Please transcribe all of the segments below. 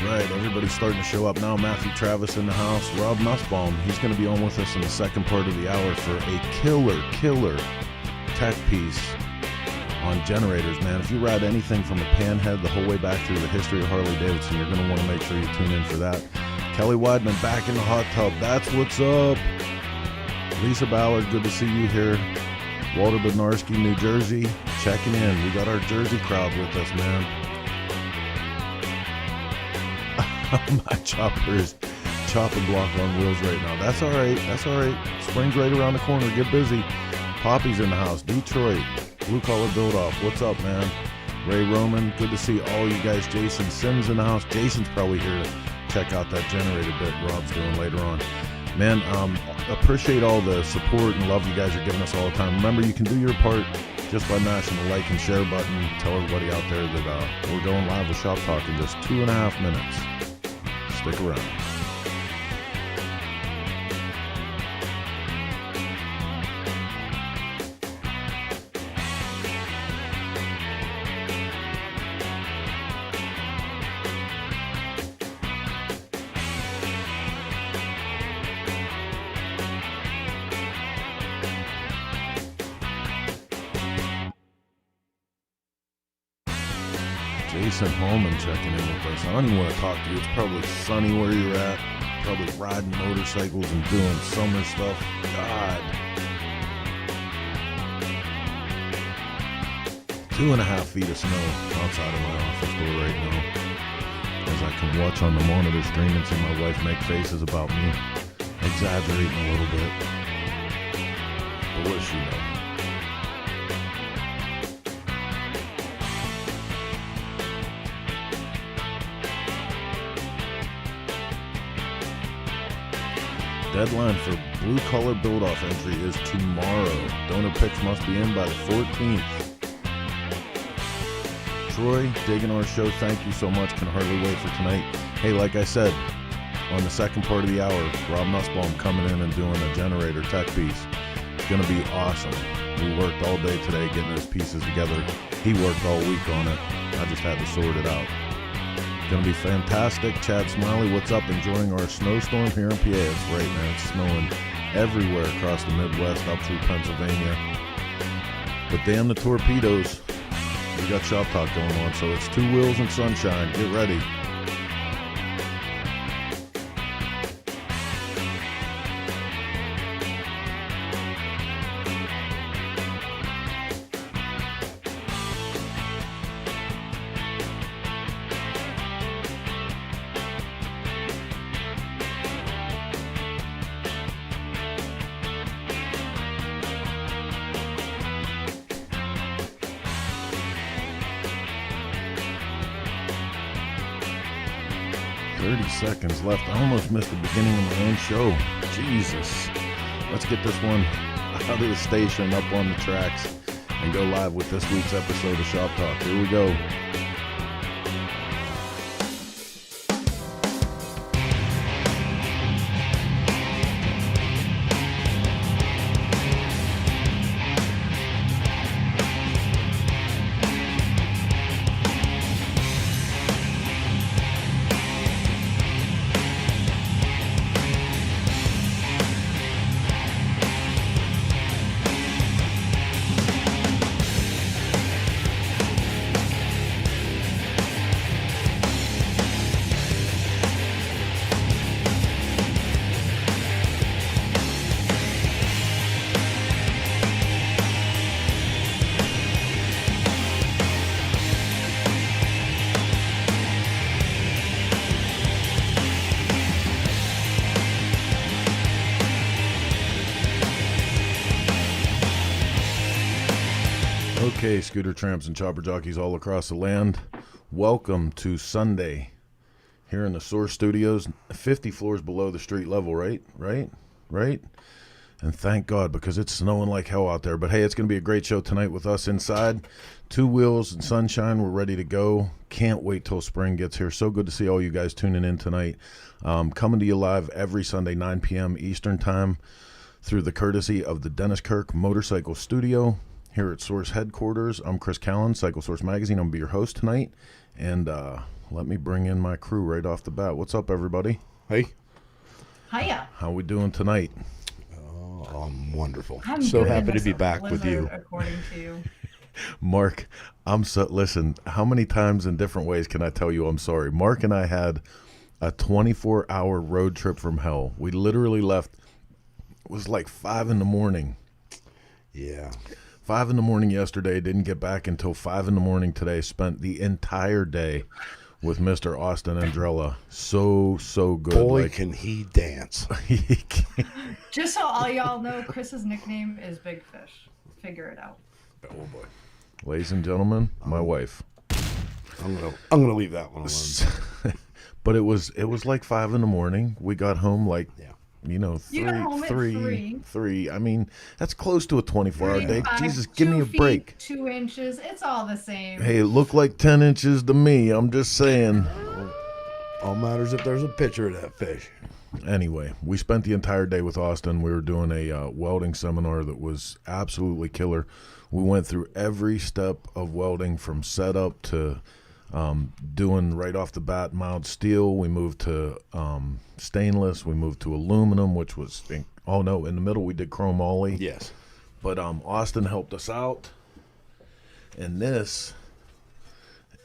right, everybody's starting to show up now. Matthew Travis in the house. Rob Nussbaum, he's going to be on with us in the second part of the hour for a killer tech piece on generators, man. If you ride anything from a panhead the whole way back through the history of Harley-Davidson, you're going to want to make sure you tune in for that. Kelly Weidman back in the hot tub. That's what's up. Lisa Ballard, good to see you here. Walter Bednarski, New Jersey, checking in. We got our Jersey crowd with us, man. My chopper is chopping block on wheels right now. That's all right. That's all right. Spring's right around the corner. Get busy. Poppy's in the house. Detroit. Blue Collar Build Off. What's up, man? Ray Roman. Good to see all you guys. Jason Sims in the house. Jason's probably here to check out that generator bit Rob's doing later on. Man, appreciate all the support and love you guys are giving us all the time. Remember, you can do your part just by mashing the like and share button. Tell everybody out there that we're going live with Shop Talk in just 2.5 minutes. Stick around. Jason Holman checking in with us. I don't even want to talk to you. It's probably sunny where you're at. Probably riding motorcycles and doing summer stuff. God. 2.5 feet of snow outside of my office door right now. As I can watch on the monitor stream and see my wife make faces about me. Exaggerating a little bit. But what does she know? Deadline for blue collar build-off entry is tomorrow. Donor picks must be in by the 14th. Troy, digging our show. Thank you so much. Can hardly wait for tonight. Hey, like I said, on the second part of the hour, Rob Nussbaum coming in and doing a generator tech piece. It's going to be awesome. We worked all day today getting those pieces together. He worked all week on it. I just had to sort it out. Going to be fantastic. Chad Smiley, what's up? Enjoying our snowstorm here in PA. It's right, man. It's snowing everywhere across the Midwest up through Pennsylvania. But damn the torpedoes. We got Shop Talk going on, so it's two wheels and sunshine. Get ready. Seconds left. I almost missed the beginning of my own show. Jesus. Let's get this one out of the station, up on the tracks, and go live with this week's episode of Shop Talk. Here we go. Okay, scooter tramps and chopper jockeys all across the land, welcome to Sunday here in the Source Studios, 50 floors below the street level, right? And thank God, because it's snowing like hell out there. But hey, it's going to be a great show tonight with us inside. Two wheels and sunshine, we're ready to go. Can't wait till spring gets here. So good to see all you guys tuning in tonight. Coming to you live every Sunday, 9 p.m. Eastern Time through the courtesy of the Dennisk Kirk Motorcycle Studio here at Source Headquarters. I'm Chris Callen, Cycle Source Magazine. I'm going to be your host tonight. And let me bring in my crew right off the bat. What's up, everybody? Hey. Hiya. How we doing tonight? Oh, I'm wonderful. I'm so good. happy to be back Blizzard, with you. According to you. Mark, listen, how many times in different ways can I tell you I'm sorry? Mark and I had a 24-hour road trip from hell. We literally left, it was like 5 in the morning. Yeah. 5 in the morning yesterday, didn't get back until 5 in the morning today. Spent the entire day with Mr. Austin Andrella. So good. Boy, can he dance. He can. Just so all y'all know, Chris's nickname is Big Fish. Figure it out. Oh boy. Ladies and gentlemen, my wife. I'm gonna leave that one alone. But it was like 5 in the morning. We got home like, You got home at 3. I mean, that's close to a 24-hour day. 5, Jesus, give me a 2 feet, break. 2 inches. It's all the same. Hey, it looked like 10 inches to me. I'm just saying. All matters if there's a picture of that fish. Anyway, we spent the entire day with Austin. We were doing a welding seminar that was absolutely killer. We went through every step of welding from setup to doing right off the bat mild steel. We moved to stainless. We moved to aluminum, which was, in the middle we did chrome ollie. Yes. But Austin helped us out. And this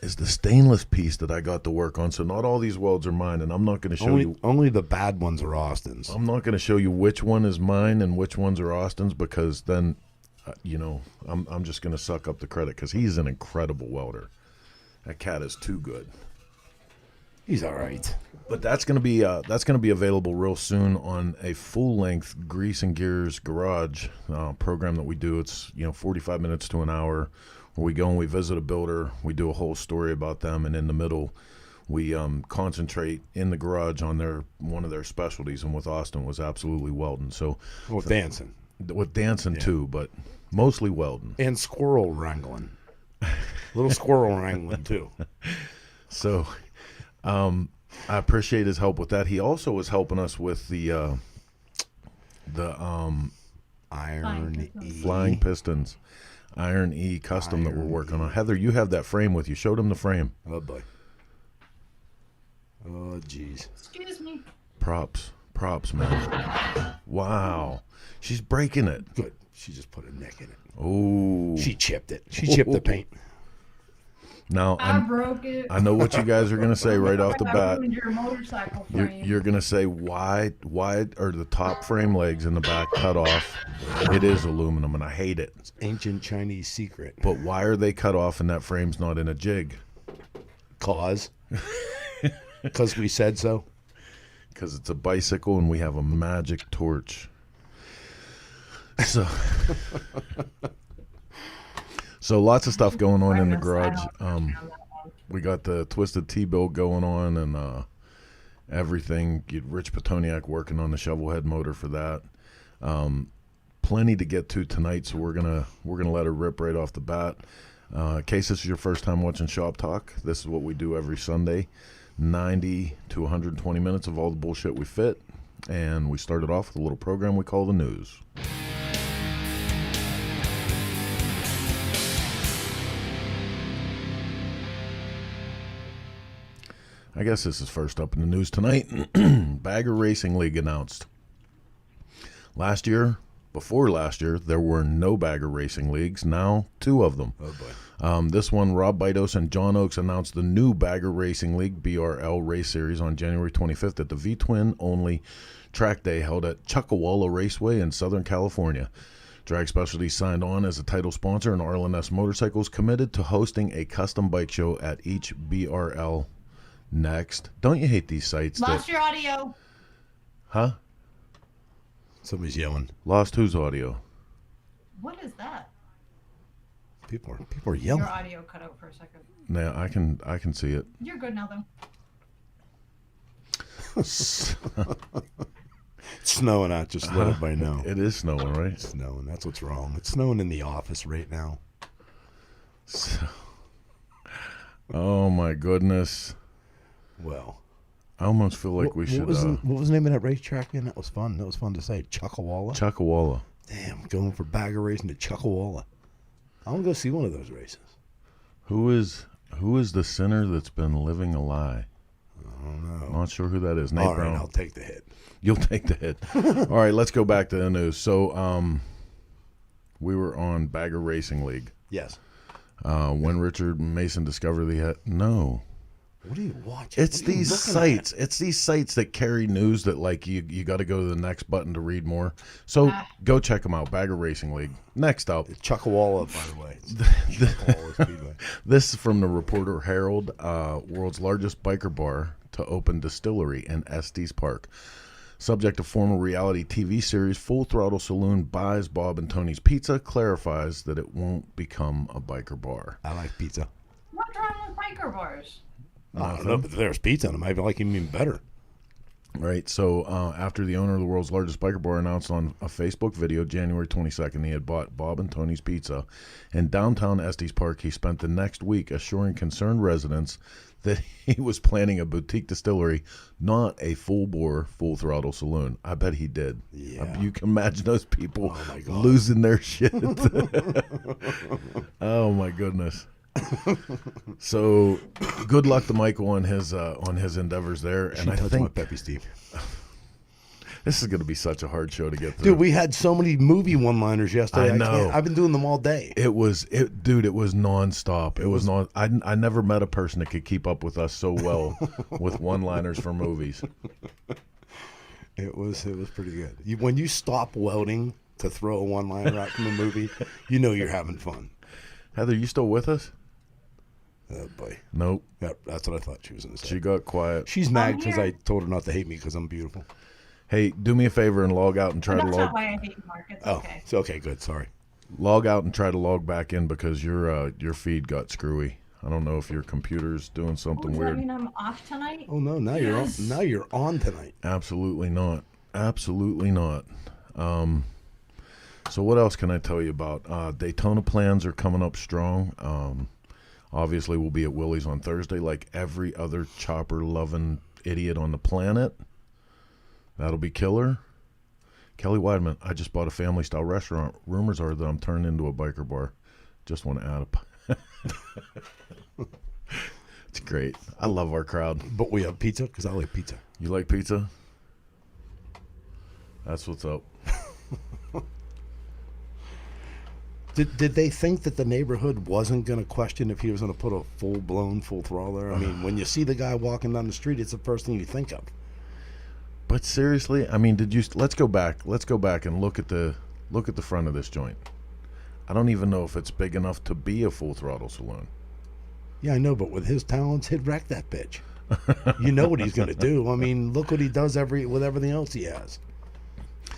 is the stainless piece that I got to work on. So not all these welds are mine, and I'm not going to show you. Only the bad ones are Austin's. I'm not going to show you which one is mine and which ones are Austin's, because then, I'm just going to suck up the credit, because he's an incredible welder. That cat is too good. He's all right. But that's going to be available real soon on a full-length Grease and Gears Garage program that we do. It's 45 minutes to an hour, where we go and we visit a builder. We do a whole story about them, and in the middle, we concentrate in the garage on one of their specialties. And with Austin was absolutely welding. So dancing. With dancing too, but mostly welding and squirrel wrangling. Little squirrel wrangling too. So, I appreciate his help with that. He also was helping us with the Flying Pistons, Iron E custom that we're working on. Heather, you have that frame with you. Showed him the frame. Oh boy. Oh jeez. Excuse me. Props, man. Wow, she's breaking it. Good. She just put a nick in it. Oh. She chipped it. She chipped the paint. Now I broke it. I know what you guys are going to say right off the bat. Your motorcycle frame. You're going to say, why are the top frame legs in the back cut off? It is aluminum, and I hate it. It's ancient Chinese secret. But why are they cut off and that frame's not in a jig? Because we said so. Because it's a bicycle and we have a magic torch. So lots of stuff going on in the garage. We got the Twisted T-bill going on, and everything. Rich Petoniak working on the shovel head motor for that. Plenty to get to tonight, so we're gonna let her rip right off the bat. In case this is your first time watching Shop Talk, this is what we do every Sunday. 90 to 120 minutes of all the bullshit we fit, and we started off with a little program we call the news. I guess this is first up in the news tonight. Bagger Racing League announced. Before last year, there were no Bagger Racing Leagues. Now, 2 of them. Oh boy. This one, Rob Bidos and John Oakes announced the new Bagger Racing League, BRL Race Series, on January 25th at the V-Twin only track day held at Chuckawalla Raceway in Southern California. Drag Specialties signed on as a title sponsor, and RLNS Motorcycles committed to hosting a custom bike show at each BRL next. Don't you hate these sites? Lost your audio. Huh? Somebody's yelling. Lost whose audio? What is that? People are yelling. Your audio cut out for a second. Yeah, I can see it. You're good now, though. It's snowing out, just let everybody know. It is snowing, right? It's snowing. That's what's wrong. It's snowing in the office right now. Oh my goodness. Well, I almost feel like we should. What was the name of that racetrack again? That was fun. That was fun to say. Chuckawalla. Chuckawalla. Damn, going for bagger racing to Chuckawalla. I want to go see one of those races. Who is the sinner that's been living a lie? I don't know. Not sure who that is. Nate All right, Brown. I'll take the hit. You'll take the hit. All right, let's go back to the news. So, we were on Bagger Racing League. Yes. When Richard Mason discovered he had no. What are you watching? It's these sites. It's these sites that carry news that like you got to go to the next button to read more. So go check them out. Bagger Racing League. Next up, Chuckawalla, by the way. Chuckawalla Speedway. This is from the Reporter Herald. World's largest biker bar to open distillery in Estes Park. Subject to former reality TV series, Full Throttle Saloon buys Bob and Tony's Pizza, clarifies that it won't become a biker bar. I like pizza. What's wrong with biker bars? I don't know, but if there's pizza in them, I like them even better. Right, so after the owner of the world's largest biker bar announced on a Facebook video January 22nd he had bought Bob and Tony's Pizza in downtown Estes Park, he spent the next week assuring concerned residents that he was planning a boutique distillery, not a full-bore, full-throttle saloon. I bet he did. Yeah. You can imagine those people losing their shit. Oh, my goodness. So, good luck to Michael on his endeavors there. And I think my Peppy Steve. This is going to be such a hard show to get through. Dude, we had so many movie one-liners yesterday. I know. I've been doing them all day. It was nonstop. It was non. I never met a person that could keep up with us so well with one-liners for movies. It was pretty good. When you stop welding to throw a one-liner out from a movie, you know you're having fun. Heather, you still with us? Oh boy. Nope. Yep, that's what I thought she was going to say. She got quiet. She's mad because I told her not to hate me because I'm beautiful. Hey, do me a favor and log out and try to log. That's not why I hate Mark. It's okay. It's okay. Good. Sorry. Log out and try to log back in because your feed got screwy. I don't know if your computer's doing something Does weird. that mean I'm off tonight? Oh no! Now you're on. Now you're on tonight. Absolutely not. Absolutely not. So what else can I tell you about? Daytona plans are coming up strong. Obviously, we'll be at Willie's on Thursday like every other chopper-loving idiot on the planet. That'll be killer. Kelly Weidman, I just bought a family-style restaurant. Rumors are that I'm turning into a biker bar. Just want to add a... It's great. I love our crowd. But we have pizza because I like pizza. You like pizza? That's what's up. Did they think that the neighborhood wasn't going to question if he was going to put a full-blown, full throttle there? I mean, when you see the guy walking down the street, it's the first thing you think of. But seriously, I mean, let's go back and look at the front of this joint. I don't even know if it's big enough to be a full throttle saloon. Yeah, I know, but with his talents, he'd wreck that bitch. You know what he's going to do. I mean, look what he does with everything else he has.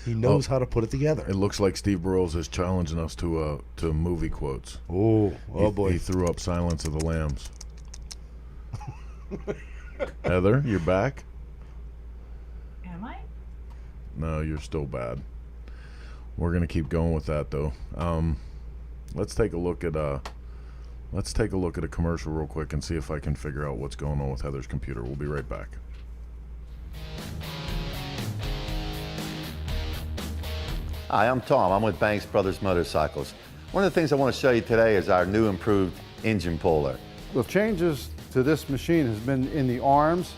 He knows how to put it together. It looks like Steve Burrows is challenging us to movie quotes. Oh boy. He threw up Silence of the Lambs. Heather, you're back? Am I? No, you're still bad. We're gonna keep going with that though. Let's take a look at a commercial real quick and see if I can figure out what's going on with Heather's computer. We'll be right back. Hi, I'm Tom. I'm with Banks Brothers Motorcycles. One of the things I want to show you today is our new improved engine puller. The changes to this machine has been in the arms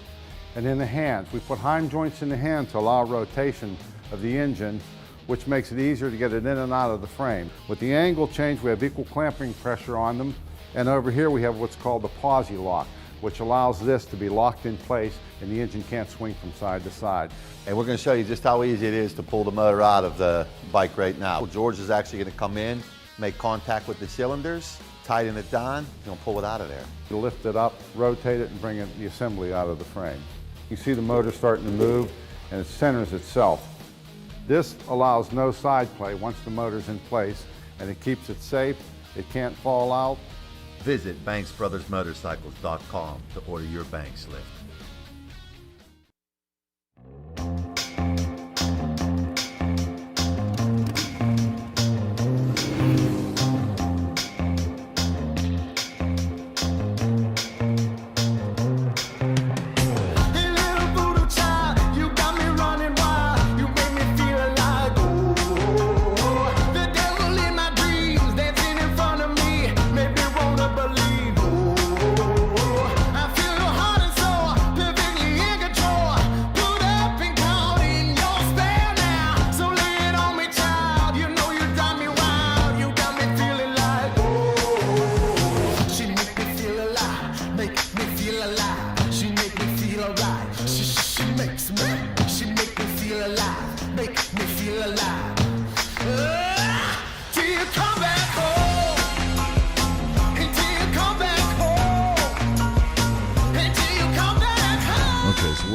and in the hands. We put hind joints in the hand to allow rotation of the engine, which makes it easier to get it in and out of the frame. With the angle change, we have equal clamping pressure on them. And over here we have what's called the Posi Lock, which allows this to be locked in place and the engine can't swing from side to side. And we're going to show you just how easy it is to pull the motor out of the bike right now. George is actually going to come in, make contact with the cylinders, tighten it down, and he'll pull it out of there. You lift it up, rotate it, and bring the assembly out of the frame. You see the motor starting to move and it centers itself. This allows no side play once the motor's in place, and it keeps it safe. It can't fall out. Visit BanksBrothersMotorcycles.com to order your Banks lift. Front of me.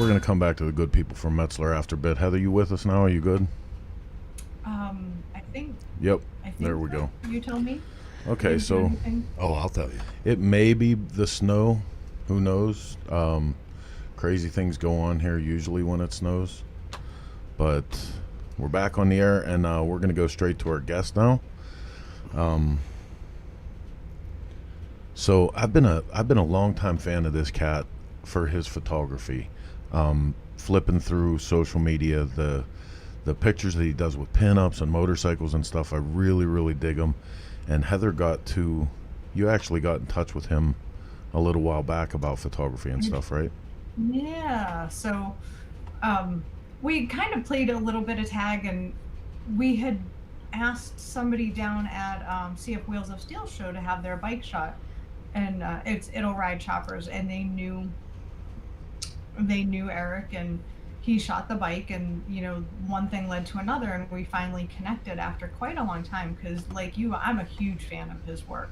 we're gonna come back to the good people from Metzler after a bit. Heather, you with us now? Are you good? I think. Yep. I think There we so. go. You tell me. Okay, so Anything? Oh, I'll tell you. it may be the snow. Who knows? Crazy things go on here usually when it snows. But we're back on the air, and we're gonna go straight to our guest now. So I've been a longtime fan of this cat for his photography. Flipping through social media, the pictures that he does with pinups and motorcycles and stuff, I really dig them. And Heather you actually got in touch with him a little while back about photography and stuff, right? Yeah. So, we kind of played a little bit of tag, and we had asked somebody down at CF Wheels of Steel show to have their bike shot, and it'll ride choppers, and they knew Eric, and he shot the bike, and one thing led to another, and we finally connected after quite a long time, because like you, I'm a huge fan of his work.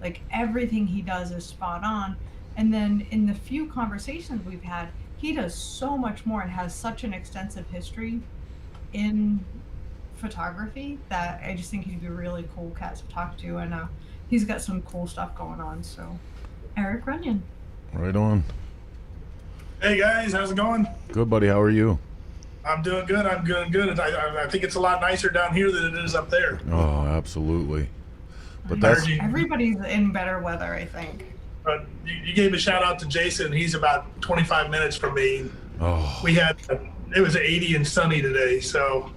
Like, everything he does is spot on. And then in the few conversations we've had, he does so much more and has such an extensive history in photography that I just think he'd be a really cool cat to talk to, and he's got some cool stuff going on. So, Erick Runyon. Right on. Hey guys, how's it going? Good, buddy. How are you? I'm doing good. I'm doing good. I think it's a lot nicer down here than it is up there. Oh, absolutely. But Everybody's in better weather, I think. But you gave a shout out to Jason. He's about 25 minutes from me. Oh. It was 80 and sunny today, so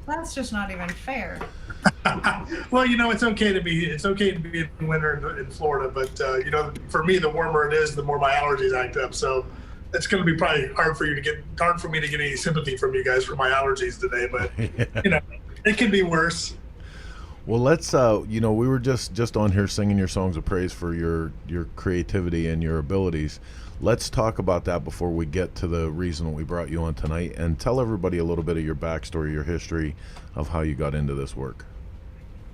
that's just not even fair. Well, it's okay to be in winter in Florida, but for me, the warmer it is, the more my allergies act up. So it's going to be probably hard for me to get any sympathy from you guys for my allergies today. But it can be worse. Well, let's we were just on here singing your songs of praise for your creativity and your abilities. Let's talk about that before we get to the reason we brought you on tonight, and tell everybody a little bit of your backstory, your history of how you got into this work.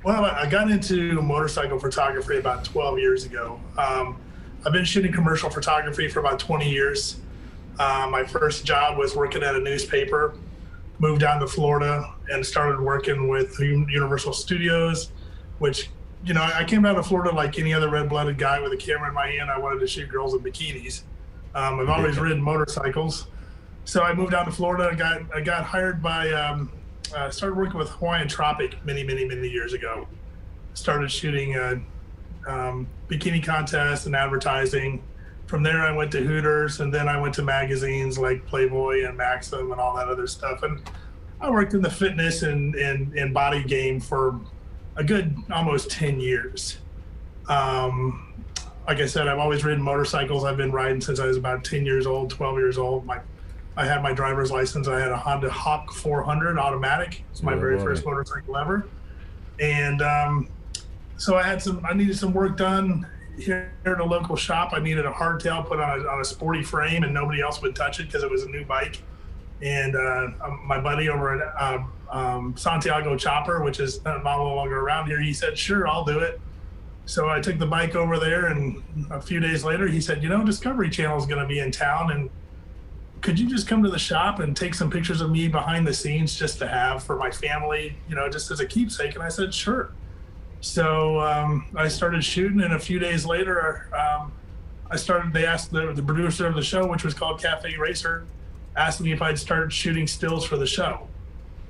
Well, I got into motorcycle photography about 12 years ago. I've been shooting commercial photography for about 20 years. My first job was working at a newspaper, moved down to Florida and started working with Universal Studios, which, I came down to Florida like any other red-blooded guy with a camera in my hand. I wanted to shoot girls in bikinis. I've always ridden motorcycles. So I moved down to Florida. I got hired by, started working with Hawaiian Tropic many years ago. Started shooting bikini contests and advertising. From there, I went to Hooters, and then I went to magazines like Playboy and Maxim and all that other stuff. And I worked in the fitness and body game for a good almost 10 years. Like I said, I've always ridden motorcycles. I've been riding since I was about 10 years old, 12 years old. I had my driver's license. I had a Honda Hawk 400 automatic. It's my very first motorcycle ever. And so I needed some work done here at a local shop. I needed a hardtail put on a sporty frame, and nobody else would touch it because it was a new bike. And my buddy over at Santiago Chopper, which is no longer around here, he said, sure, I'll do it. So I took the bike over there, and a few days later he said, Discovery Channel is going to be in town, and could you just come to the shop and take some pictures of me behind the scenes just to have for my family, just as a keepsake? And I said, sure. So I started shooting, and a few days later, they asked the producer of the show, which was called Cafe Racer, asked me if I'd start shooting stills for the show.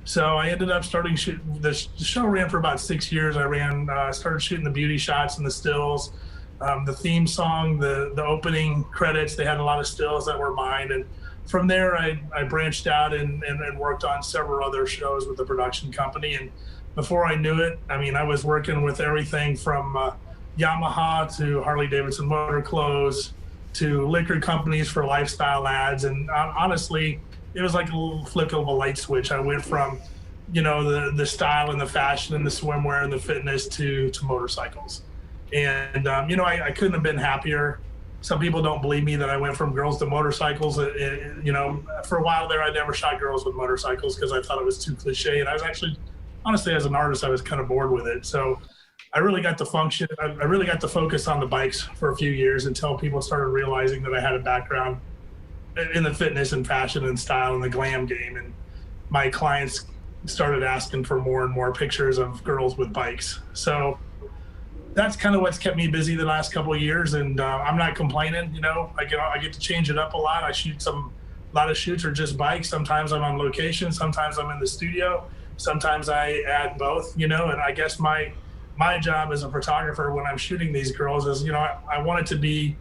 So I ended up starting shooting. The show ran for about 6 years. I started shooting the beauty shots and the stills, the theme song, the opening credits. They had a lot of stills that were mine. And from there, I branched out and worked on several other shows with the production company. And before I knew it, I was working with everything from Yamaha to Harley-Davidson Motor Clothes to liquor companies for lifestyle ads. And honestly, it was like a little flick of a light switch. I went from, the style and the fashion and the swimwear and the fitness to motorcycles. And, I couldn't have been happier. Some people don't believe me that I went from girls to motorcycles. For a while there, I never shot girls with motorcycles because I thought it was too cliche. And I was actually, honestly, as an artist, I was kind of bored with it. So I really got to focus on the bikes for a few years until people started realizing that I had a background in the fitness and fashion and style and the glam game. And my clients started asking for more and more pictures of girls with bikes. So that's kind of what's kept me busy the last couple of years. And I'm not complaining, you know, I get to change it up a lot. I shoot a lot of shoots are just bikes. Sometimes I'm on location. Sometimes I'm in the studio. Sometimes I add both, you know, and I guess my job as a photographer when I'm shooting these girls is, you know, I want it to be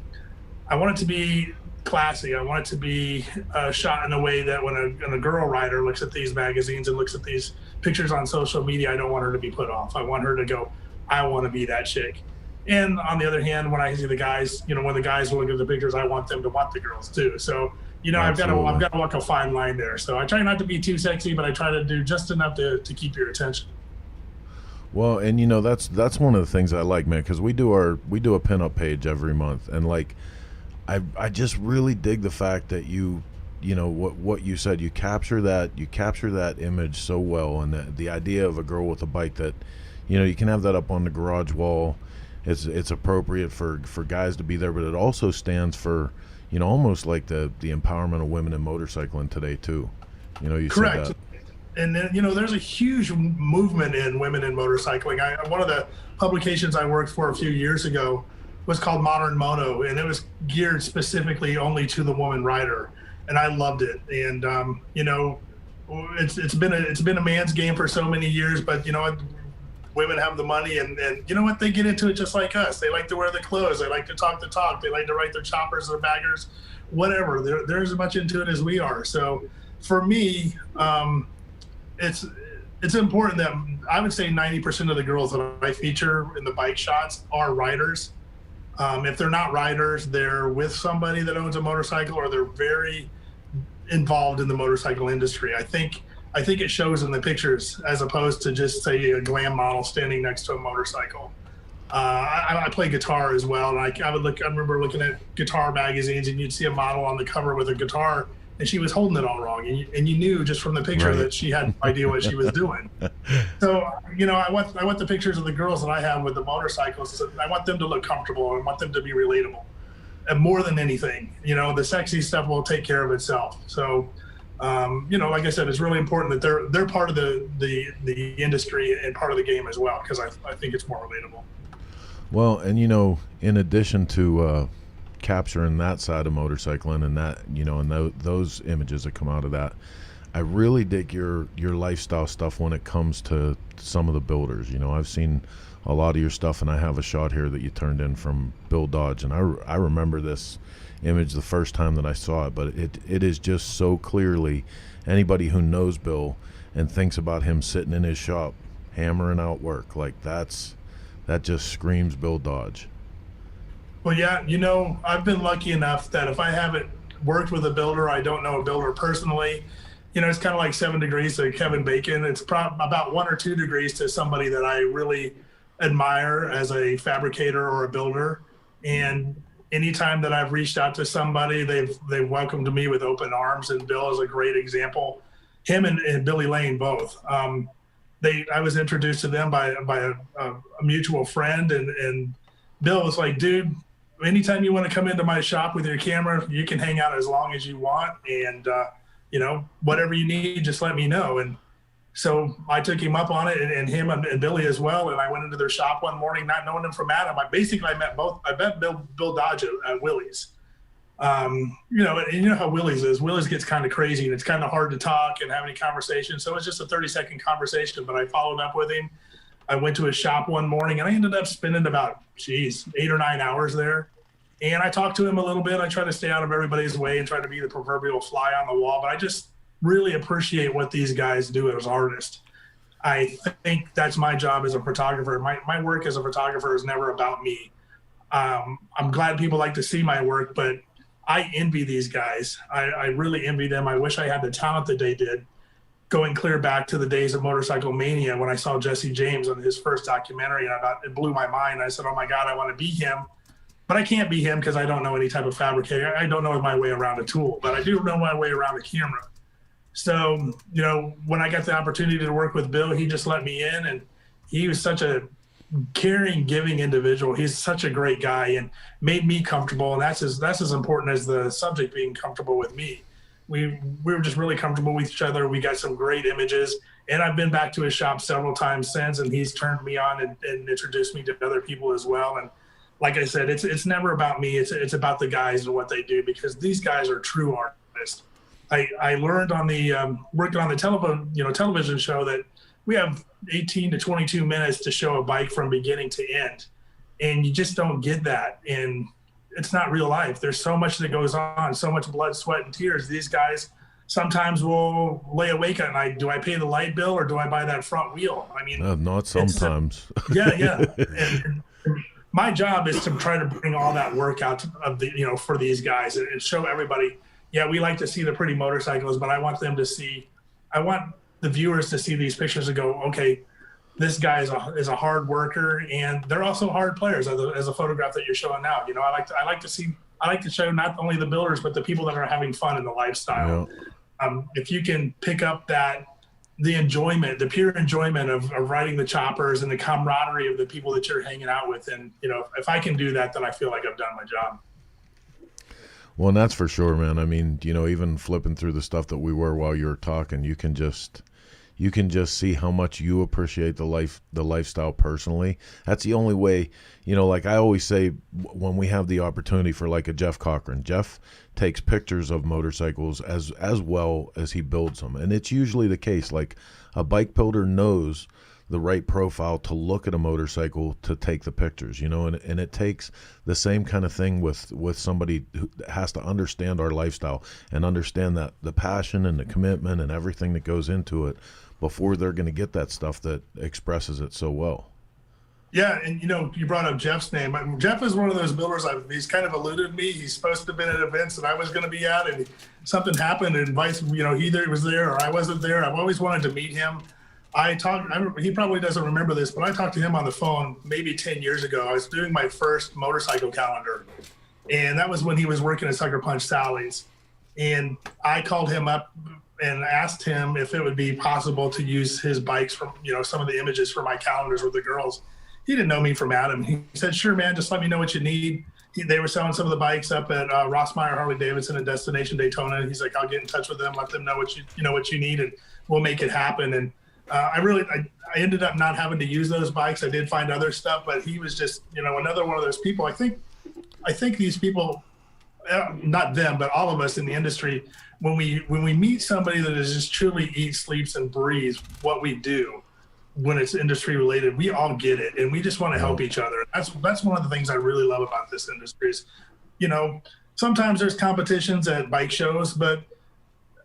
classy. I want it to be shot in a way that when a girl writer looks at these magazines and looks at these pictures on social media, I don't want her to be put off. I want her to go, I want to be that chick. And on the other hand, when I see the guys, you know, when the guys look at the pictures, I want them to want the girls too. So, you know, I've got to walk a fine line there. So I try not to be too sexy, but I try to do just enough to keep your attention. Well, and you know, that's one of the things I like, man, because we do a pinup page every month, and like I just really dig the fact that you know what you said, you capture that image so well, and the idea of a girl with a bike that, you know, you can have that up on the garage wall. It's appropriate for guys to be there, but it also stands for, you know, almost like the empowerment of women in motorcycling today too. You know, you correct. said that. And then, you know, there's a huge movement in women in motorcycling. One of the publications I worked for a few years ago was called Modern Moto, and it was geared specifically only to the woman rider, and I loved it. And you know, it's been a man's game for so many years, but you know what? Women have the money, and you know what? They get into it just like us. They like to wear the clothes. They like to talk the talk. They like to write their choppers, their baggers, whatever. They're as much into it as we are. So for me, it's important that I would say 90% of the girls that I feature in the bike shots are riders. If they're not riders, they're with somebody that owns a motorcycle, or they're very involved in the motorcycle industry. I think it shows in the pictures, as opposed to just say a glam model standing next to a motorcycle. I play guitar as well, and I remember looking at guitar magazines, and you'd see a model on the cover with a guitar, and she was holding it all wrong, and you knew just from the picture right. that she had no idea what she was doing. So, you know, I want the pictures of the girls that I have with the motorcycles. I want them to look comfortable. I want them to be relatable, and more than anything, you know, the sexy stuff will take care of itself. So, you know, like I said, it's really important that they're part of the industry and part of the game as well, because I think it's more relatable. Well, and you know, in addition to capturing that side of motorcycling and that, you know, and those images that come out of that, I really dig your lifestyle stuff when it comes to some of the builders. You know, I've seen a lot of your stuff, and I have a shot here that you turned in from Bill Dodge, and I remember this image the first time that I saw it, but it is just so clearly, anybody who knows Bill and thinks about him sitting in his shop hammering out work, like that just screams Bill Dodge. Well, yeah, you know, I've been lucky enough that if I haven't worked with a builder, I don't know a builder personally. You know, it's kind of like 7 degrees to Kevin Bacon. It's about 1 or 2 degrees to somebody that I really admire as a fabricator or a builder. And anytime that I've reached out to somebody, they've welcomed me with open arms, and Bill is a great example. Him and Billy Lane both. I was introduced to them by a mutual friend, and Bill was like, dude, anytime you want to come into my shop with your camera, you can hang out as long as you want, and you know, whatever you need, just let me know. And so I took him up on it, and him and Billy as well. And I went into their shop one morning, not knowing him from Adam. I met both. I met Bill Dodge at Willie's. You know, and you know how Willie's is. Willie's gets kind of crazy, and it's kind of hard to talk and have any conversation. So it was just a 30-second conversation, but I followed up with him. I went to his shop one morning, and I ended up spending about, 8 or 9 hours there. And I talked to him a little bit. I try to stay out of everybody's way and try to be the proverbial fly on the wall, but I just really appreciate what these guys do as artists. I think that's my job as a photographer. My work as a photographer is never about me. I'm glad people like to see my work, but I envy these guys. I really envy them. I wish I had the talent that they did. Going clear back to the days of Motorcycle Mania, when I saw Jesse James on his first documentary, and it blew my mind. I said, oh my God, I want to be him. But I can't be him because I don't know any type of fabricator. I don't know my way around a tool, but I do know my way around a camera. So, you know, when I got the opportunity to work with Bill, he just let me in, and he was such a caring, giving individual. He's such a great guy and made me comfortable. And that's as important as the subject being comfortable with me. We were just really comfortable with each other. We got some great images, and I've been back to his shop several times since, and he's turned me on and introduced me to other people as well. And like I said, it's never about me. It's about the guys and what they do, because these guys are true artists. I learned on the working on the television show that we have 18 to 22 minutes to show a bike from beginning to end, and you just don't get that. And it's not real life. There's so much that goes on, so much blood, sweat, and tears. These guys sometimes will lay awake at night. Do I pay the light bill or do I buy that front wheel? I mean, not sometimes. Yeah. And my job is to try to bring all that work out of the, for these guys and show everybody, yeah, we like to see the pretty motorcycles, but I want the viewers to see these pictures and go, okay, this guy is a hard worker, and they're also hard players. As a photograph that you're showing now, I like to show not only the builders but the people that are having fun in the lifestyle. Yeah. If you can pick up the pure enjoyment of riding the choppers and the camaraderie of the people that you're hanging out with, and if I can do that, then I feel like I've done my job. Well, and that's for sure, man. I mean, even flipping through the stuff that we were while you were talking, you can just see how much you appreciate the lifestyle personally. That's the only way, like I always say, when we have the opportunity for like a Jeff Cochran, Jeff takes pictures of motorcycles as well as he builds them. And it's usually the case, like a bike builder knows the right profile to look at a motorcycle to take the pictures, and it takes the same kind of thing with somebody who has to understand our lifestyle and understand that the passion and the commitment and everything that goes into it before they're going to get that stuff that expresses it so well. Yeah, and you brought up Jeff's name. Jeff is one of those builders. He's kind of eluded me. He's supposed to have been at events that I was going to be at, and something happened, and he either was there or I wasn't there. I've always wanted to meet him. He probably doesn't remember this, but I talked to him on the phone maybe 10 years ago. I was doing my first motorcycle calendar, and that was when he was working at Sucker Punch Sally's. And I called him up and asked him if it would be possible to use his bikes from, some of the images for my calendars with the girls. He didn't know me from Adam. He said, sure, man, just let me know what you need. They were selling some of the bikes up at Rossmeyer Harley Davidson and Destination Daytona. And he's like, I'll get in touch with them, let them know what you need, and we'll make it happen. And I ended up not having to use those bikes. I did find other stuff, but he was just, another one of those people. I think these people, not them, but all of us in the industry, when we meet somebody that is just truly eats, sleeps, and breathes what we do, when it's industry related, we all get it, and we just want to help each other. That's one of the things I really love about this industry is, sometimes there's competitions at bike shows, but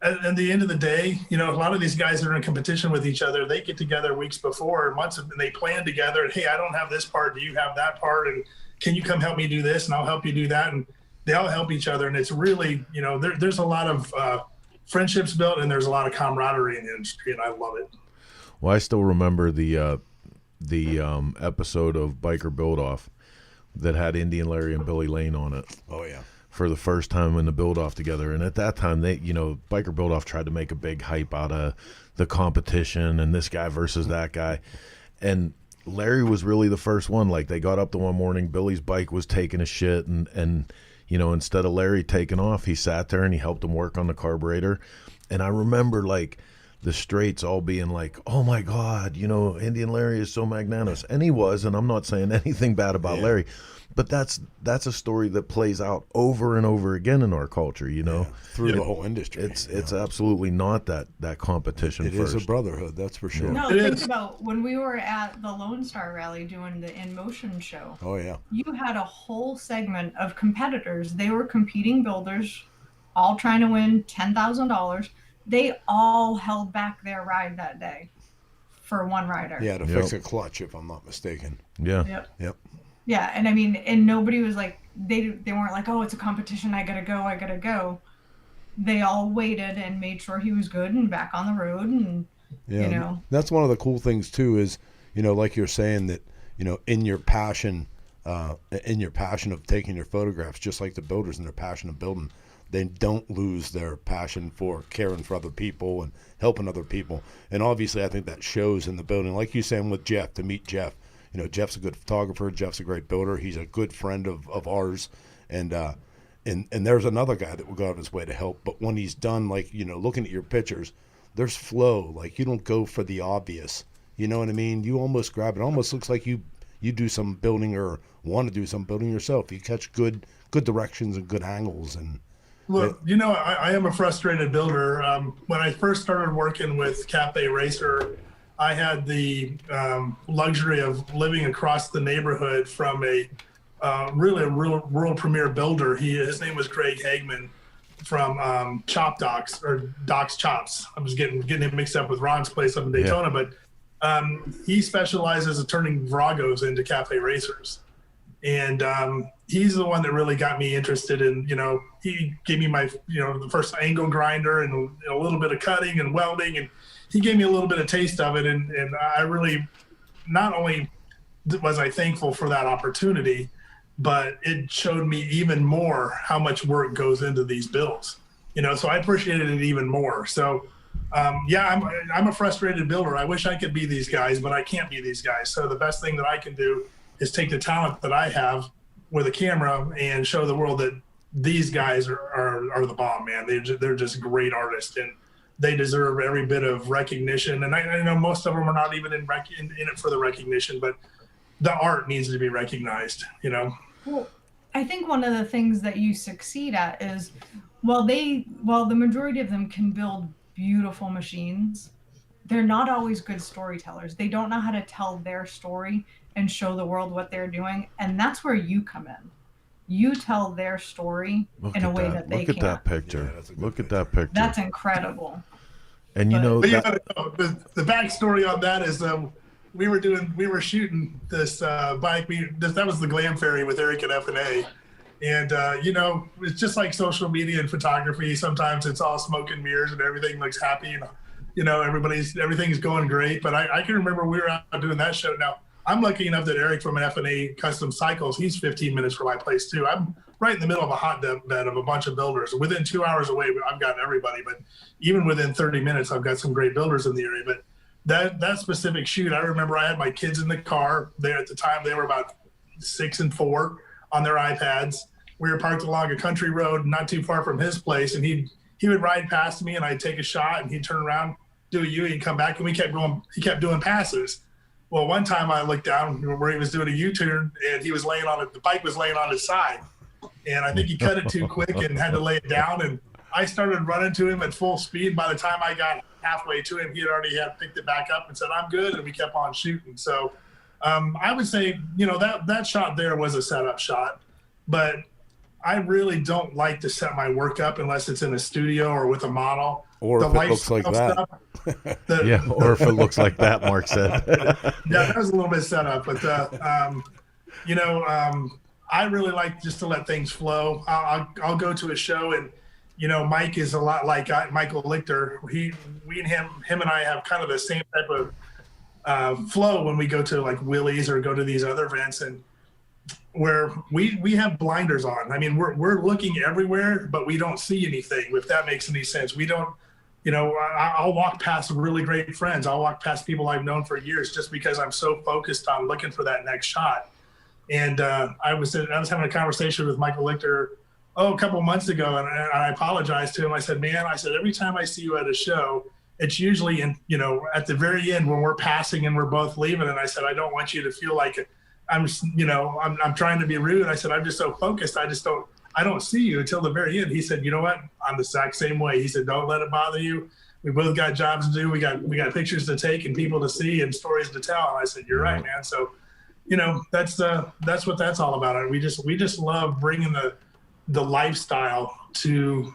at the end of the day, a lot of these guys that are in competition with each other, they get together weeks before, months, and they plan together. And, hey, I don't have this part. Do you have that part? And can you come help me do this? And I'll help you do that. And they all help each other. And it's really, there's a lot of friendships built, and there's a lot of camaraderie in the industry, and I love it. Well, I still remember the episode of Biker Build-Off that had Indian Larry and Billy Lane on it. Oh, yeah. For the first time in the build-off together. And at that time, they, Biker Build-Off tried to make a big hype out of the competition and this guy versus that guy. And Larry was really the first one. Like, they got up the one morning, Billy's bike was taking a shit, and instead of Larry taking off, he sat there and he helped him work on the carburetor. And I remember, like, the straights all being like, oh my God, Indian Larry is so magnanimous. And he was, and I'm not saying anything bad about Larry, but that's a story that plays out over and over again in our culture, through the whole industry. It's absolutely not that competition. It is a brotherhood, that's for sure. No, think about when we were at the Lone Star Rally doing the In Motion show. Oh yeah. You had a whole segment of competitors. They were competing builders, all trying to win $10,000. They all held back their ride that day for one rider. Yeah, to fix a clutch, if I'm not mistaken. Yeah. Yep. Yeah, and I mean, and nobody was like, they weren't like, oh, it's a competition, I gotta go. They all waited and made sure he was good and back on the road, and that's one of the cool things too. Is like you're saying that in your passion of taking your photographs, just like the builders and their passion of building, they don't lose their passion for caring for other people and helping other people. And obviously, I think that shows in the building. Like you saying with Jeff, to meet Jeff, Jeff's a good photographer. Jeff's a great builder. He's a good friend of ours. And there's another guy that will go out of his way to help. But when he's done, like, looking at your pictures, there's flow. Like, you don't go for the obvious. You know what I mean? You almost grab it. Almost looks like you do some building or want to do some building yourself. You catch good directions and good angles. And look, I am a frustrated builder. When I first started working with Cafe Racer, I had the luxury of living across the neighborhood from a world premier builder. His name was Greg Hagman from ShopTalk or Doc's Chops. I was getting him mixed up with Ron's place up in Daytona, but he specializes in turning Vragos into Cafe Racers. And he's the one that really got me interested in, he gave me my, the first angle grinder and a little bit of cutting and welding. And he gave me a little bit of taste of it. And I really, not only was I thankful for that opportunity, but it showed me even more how much work goes into these builds, so I appreciated it even more. So, I'm a frustrated builder. I wish I could be these guys, but I can't be these guys. So the best thing that I can do is take the talent that I have with a camera and show the world that these guys are the bomb, man. They're just great artists, and they deserve every bit of recognition. And I know most of them are not even in it for the recognition, but the art needs to be recognized, Well, I think one of the things that you succeed at is, while the majority of them can build beautiful machines, they're not always good storytellers. They don't know how to tell their story and show the world what they're doing. And that's where you come in. You tell their story in a way that they can't. Look at that picture. Look at that picture. That's incredible. And the backstory on that is we were shooting this bike. That was the Glam Ferry with Eric at F&A. And, it's just like social media and photography. Sometimes it's all smoke and mirrors and everything looks happy and, everything's going great. But I can remember we were out doing that show. Now, I'm lucky enough that Eric from an F&A Custom Cycles, he's 15 minutes from my place too. I'm right in the middle of a hotbed of a bunch of builders. Within 2 hours away, I've got everybody. But even within 30 minutes, I've got some great builders in the area. But that specific shoot, I remember I had my kids in the car. At the time, they were about 6 and 4 on their iPads. We were parked along a country road not too far from his place, and he would ride past me, and I'd take a shot, and he'd turn around, do a U, he'd come back, and we kept going. He kept doing passes. Well, one time I looked down where he was doing a U-turn, and he was laying on it. The bike was laying on his side, and I think he cut it too quick and had to lay it down. And I started running to him at full speed. By the time I got halfway to him, he had already picked it back up and said, "I'm good," and we kept on shooting. So I would say, that shot there was a setup shot, but I really don't like to set my work up unless it's in a studio or with a model. Or if it looks like that. Or if it looks like that, Mark said. Yeah, that was a little bit set up. But, I really like just to let things flow. I'll go to a show and, Mike is a lot like Michael Lichter. Him and I have kind of the same type of flow when we go to like Willie's or go to these other events, and where we have blinders on. I mean, we're looking everywhere, but we don't see anything, if that makes any sense. We don't, I'll walk past really great friends. I'll walk past people I've known for years just because I'm so focused on looking for that next shot. And I was having a conversation with Michael Lichter, a couple months ago, and I apologized to him. I said, man, every time I see you at a show, it's usually at the very end when we're passing and we're both leaving. And I said, I don't want you to feel like I'm trying to be rude. I said, I'm just so focused. I don't see you until the very end. He said, you know what? I'm the exact same way. He said, don't let it bother you. We both got jobs to do. We got pictures to take and people to see and stories to tell. And I said, you're right, man. So, that's what that's all about. We just love bringing the lifestyle to,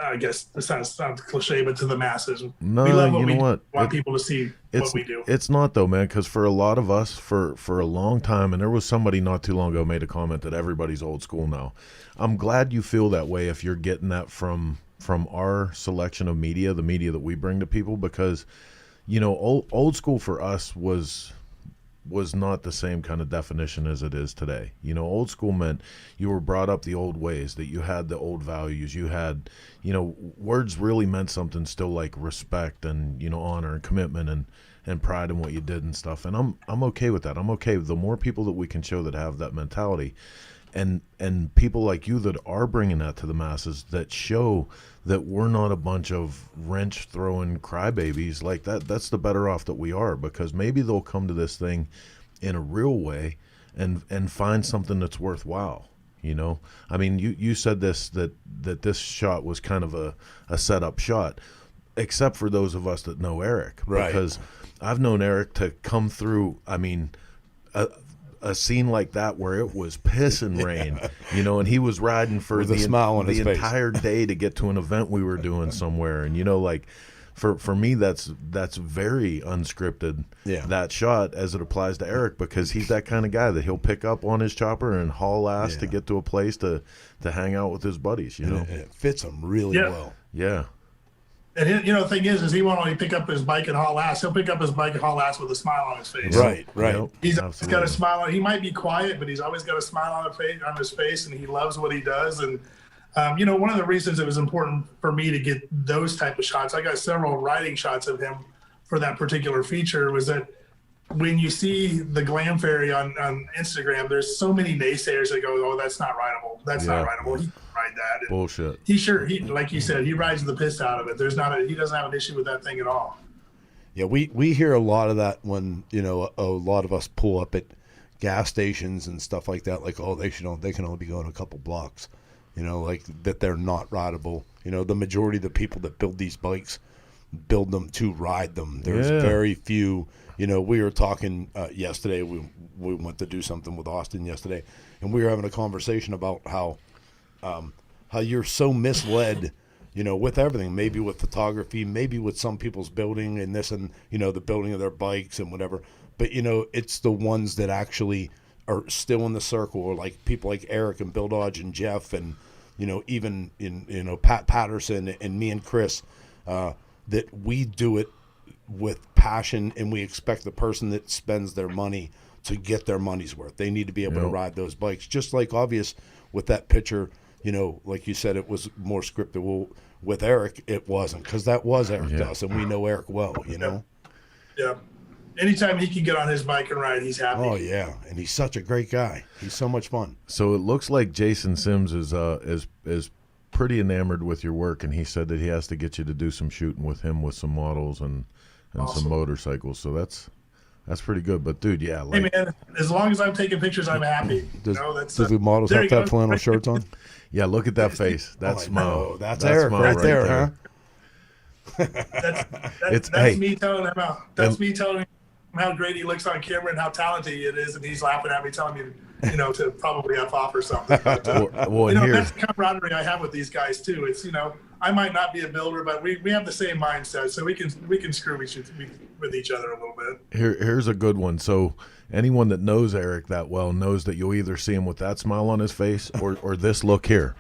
I guess it sounds cliche, but to the masses. No, we love you know what? Want people to see what we do. It's not though, man, because for a lot of us, for a long time, and there was somebody not too long ago made a comment that everybody's old school now. I'm glad you feel that way if you're getting that from our selection of media, the media that we bring to people, because, old school for us was not the same kind of definition as it is today. Old school meant you were brought up the old ways, that you had the old values, you had, words really meant something still, like respect and, honor and commitment and pride in what you did and stuff. And I'm okay with that. I'm okay. The more people that we can show that have that mentality, and people like you that are bringing that to the masses, that show that we're not a bunch of wrench throwing crybabies like that, that's the better off that we are, because maybe they'll come to this thing in a real way and find something that's worthwhile. You know, I mean, you said this, that this shot was kind of a setup shot, except for those of us that know Eric, right? Because I've known Eric to come through. I mean, a scene like that where it was piss and rain, you know, and he was riding for with a smile on his face entire day to get to an event we were doing somewhere, and you know, like for me, that's very unscripted. Yeah. That shot as it applies to Eric, because he's that kind of guy that he'll pick up on his chopper and haul ass to get to a place to hang out with his buddies. You know, and it fits him really well. Yeah. And you know, the thing is he won't only pick up his bike and haul ass. He'll pick up his bike and haul ass with a smile on his face. Right. Yep, He's always got a smile on. He might be quiet, but he's always got a smile on his face, and he loves what he does. And you know, one of the reasons it was important for me to get those type of shots, I got several riding shots of him for that particular feature, was that when you see the Glam Fairy on Instagram, there's so many naysayers that go, "Oh, that's not rideable. That's not rideable. He can ride that." And bullshit. He like you said, he rides the piss out of it. He doesn't have an issue with that thing at all. Yeah, we hear a lot of that when, you know, a lot of us pull up at gas stations and stuff like that. Like, oh, they can only be going a couple blocks. You know, like that they're not rideable. You know, the majority of the people that build these bikes build them to ride them. There's very few. You know, we were talking yesterday. We went to do something with Austin yesterday, and we were having a conversation about how you're so misled, you know, with everything. Maybe with photography, maybe with some people's building and this, and you know, the building of their bikes and whatever. But you know, it's the ones that actually are still in the circle, or like people like Eric and Bill Dodge and Jeff, and you know, even Pat Patterson and me and Chris, that we do it with passion, and we expect the person that spends their money to get their money's worth. They need to be able to ride those bikes. Just like obvious with that picture, you know, like you said, it was more scripted. Well, with Eric, it wasn't, because that was Eric to us, and we know Eric well, you know? Yeah. Anytime he can get on his bike and ride, he's happy. Oh, yeah. And he's such a great guy. He's so much fun. So it looks like Jason Sims is pretty enamored with your work, and he said that he has to get you to do some shooting with him with some models and awesome. Some motorcycles. So that's pretty good. But dude, yeah. Like, hey man, as long as I'm taking pictures, I'm happy. Does the models have that flannel shirts on? Yeah, look at that face. That smile. No, that's Eric right there, huh? That's me telling him how great he looks on camera and how talented he is, and he's laughing at me, telling me, you know, to probably F off or something. But, well, you know, that's the camaraderie I have with these guys too. It's, you know, I might not be a builder, but we have the same mindset, so we can screw with each other a little bit. Here's a good one. So anyone that knows Eric that well knows that you'll either see him with that smile on his face or this look here.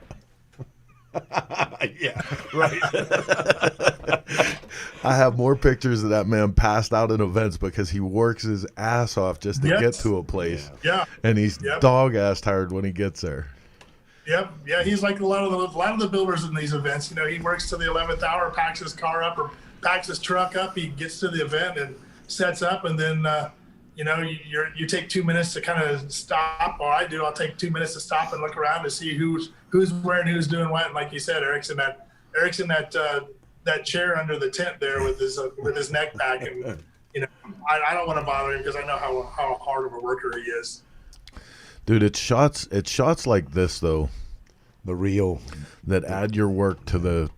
Yeah, right. I have more pictures of that man passed out at events because he works his ass off just to get to a place. Yeah. And he's dog-ass tired when he gets there. Yep. Yeah, he's like a lot of the builders in these events. You know, he works to the 11th hour, packs his car up or packs his truck up. He gets to the event and sets up, and then you know, you take 2 minutes to kind of stop, or I do. I'll take 2 minutes to stop and look around to see who's wearing, who's doing what. And like you said, Eric's in that chair under the tent there with his neck back, and you know, I don't want to bother him because I know how hard of a worker he is. Dude, it's shots like this though, the real, that add your work to the,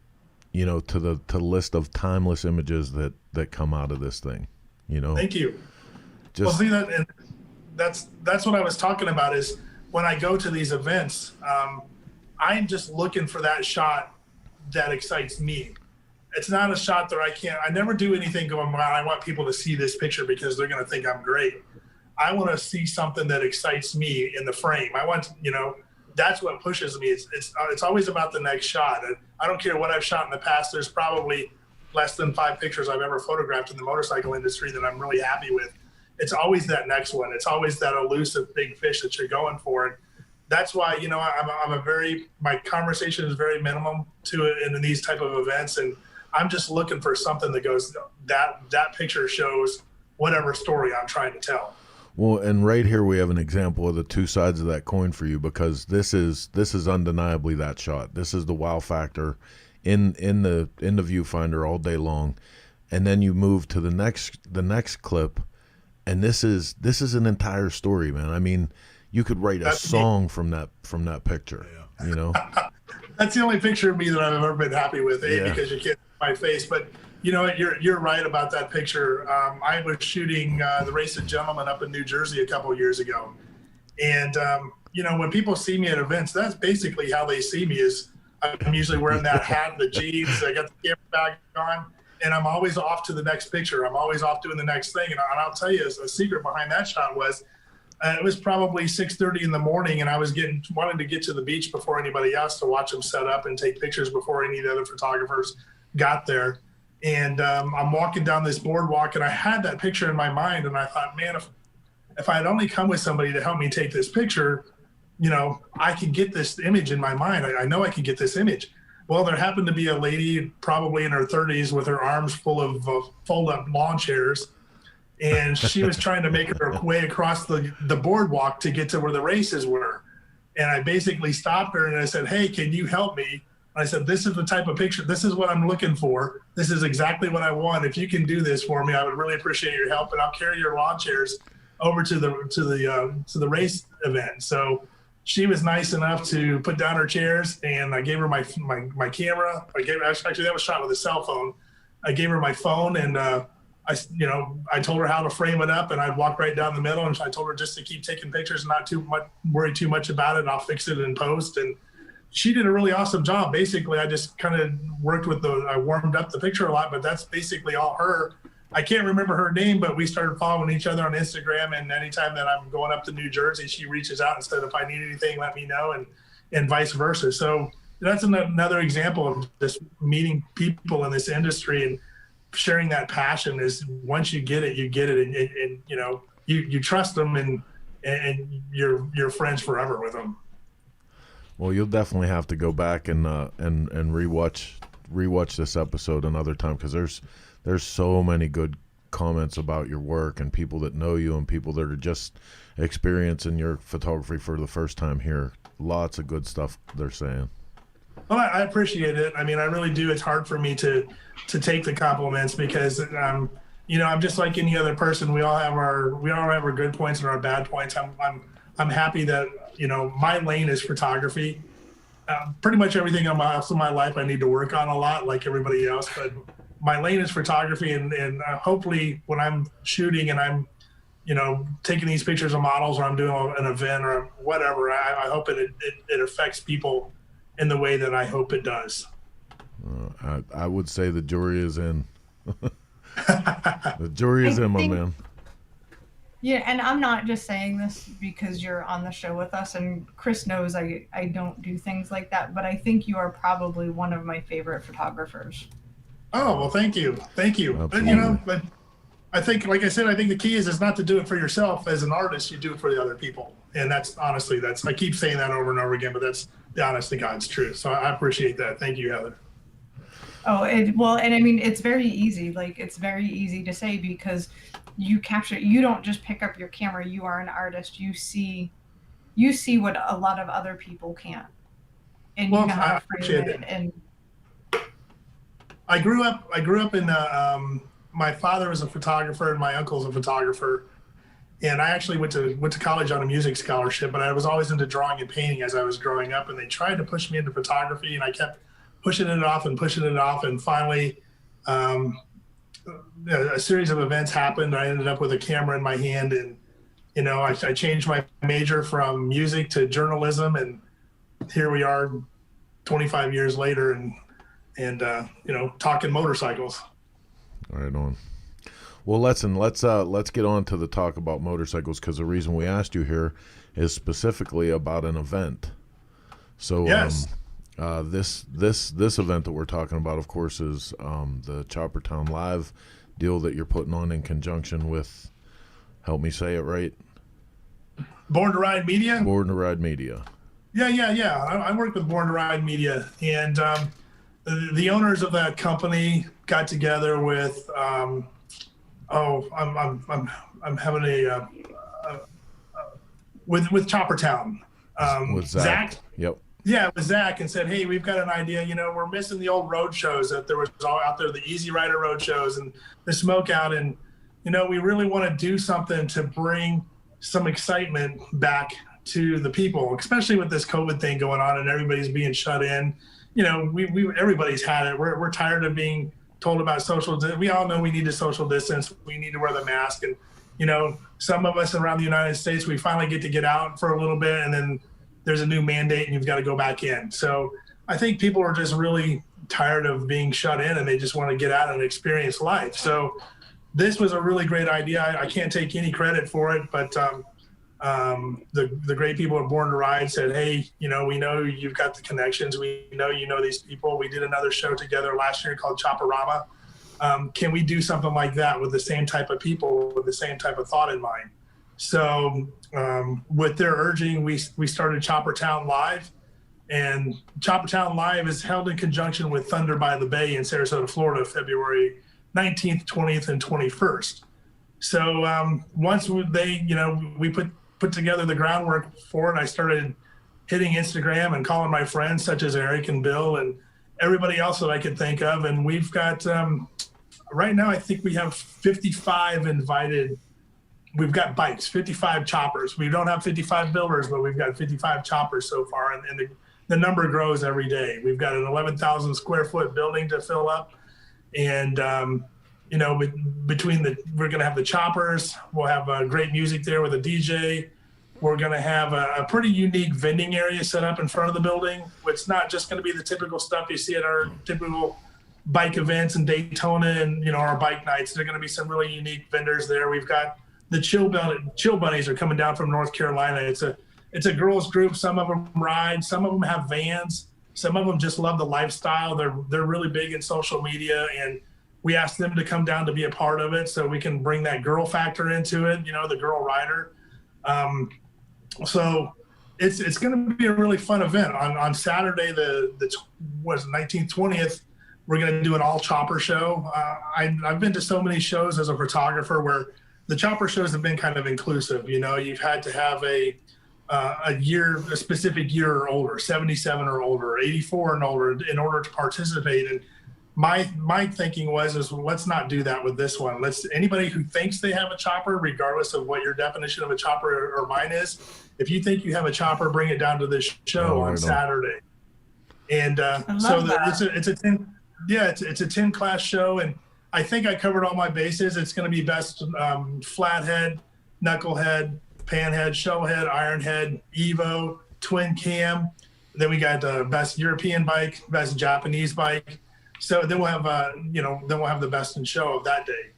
you know, to the list of timeless images that come out of this thing. You know. Thank you. Well, see that, and that's what I was talking about. Is when I go to these events, I'm just looking for that shot that excites me. It's not a shot that I never do anything going, well, I want people to see this picture because they're going to think I'm great. I want to see something that excites me in the frame. I want, you know, that's what pushes me. It's always about the next shot. And I don't care what I've shot in the past. There's probably less than 5 pictures I've ever photographed in the motorcycle industry that I'm really happy with. It's always that next one. It's always that elusive big fish that you're going for. And that's why, you know, my conversation is very minimum to it in these type of events. And I'm just looking for something that goes, that picture shows whatever story I'm trying to tell. Well, and right here we have an example of the two sides of that coin for you, because this is undeniably that shot. This is the wow factor in the viewfinder all day long, and then you move to the next clip, and this is an entire story, man. I mean, you could write a song from that picture. Yeah. You know, that's the only picture of me that I've ever been happy with. Because you can't see my face, but. You know, you're right about that picture. I was shooting the Race of Gentlemen up in New Jersey a couple of years ago. And, you know, when people see me at events, that's basically how they see me is I'm usually wearing that hat, the jeans, I got the camera bag on, and I'm always off to the next picture. I'm always off doing the next thing. And I'll tell you, a secret behind that shot was it was probably 6:30 in the morning, and I was wanting to get to the beach before anybody else to watch them set up and take pictures before any of the other photographers got there. And I'm walking down this boardwalk, and I had that picture in my mind, and I thought, man, if I had only come with somebody to help me take this picture, you know, I could get this image in my mind. I know I could get this image. Well, there happened to be a lady probably in her 30s with her arms full of fold-up lawn chairs, and she was trying to make her way across the boardwalk to get to where the races were. And I basically stopped her, and I said, hey, can you help me? I said, this is the type of picture, this is what I'm looking for. This is exactly what I want. If you can do this for me, I would really appreciate your help, and I'll carry your lawn chairs over to the race event. So she was nice enough to put down her chairs, and I gave her my camera. Actually, that was shot with a cell phone. I gave her my phone, and I told her how to frame it up, and I'd walk right down the middle, and I told her just to keep taking pictures and not worry too much about it. I'll fix it in post. And she did a really awesome job. Basically, I just kind of worked I warmed up the picture a lot, but that's basically all her. I can't remember her name, but we started following each other on Instagram, and anytime that I'm going up to New Jersey, she reaches out and said, if I need anything, let me know, and vice versa. So that's another example of just meeting people in this industry and sharing that passion. Is once you get it, and you know, you trust them, and you're friends forever with them. Well, you'll definitely have to go back and rewatch this episode another time, because there's so many good comments about your work, and people that know you and people that are just experiencing your photography for the first time here. Lots of good stuff they're saying. Well, I appreciate it. I mean, I really do. It's hard for me to take the compliments, because you know, I'm just like any other person. We all have our good points and our bad points. I'm happy that, you know, my lane is photography. Pretty much everything else in my life I need to work on a lot, like everybody else. But my lane is photography, and hopefully when I'm shooting and I'm, you know, taking these pictures of models, or I'm doing an event or whatever, I hope it affects people in the way that I hope it does. I would say the jury is in. The jury is in, my man. Yeah, and I'm not just saying this because you're on the show with us, and Chris knows I don't do things like that, but I think you are probably one of my favorite photographers. Oh, well, thank you. Absolutely. But, you know, but I think, like I said, I think the key is not to do it for yourself. As an artist, you do it for the other people. And that's honestly, I keep saying that over and over again, but that's the honest to God's truth. So I appreciate that. Thank you, Heather. Oh, and I mean, it's very easy. Like, it's very easy to say, because you don't just pick up your camera. You are an artist. You see what a lot of other people can't. And you know how to frame it. And I grew up in my father was a photographer and my uncle's a photographer. And I actually went to college on a music scholarship, but I was always into drawing and painting as I was growing up, and they tried to push me into photography, and I kept pushing it off, and finally a series of events happened. I ended up with a camera in my hand, and, you know, I changed my major from music to journalism, and here we are 25 years later, and you know, talking motorcycles. Right on. Well, let's get on to the talk about motorcycles, because the reason we asked you here is specifically about an event. So yes. This event that we're talking about, of course, is the Chopper Town Live deal that you're putting on in conjunction with, help me say it right, Born to Ride Media. Born to Ride Media. Yeah. I work with Born to Ride Media, and the owners of that company got together with Oh, I'm having with Chopper Town. With Zach. Yep. Yeah, with Zach, and said, hey, we've got an idea. We're missing the old road shows that there was all out there, the Easy Rider road shows and the Smoke Out. And, we really want to do something to bring some excitement back to the people, especially with this COVID thing going on and everybody's being shut in. Everybody's had it. We're tired of being told about we all know we need to social distance. We need to wear the mask. And, some of us around the United States, we finally get out for a little bit, and then there's a new mandate and you've got to go back in. So I think people are just really tired of being shut in and they just want to get out and experience life. So this was a really great idea. I can't take any credit for it, but the great people at Born to Ride said, hey, we know you've got the connections. We know these people. We did another show together last year called Chopperama. Can we do something like that with the same type of people, with the same type of thought in mind? So with their urging, we started Chopper Town Live, and Chopper Town Live is held in conjunction with Thunder by the Bay in Sarasota, Florida, February 19th, 20th, and 21st. So once we put together the groundwork for it, I started hitting Instagram and calling my friends such as Eric and Bill and everybody else that I could think of. And we've got, right now, I think we have 55 invited. We've got bikes, 55 choppers. We don't have 55 builders, but we've got 55 choppers so far. And the number grows every day. We've got an 11,000 square foot building to fill up. And, we're going to have the choppers. We'll have great music there with a DJ. We're going to have a pretty unique vending area set up in front of the building. It's not just going to be the typical stuff you see at our typical bike events in Daytona and, our bike nights. There are going to be some really unique vendors there. We've got the Chill Bunnies are coming down from North Carolina. It's a girls group. Some of them ride. Some of them have vans. Some of them just love the lifestyle. They're really big in social media, and we asked them to come down to be a part of it so we can bring that girl factor into it, the girl rider. So it's going to be a really fun event. On Saturday, the 19th, 20th, we're going to do an all chopper show. I've been to so many shows as a photographer where the chopper shows have been kind of inclusive. You've had to have a specific year or older, 77 or older, 84 and older in order to participate. And my thinking was let's not do that with this one. Anybody who thinks they have a chopper, regardless of what your definition of a chopper or mine is, if you think you have a chopper, bring it down to this show on Saturday. And so it's a 10 class show, and I think I covered all my bases. It's going to be best flathead, knucklehead, panhead, shovelhead, ironhead, Evo, twin cam. Then we got best European bike, best Japanese bike. So then we'll have the best in show of that day.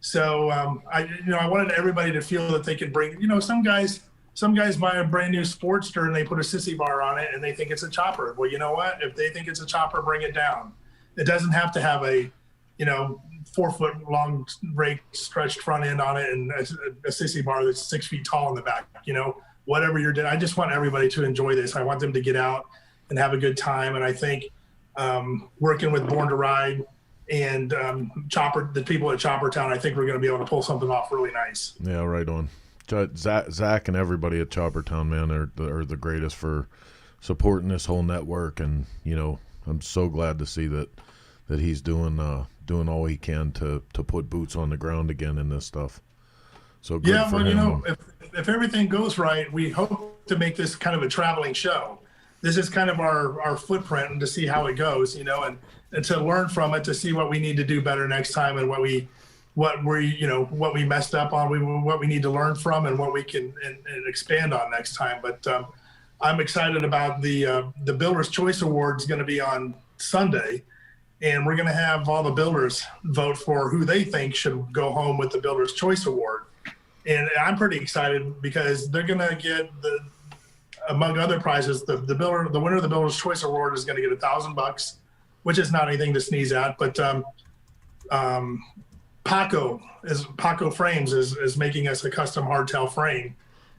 So I wanted everybody to feel that they could bring, some guys buy a brand new Sportster and they put a sissy bar on it and they think it's a chopper. Well, you know what? If they think it's a chopper, bring it down. It doesn't have to have a, 4 foot long rake stretched front end on it and a sissy bar that's 6 feet tall in the back. Whatever you're doing. I just want everybody to enjoy this. I want them to get out and have a good time. And I think working with Born to Ride and the people at Chopper Town, I think we're going to be able to pull something off really nice. Yeah, right on. Zach and everybody at Chopper Town, man, are the greatest for supporting this whole network. And I'm so glad to see that he's doing all he can to put boots on the ground again in this stuff. So good for him. If everything goes right, we hope to make this kind of a traveling show. This is kind of our footprint, and to see how it goes, and to learn from it, to see what we need to do better next time, and what we messed up on, what we need to learn from, and what we can and expand on next time. But I'm excited about the Builder's Choice Awards going to be on Sunday, and we're going to have all the builders vote for who they think should go home with the Builder's Choice Award. And I'm pretty excited because they're going to get among other prizes, the winner of the Builder's Choice Award is going to get $1,000, which is not anything to sneeze at. But Paco Frames is making us a custom hardtail frame.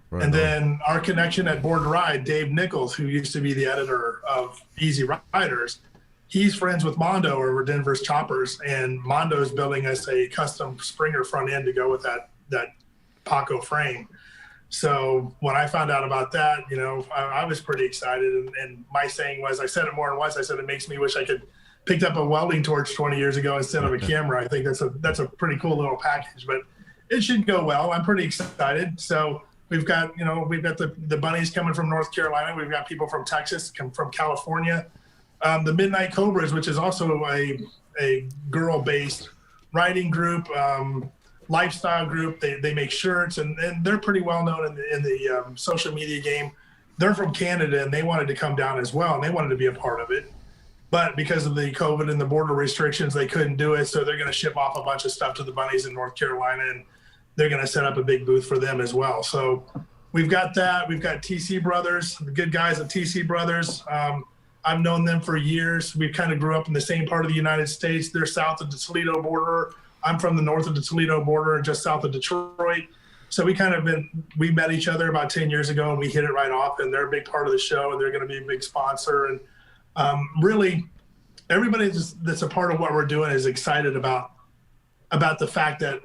Right. And then our connection at Born to Ride, Dave Nichols, who used to be the editor of Easy Riders, he's friends with Mondo over Denver's Choppers, and Mondo's building us a custom Springer front end to go with that Paco frame. So when I found out about that, you know, I was pretty excited. And my saying was, I said it more than once, I said, it makes me wish I could picked up a welding torch 20 years ago instead of a camera. I think that's a pretty cool little package, but it should go well. I'm pretty excited. So we've got the bunnies coming from North Carolina. We've got people from Texas, from California. The Midnight Cobras, which is also a girl-based riding group, lifestyle group. They make shirts, and they're pretty well known in the social media game. They're from Canada, and they wanted to come down as well, and they wanted to be a part of it. But because of the COVID and the border restrictions, they couldn't do it. So they're going to ship off a bunch of stuff to the bunnies in North Carolina, and they're going to set up a big booth for them as well. So we've got that. We've got TC Brothers, the good guys at TC Brothers. I've known them for years. We kind of grew up in the same part of the United States. They're south of the Toledo border. I'm from the north of the Toledo border, just south of Detroit. So we met each other about 10 years ago, and we hit it right off, and they're a big part of the show, and they're going to be a big sponsor. And really, everybody that's a part of what we're doing is excited about the fact that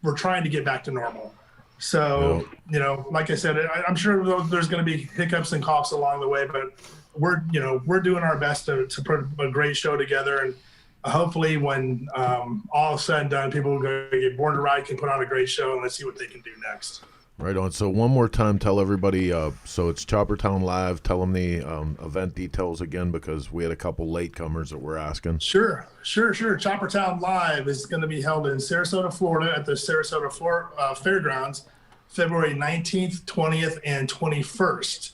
we're trying to get back to normal. So, you know, like I said, I'm sure there's going to be hiccups and coughs along the way, but we're doing our best to put a great show together. And hopefully when all is said and done, people who get Born to Ride can put on a great show, and let's see what they can do next. Right on. So one more time, tell everybody, so it's Choppertown Live. Tell them the event details again, because we had a couple latecomers that were asking. Sure. Choppertown Live is going to be held in Sarasota, Florida at the Sarasota Fairgrounds, February 19th, 20th, and 21st.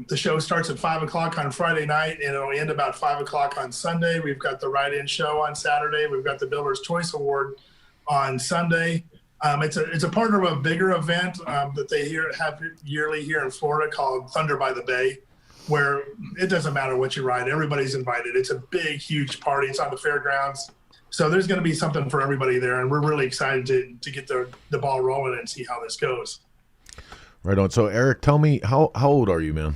The show starts at 5 o'clock on Friday night, and it'll end about 5 o'clock on Sunday. We've got the Ride-In show on Saturday. We've got the Builder's Choice Award on Sunday. It's a part of a bigger event that they have yearly here in Florida called Thunder by the Bay, where it doesn't matter what you ride, everybody's invited. It's a big, huge party. It's on the fairgrounds. So there's going to be something for everybody there, and we're really excited to get the ball rolling and see how this goes. Right on. So Eric, tell me, how old are you, man?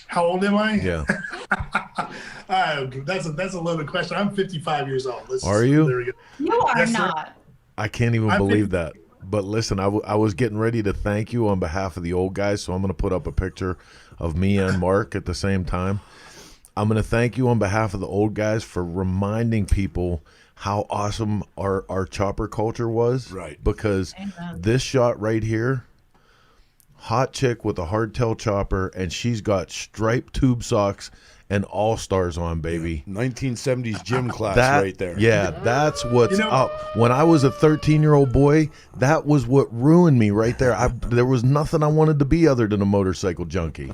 How old am I? Yeah. That's a loaded question. I'm 55 years old. Are you? There we go. You are Yes, not. sir. I can't even believe that. But listen, I was getting ready to thank you on behalf of the old guys, so I'm going to put up a picture of me and Mark at the same time. I'm going to thank you on behalf of the old guys for reminding people how awesome our chopper culture was. Right. Because Amen. this shot right here, hot chick with a hardtail chopper, and she's got striped tube socks and All-Stars on, baby. 1970s gym class right there. Yeah, that's what's up. When I was a 13-year-old boy, that was what ruined me right there. There was nothing I wanted to be other than a motorcycle junkie.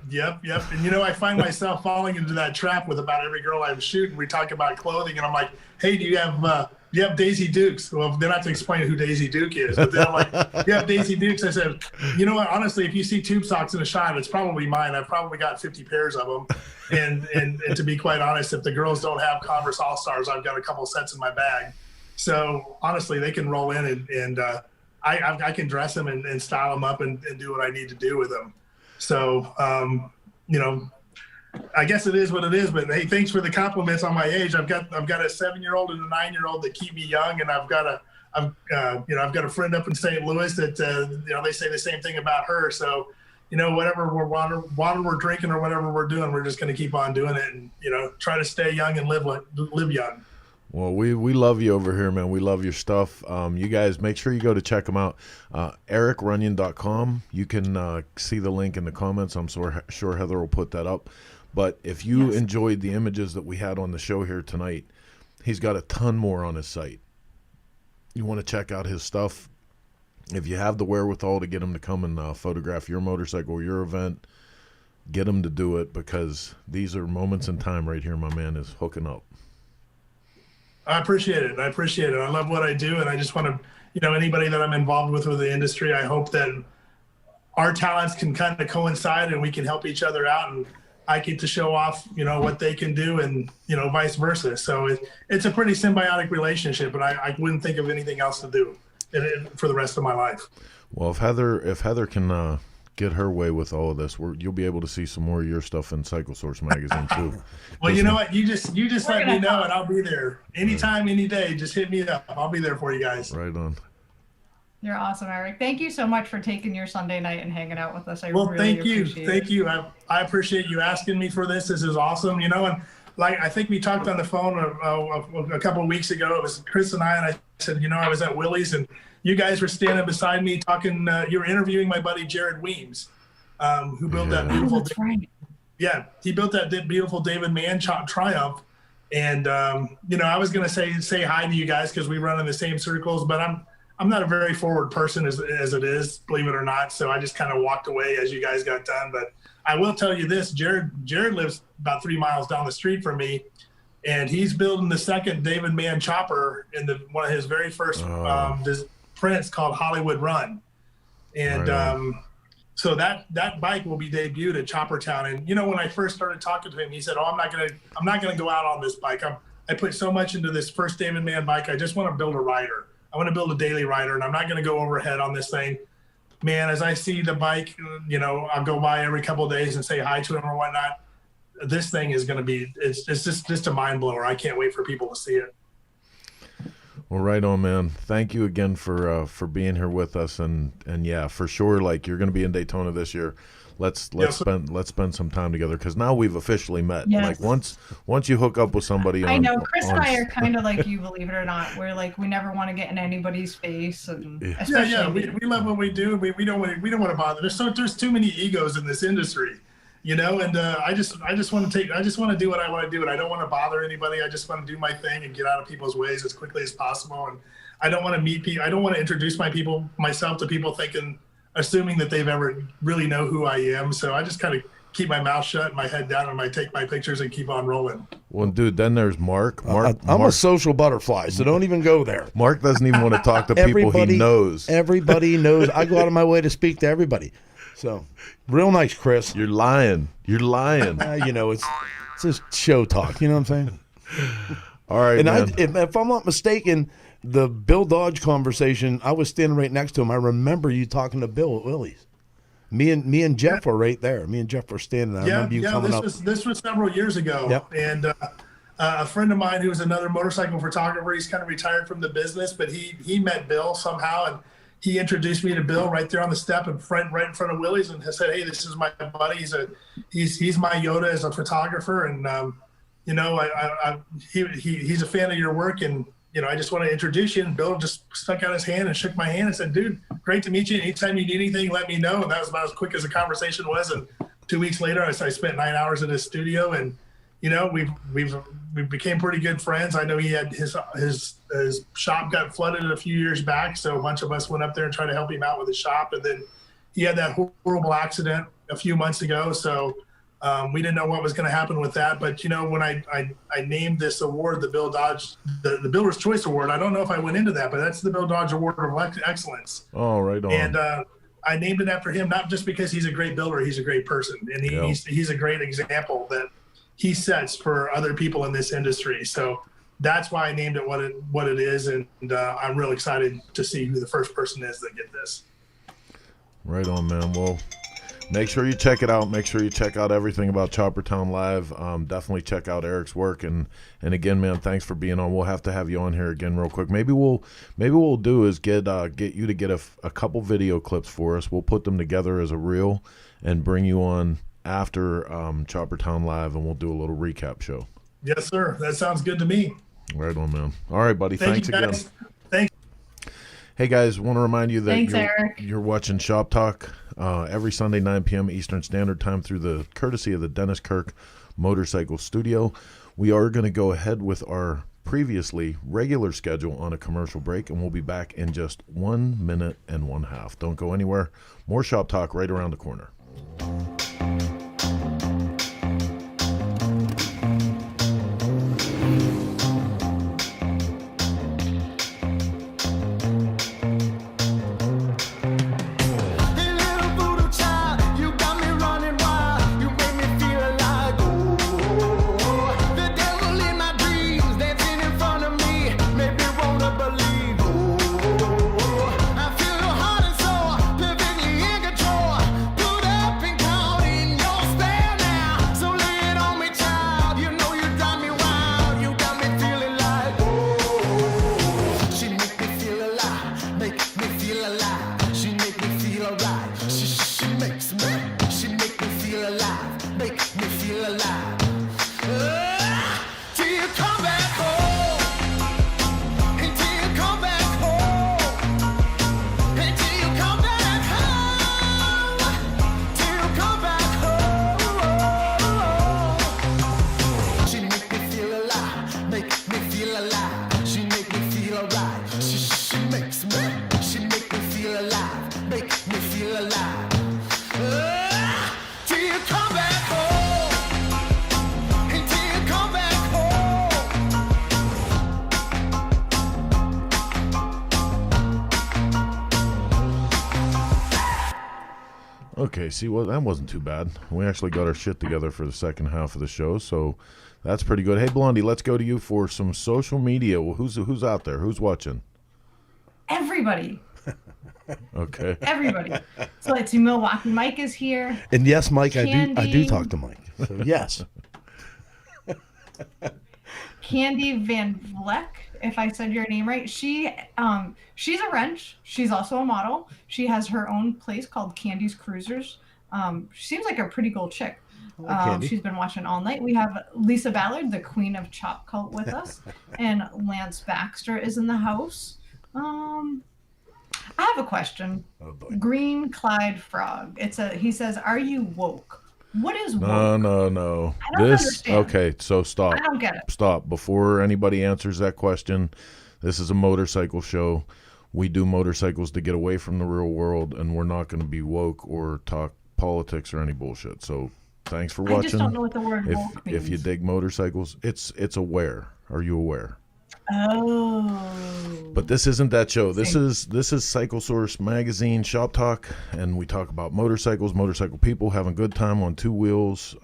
Yep. And, I find myself falling into that trap with about every girl I'm shooting. We talk about clothing, and I'm like, hey, do you have Daisy Dukes? Well, then I have to explain who Daisy Duke is. But then I'm like, you have Daisy Dukes? I said, you know what? Honestly, if you see tube socks in a shot, it's probably mine. I've probably got 50 pairs of them. And to be quite honest, if the girls don't have Converse All-Stars, I've got a couple sets in my bag. So honestly, they can roll in, and I can dress them and style them up and do what I need to do with them. So, I guess it is what it is, but hey, thanks for the compliments on my age. I've got a 7-year-old and a 9-year-old that keep me young, and I've got a friend up in St. Louis that they say the same thing about her. So, whatever we're drinking or whatever we're doing, we're just going to keep on doing it and try to stay young and live young. Well, we love you over here, man. We love your stuff. You guys, make sure you go to check them out. ErickRunyon.com. You can see the link in the comments. I'm sure Heather will put that up. But if you enjoyed the images that we had on the show here tonight, he's got a ton more on his site. You want to check out his stuff. If you have the wherewithal to get him to come and photograph your motorcycle or your event, get him to do it, because these are moments in time right here. My man is hooking up. I appreciate it. I love what I do, and I just want to, anybody that I'm involved with the industry, I hope that our talents can kind of coincide and we can help each other out, and I get to show off, what they can do, and, vice versa. So it's a pretty symbiotic relationship, and I wouldn't think of anything else to do for the rest of my life. Well, if Heather can get her way with all of this. You'll be able to see some more of your stuff in Cycle Source magazine too. Well, you know what? You just let me know, and I'll be there anytime, any day. Just hit me up. I'll be there for you guys. Right on. You're awesome, Eric. Thank you so much for taking your Sunday night and hanging out with us. Thank you. I appreciate you asking me for this. This is awesome. You know, and like I think we talked on the phone a couple of weeks ago. It was Chris and I said, you know, I was at Willie's and you guys were standing beside me talking. You were interviewing my buddy Jared Weems, who built that beautiful. That's right. Yeah, he built that beautiful David Mann Triumph. And you know, I was gonna say hi to you guys because we run in the same circles, but I'm not a very forward person as it is, believe it or not. So I just kind of walked away as you guys got done. But I will tell you this, Jared lives about 3 miles down the street from me, and he's building the second David Mann chopper in one of his very first prints called Hollywood Run. And so that bike will be debuted at Chopper Town. And you know, when I first started talking to him, he said, "Oh, I'm not gonna go out on this bike. I put so much into this first David Mann bike. I just want to build a rider. I want to build a daily rider, and I'm not going to go overhead on this thing." Man, as I see the bike, you know, I'll go by every couple of days and say hi to him or whatnot. This thing is going to be, it's just a mind blower. I can't wait for people to see it. Well, right on, man. Thank you again for being here with us, and yeah, for sure. Like, you're going to be in Daytona this year. Let's spend some time together, because now we've officially met. Yes. Like once you hook up with somebody, I know Chris and I are kind of like you, believe it or not. We're like, we never want to get in anybody's face, and we love what we do. We don't want to bother. There's too many egos in this industry, you know. And I just want to do what I want to do, and I don't want to bother anybody. I just want to do my thing and get out of people's ways as quickly as possible. And I don't want to meet people. I don't want to introduce myself to people assuming that they've ever really know who I am. So I just kind of keep my mouth shut and my head down, and I take my pictures and keep on rolling. Well, dude, then there's Mark. I'm a social butterfly, so don't even go there. Mark doesn't even want to talk to people he knows. Everybody knows. I go out of my way to speak to everybody. So, real nice, Chris. You're lying. You know, it's just show talk. You know what I'm saying? All right, and man. if I'm not mistaken, the Bill Dodge conversation, I was standing right next to him. I remember you talking to Bill at Willie's. Me and Jeff were right there. Me and Jeff were standing there. I remember you coming up. This was several years ago. Yep. And a friend of mine who was another motorcycle photographer, he's kind of retired from the business, but he met Bill somehow, and he introduced me to Bill right there on the step right in front of Willie's, and said, "Hey, this is my buddy. He's my Yoda as a photographer, and you know, he's a fan of your work, and you know, I just want to introduce you." And Bill just stuck out his hand and shook my hand and said, "Dude, great to meet you. Anytime you need anything, let me know." And that was about as quick as the conversation was. And 2 weeks later, I spent 9 hours in his studio, and you know, we became pretty good friends. I know he had his shop got flooded a few years back, so a bunch of us went up there and tried to help him out with his shop. And then he had that horrible accident a few months ago, so we didn't know what was going to happen with that. But you know, when I named this award the Bill Dodge, the Builder's Choice Award, I don't know if I went into that, but that's the Bill Dodge Award of Excellence. Oh, right on. And I named it after him, not just because he's a great builder, he's a great person, and he's a great example that he sets for other people in this industry. So that's why I named it what it is, and I'm real excited to see who the first person is that get this. Right on, man. Well, make sure you check it out. Make sure you check out everything about Chopper Town Live. Definitely check out Eric's work. And again, man, thanks for being on. We'll have to have you on here again real quick. Maybe what we'll do is get you to get a couple video clips for us. We'll put them together as a reel and bring you on after Chopper Town Live, and we'll do a little recap show. Yes, sir. That sounds good to me. Right on, man. All right, buddy. Thanks again. Thanks. Hey, guys, want to remind you that you're watching Shop Talk every Sunday, 9 p.m. Eastern Standard Time through the courtesy of the Dennisk Kirk Motorcycle Studio. We are going to go ahead with our previously regular schedule on a commercial break, and we'll be back in just 1 minute and 1/2. Don't go anywhere. More Shop Talk right around the corner. I feel your heart and soul, living in control. She makes me feel alive, make me feel alive. Till you come back home, until you come back home, until you come back home, till you come back home. She make me feel alive, make me feel alive. She make me feel alright. She makes me feel alive, make me feel alive. Till you come back home, until you come back home. Okay, see, well, that wasn't too bad. We actually got our shit together for the second half of the show, so that's pretty good. Hey, Blondie, let's go to you for some social media. Well, who's out there? Who's watching? Everybody. Okay. Everybody. So let's see, Milwaukee Mike is here. And yes, Mike, I Candy. do talk to Mike. So yes. Candy Van Vleck, if I said your name right. She's a wrench. She's also a model. She has her own place called Candy's Cruisers. She seems like a pretty cool chick. She's been watching all night. We have Lisa Ballard, the queen of Chop Cult, with us, and Lance Baxter is in the house. I have a question. Oh boy. Green Clyde Frog. He says, "Are you woke?" What is woke? No. I don't understand. Okay, so stop. I don't get it. Stop. Before anybody answers that question, this is a motorcycle show. We do motorcycles to get away from the real world, and we're not going to be woke or talk politics or any bullshit. So thanks for watching. I just don't know what the word woke means. If you dig motorcycles, it's aware. Are you aware? Oh. But this isn't that show. This is Cycle Source Magazine, Shop Talk, and we talk about motorcycles, motorcycle people having a good time on two wheels.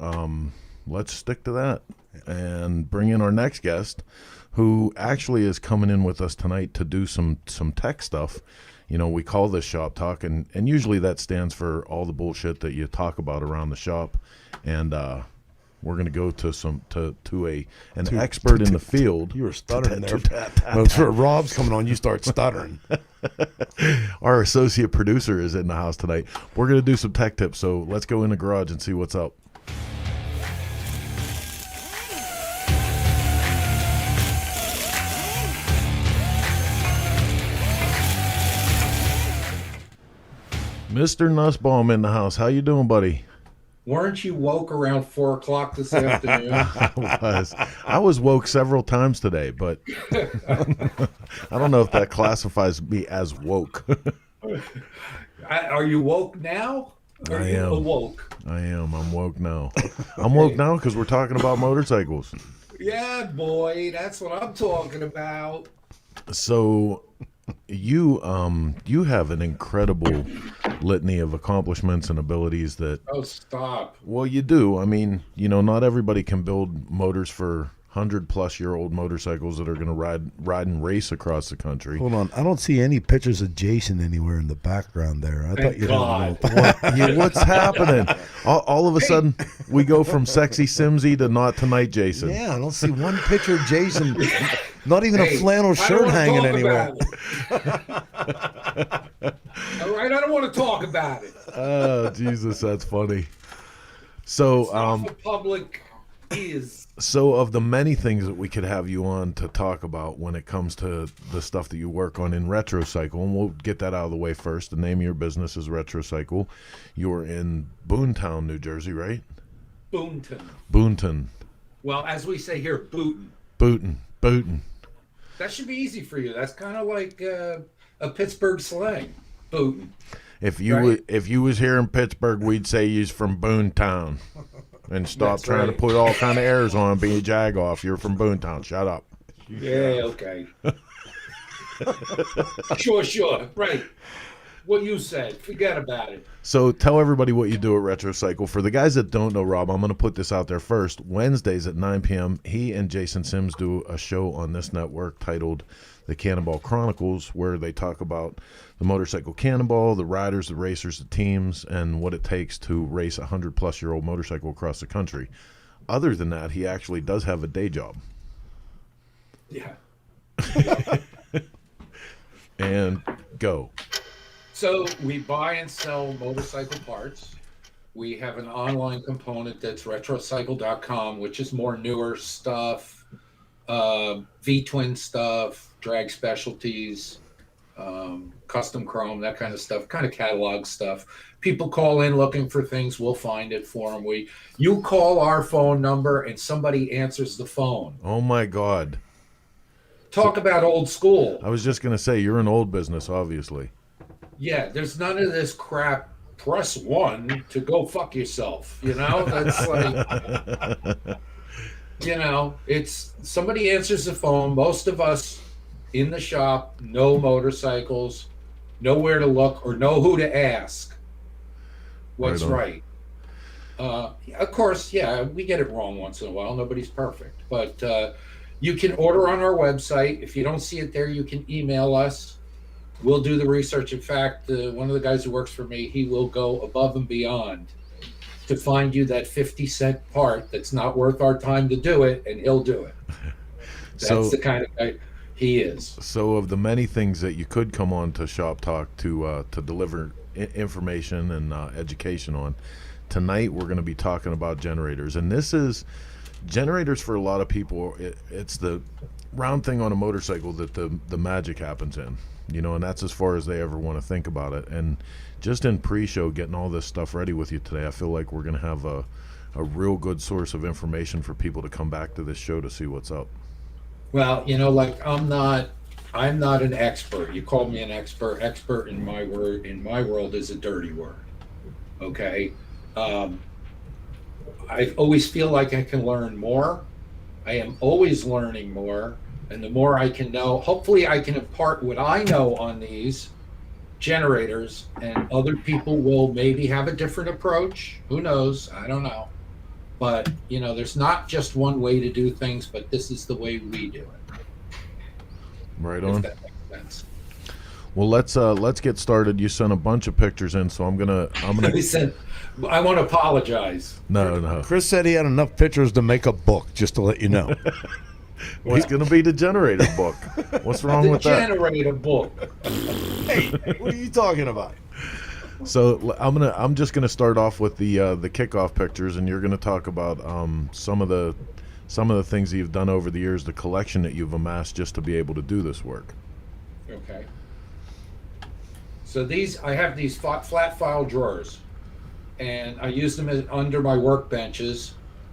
Let's stick to that and bring in our next guest, who actually is coming in with us tonight to do some tech stuff. You know, we call this Shop Talk, and usually that stands for all the bullshit that you talk about around the shop, and we're going to go to an expert in the field. You were stuttering there. When Rob's coming on, you start stuttering. Our associate producer is in the house tonight. We're going to do some tech tips, so let's go in the garage and see what's up. Mr. Nussbaum in the house. How you doing, buddy? Weren't you woke around 4 o'clock this afternoon? I was woke several times today, but I don't know if that classifies me as woke. Are you woke now? Or I are you am. awoke? I am. I'm woke now. I'm woke now because we're talking about motorcycles. Yeah, boy, that's what I'm talking about. So you have an incredible litany of accomplishments and abilities that... Oh, stop. Well, you do. I mean, you know, not everybody can build motors for 100-plus-year-old motorcycles that are going to ride and race across the country. Hold on. I don't see any pictures of Jason anywhere in the background there. I thought you God. What's happening? All of a sudden, we go from sexy Simsy to not tonight, Jason. Yeah, I don't see one picture of Jason. Not even a flannel I shirt don't wanna hanging talk anywhere. about it. All right, I don't want to talk about it. Oh, Jesus, that's funny. So, The public is. So of the many things that we could have you on to talk about when it comes to the stuff that you work on in Retrocycle, and we'll get that out of the way first. The name of your business is Retrocycle. You're in Boontown, New Jersey, right? Boonton. Well, as we say here, Booton. That should be easy for you. That's kind of like a Pittsburgh slang, Booton. If you was here in Pittsburgh, we'd say you's from Boontown. And stop That's trying right. to put all kind of airs on and be a jag off. You're from Boontown. Shut up. Yeah, okay. Sure. Right. What you said. Forget about it. So tell everybody what you do at Retrocycle. For the guys that don't know, Rob, I'm going to put this out there first. Wednesdays at 9 p.m., he and Jason Sims do a show on this network titled The Cannonball Chronicles, where they talk about the motorcycle cannonball, the riders, the racers, the teams, and what it takes to race a 100-plus-year-old motorcycle across the country. Other than that, he actually does have a day job. Yeah. And go. So we buy and sell motorcycle parts. We have an online component that's retrocycle.com, which is more newer stuff, V-twin stuff, drag specialties, custom chrome, that kind of stuff, kind of catalog stuff. People call in looking for things, we'll find it for them. You call our phone number and somebody answers the phone. Oh my God. Talk about old school. I was just going to say, you're an old business, obviously. Yeah, there's none of this crap. Press 1 to go fuck yourself. That's like, it's somebody answers the phone. Most of us in the shop know motorcycles, know where to look, or know who to ask. What's right. Of course, yeah, we get it wrong once in a while. Nobody's perfect. But you can order on our website. If you don't see it there, you can email us. We'll do the research. In fact, one of the guys who works for me, he will go above and beyond to find you that 50-cent part that's not worth our time to do it, and he'll do it. That's the kind of guy he is. So of the many things that you could come on to ShopTalk to deliver information and education on, tonight we're going to be talking about generators. And this is generators for a lot of people. It's the round thing on a motorcycle that the magic happens in. And that's as far as they ever want to think about it. And just in pre-show, getting all this stuff ready with you today, I feel like we're going to have a real good source of information for people to come back to this show to see what's up. Well, I'm not an expert. You called me an expert. Expert in my world is a dirty word. Okay. I always feel like I can learn more. I am always learning more. And the more I can know, hopefully I can impart what I know on these generators, and other people will maybe have a different approach. Who knows? I don't know. But, there's not just one way to do things, but this is the way we do it. Right on. If that makes sense. Well, let's get started. You sent a bunch of pictures in, so I'm gonna. I want to apologize. No. Chris said he had enough pictures to make a book, just to let you know. It's going to be the generator book. What's wrong with that? The generator book. Hey, what are you talking about? So I'm just gonna start off with the kickoff pictures, and you're gonna talk about some of the things that you've done over the years, the collection that you've amassed just to be able to do this work. Okay. So I have these flat file drawers, and I use them under my workbenches.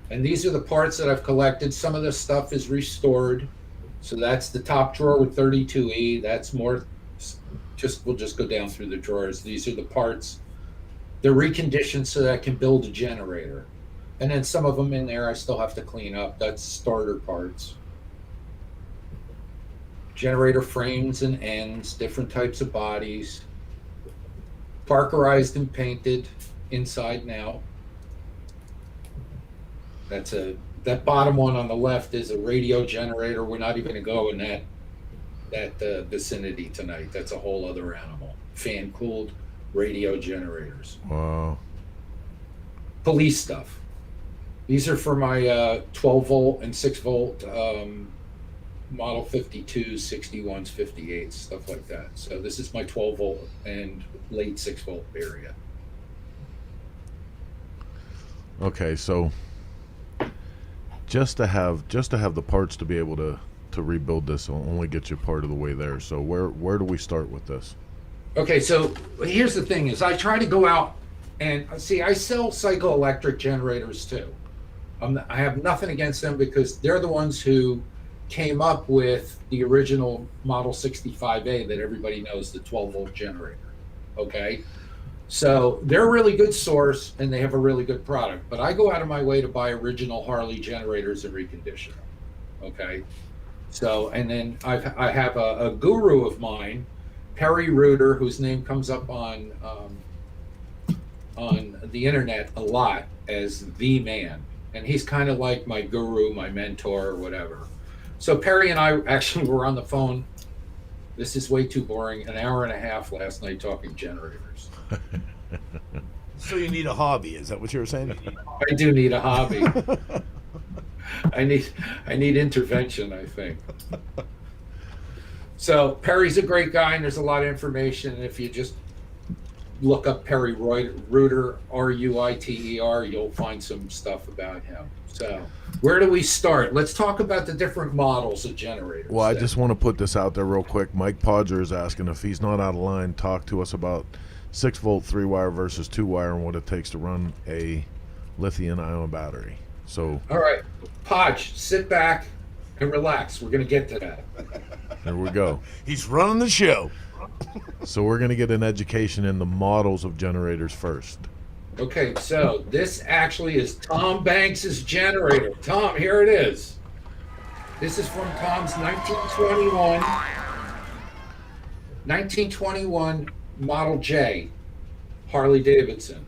And these are the parts that I've collected. Some of this stuff is restored. So that's the top drawer with 32E. That's more, we'll just go down through the drawers. These are the parts. They're reconditioned so that I can build a generator. And then some of them in there I still have to clean up. That's starter parts. Generator frames and ends, different types of bodies. Parkerized and painted inside and out. That bottom one on the left is a radio generator. We're not even going to go in that vicinity tonight. That's a whole other animal. Fan cooled radio generators. Wow. Police stuff. These are for my 12 volt and 6 volt model 52s, 61s, 58s, stuff like that. So this is my 12 volt and late 6 volt area. Okay, so just to have the parts to be able to rebuild this will only get you part of the way there. So where do we start with this? Okay, so here's the thing is I try to go out and see, I sell cycle-electric generators too. I have nothing against them because they're the ones who came up with the original Model 65A that everybody knows, the 12 volt generator. Okay, so they're a really good source and they have a really good product, but I go out of my way to buy original Harley generators and recondition them. Okay, so and then I have a guru of mine, Perry Reuter, whose name comes up on the internet a lot as the man, and he's kind of like my guru, my mentor, or whatever. So Perry and I actually were on the phone. This is way too boring. An hour and a half last night talking generators. So you need a hobby, is that what you were saying? I do need a hobby. I need intervention, I think. So Perry's a great guy, and there's a lot of information. And if you just look up Perry Ruiter, Ruiter, you'll find some stuff about him. So where do we start? Let's talk about the different models of generators. Well, I just want to put this out there real quick. Mike Podger is asking if he's not out of line, talk to us about 6-volt 3-wire versus 2-wire and what it takes to run a lithium-ion battery. So, all right, Podge, sit back and relax. We're going to get to that. There we go. He's running the show. So we're going to get an education in the models of generators first. Okay, so this actually is Tom Banks's generator. Tom, here it is. This is from Tom's 1921 Model J Harley Davidson.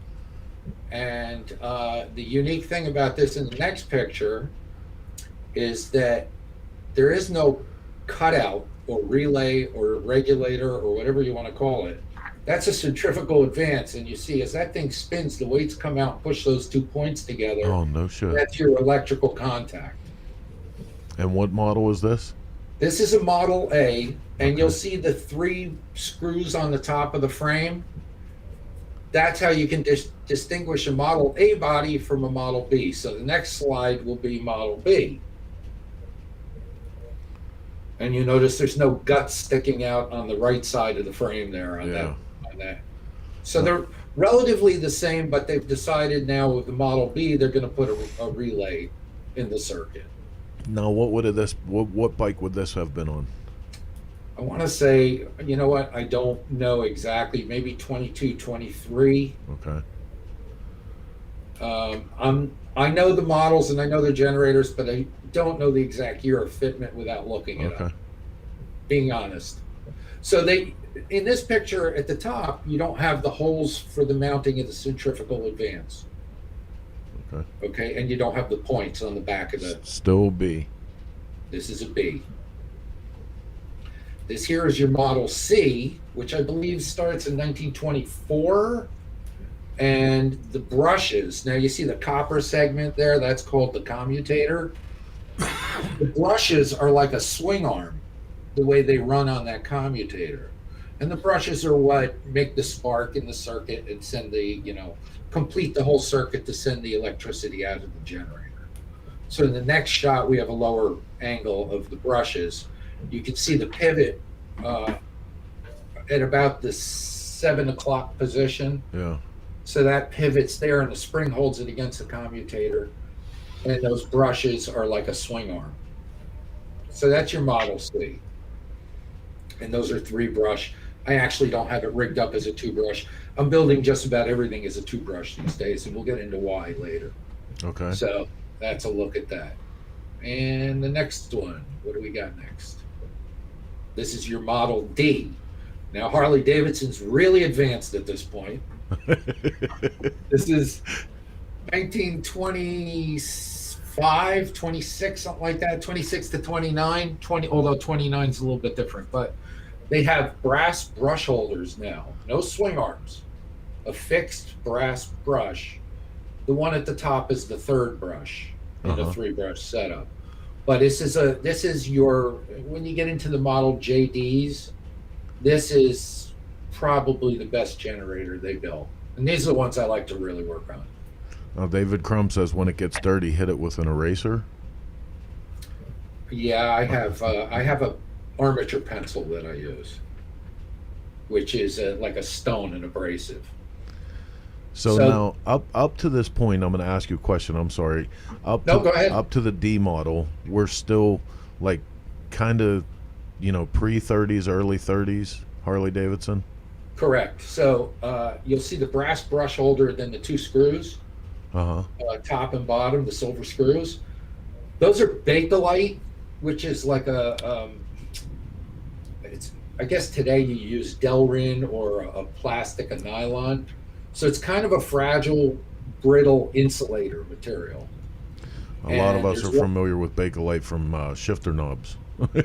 And the unique thing about this in the next picture is that there is no cutout or relay or regulator or whatever you want to call it. That's a centrifugal advance, and you see as that thing spins, the weights come out and push those 2 points together. Oh, no shit. That's your electrical contact. And what model is this? This is a Model A, and you'll see the 3 screws on the top of the frame. That's how you can distinguish a Model A body from a Model B. So the next slide will be Model B. And you notice there's no guts sticking out on the right side of the frame there on that. So they're relatively the same, but they've decided now with the Model B, they're going to put a relay in the circuit. Now, what bike would this have been on? I want to say, you know what? I don't know exactly. Maybe 22, 23. Okay. I know the models and I know the generators, but I don't know the exact year of fitment without looking it up. Being honest. So in this picture at the top, you don't have the holes for the mounting of the centrifugal advance. Okay, and you don't have the points on the back of the. Still B. This is a B. This here is your Model C, which I believe starts in 1924. And the brushes, now you see the copper segment there, that's called the commutator. The brushes are like a swing arm, the way they run on that commutator. And the brushes are what make the spark in the circuit and send the, complete the whole circuit to send the electricity out of the generator. So in the next shot, we have a lower angle of the brushes. You can see the pivot at about the 7 o'clock position. Yeah. So that pivots there and the spring holds it against the commutator. And those brushes are like a swing arm. So that's your Model C. And those are 3 brush. I actually don't have it rigged up as a 2 brush. I'm building just about everything as a 2 brush these days, and we'll get into why later. Okay. So that's a look at that. And the next one, what do we got next? This is your Model D. Now Harley Davidson's really advanced at this point. This is 1925, 26, something like that, 26 to 29, although 29 is a little bit different, but they have brass brush holders now, no swing arms, a fixed brass brush. The one at the top is the 3rd brush in a 3-brush setup. But this is your, when you get into the Model JDs, this is probably the best generator they built. And these are the ones I like to really work on. David Crum says when it gets dirty, hit it with an eraser. Yeah, I have a armature pencil that I use, which is like a stone and abrasive. So now up to this point, I'm going to ask you a question. I'm sorry. Go ahead. Up to the D model, we're still like kind of, pre-30s, early 30s Harley Davidson. Correct. So you'll see the brass brush holder, then the 2 screws, top and bottom, the silver screws. Those are Bakelite, which is like I guess today you use Delrin or a plastic, a nylon. So it's kind of a fragile, brittle insulator material. A lot of us are familiar with Bakelite from shifter knobs.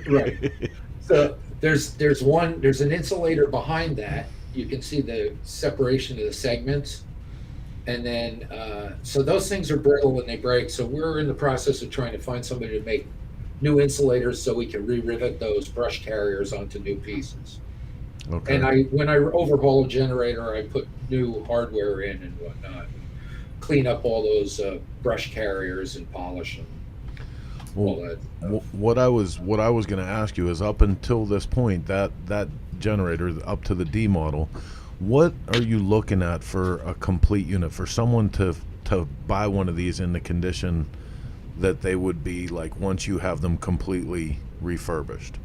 Right. So there's an insulator behind that. You can see the separation of the segments. And then, so those things are brittle when they break. So we're in the process of trying to find somebody to make new insulators so we can re-rivet those brush carriers onto new pieces. Okay. And when I overhaul a generator, I put new hardware in and whatnot, clean up all those brush carriers and polish them. All that stuff. What I was going to ask you is, up until this point, that generator up to the D model, what are you looking at for a complete unit for someone to buy one of these in the condition that they would be like once you have them completely refurbished?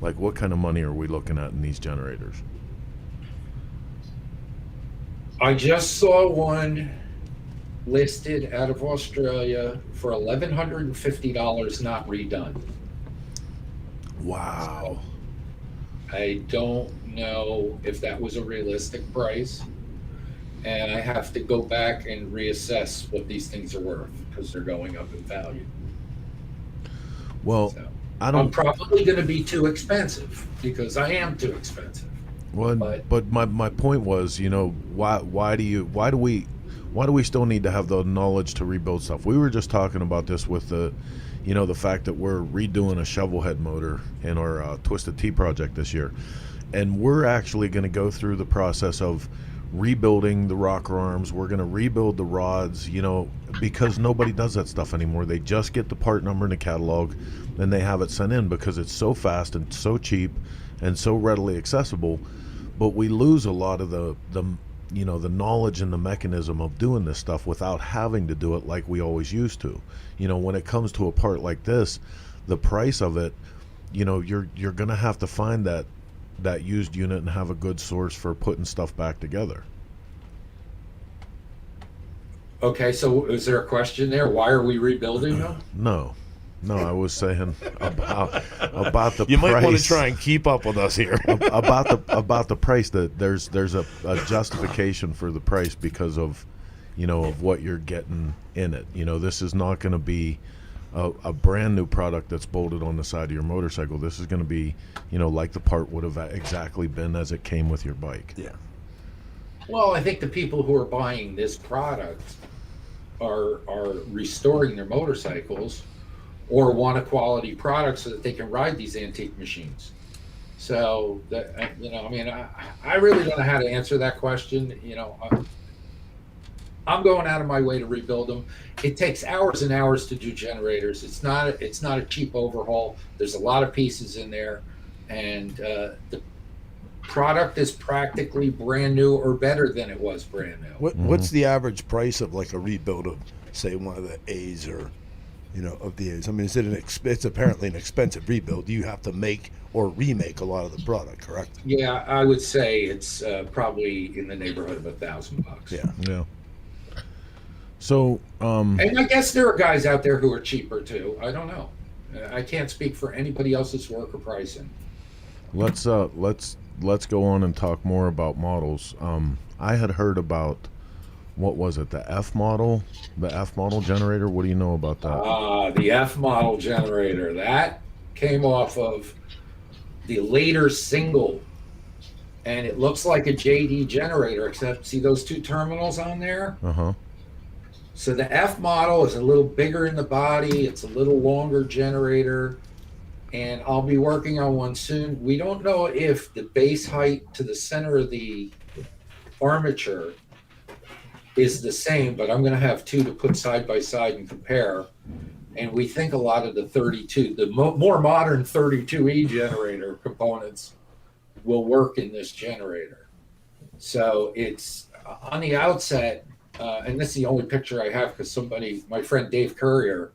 Like, what kind of money are we looking at in these generators? I just saw one listed out of Australia for $1,150 not redone. Wow. So I don't know if that was a realistic price, and I have to go back and reassess what these things are worth because they're going up in value. Well, So I'm probably going to be too expensive because I am too expensive. well, but my point was, you know, why do we still need to have the knowledge to rebuild stuff? We were just talking about this with the, you know, the fact that we're redoing a shovel head motor in our Twisted T project this year, and we're actually going to go through the process of rebuilding the rocker arms. We're going to rebuild the rods, you know, because nobody does that stuff anymore. They just get the part number in the catalog and they have it sent in because it's so fast and so cheap and so readily accessible. But we lose a lot of the you know, the knowledge and the mechanism of doing this stuff without having to do it like we always used to. You know, when it comes to a part like this, the price of it, you know, you're going to have to find that used unit and have a good source for putting stuff back together. Okay, so is there a question there? Why are we rebuilding them? No, I was saying about the You price. might want to try and keep up with us here. about the price, that there's a justification for the price because of, you know, of what you're getting in it. You know, this is not going to be a brand new product that's bolted on the side of your motorcycle. This is going to be, you know, like the part would have exactly been as it came with your bike. Yeah. Well, I think the people who are buying this product are restoring their motorcycles or want a quality product so that they can ride these antique machines. So that, you know, I mean, I really don't know how to answer that question. You know, I'm going out of my way to rebuild them. It takes hours and hours to do generators. It's not a cheap overhaul. There's a lot of pieces in there, and the product is practically brand new or better than it was brand new. What's the average price of like a rebuild of, say, one of the A's, or, you know, of the A's? I mean, is it it's apparently an expensive rebuild. You have to make or remake a lot of the product, correct? Yeah, I would say it's probably in the neighborhood of $1,000. Yeah. So, and I guess there are guys out there who are cheaper too. I don't know. I can't speak for anybody else's work or pricing. let's go on and talk more about models. I had heard about, what was it, the F model generator? What do you know about that? The F model generator, that came off of the later single, and it looks like a JD generator, except see those two terminals on there? Uh-huh. So the F model is a little bigger in the body. It's a little longer generator, and I'll be working on one soon. We don't know if the base height to the center of the armature is the same, but I'm going to have two to put side by side and compare. And we think a lot of the 32, the more modern 32E generator components will work in this generator. So it's on the outset, and this is the only picture I have because my friend Dave Courier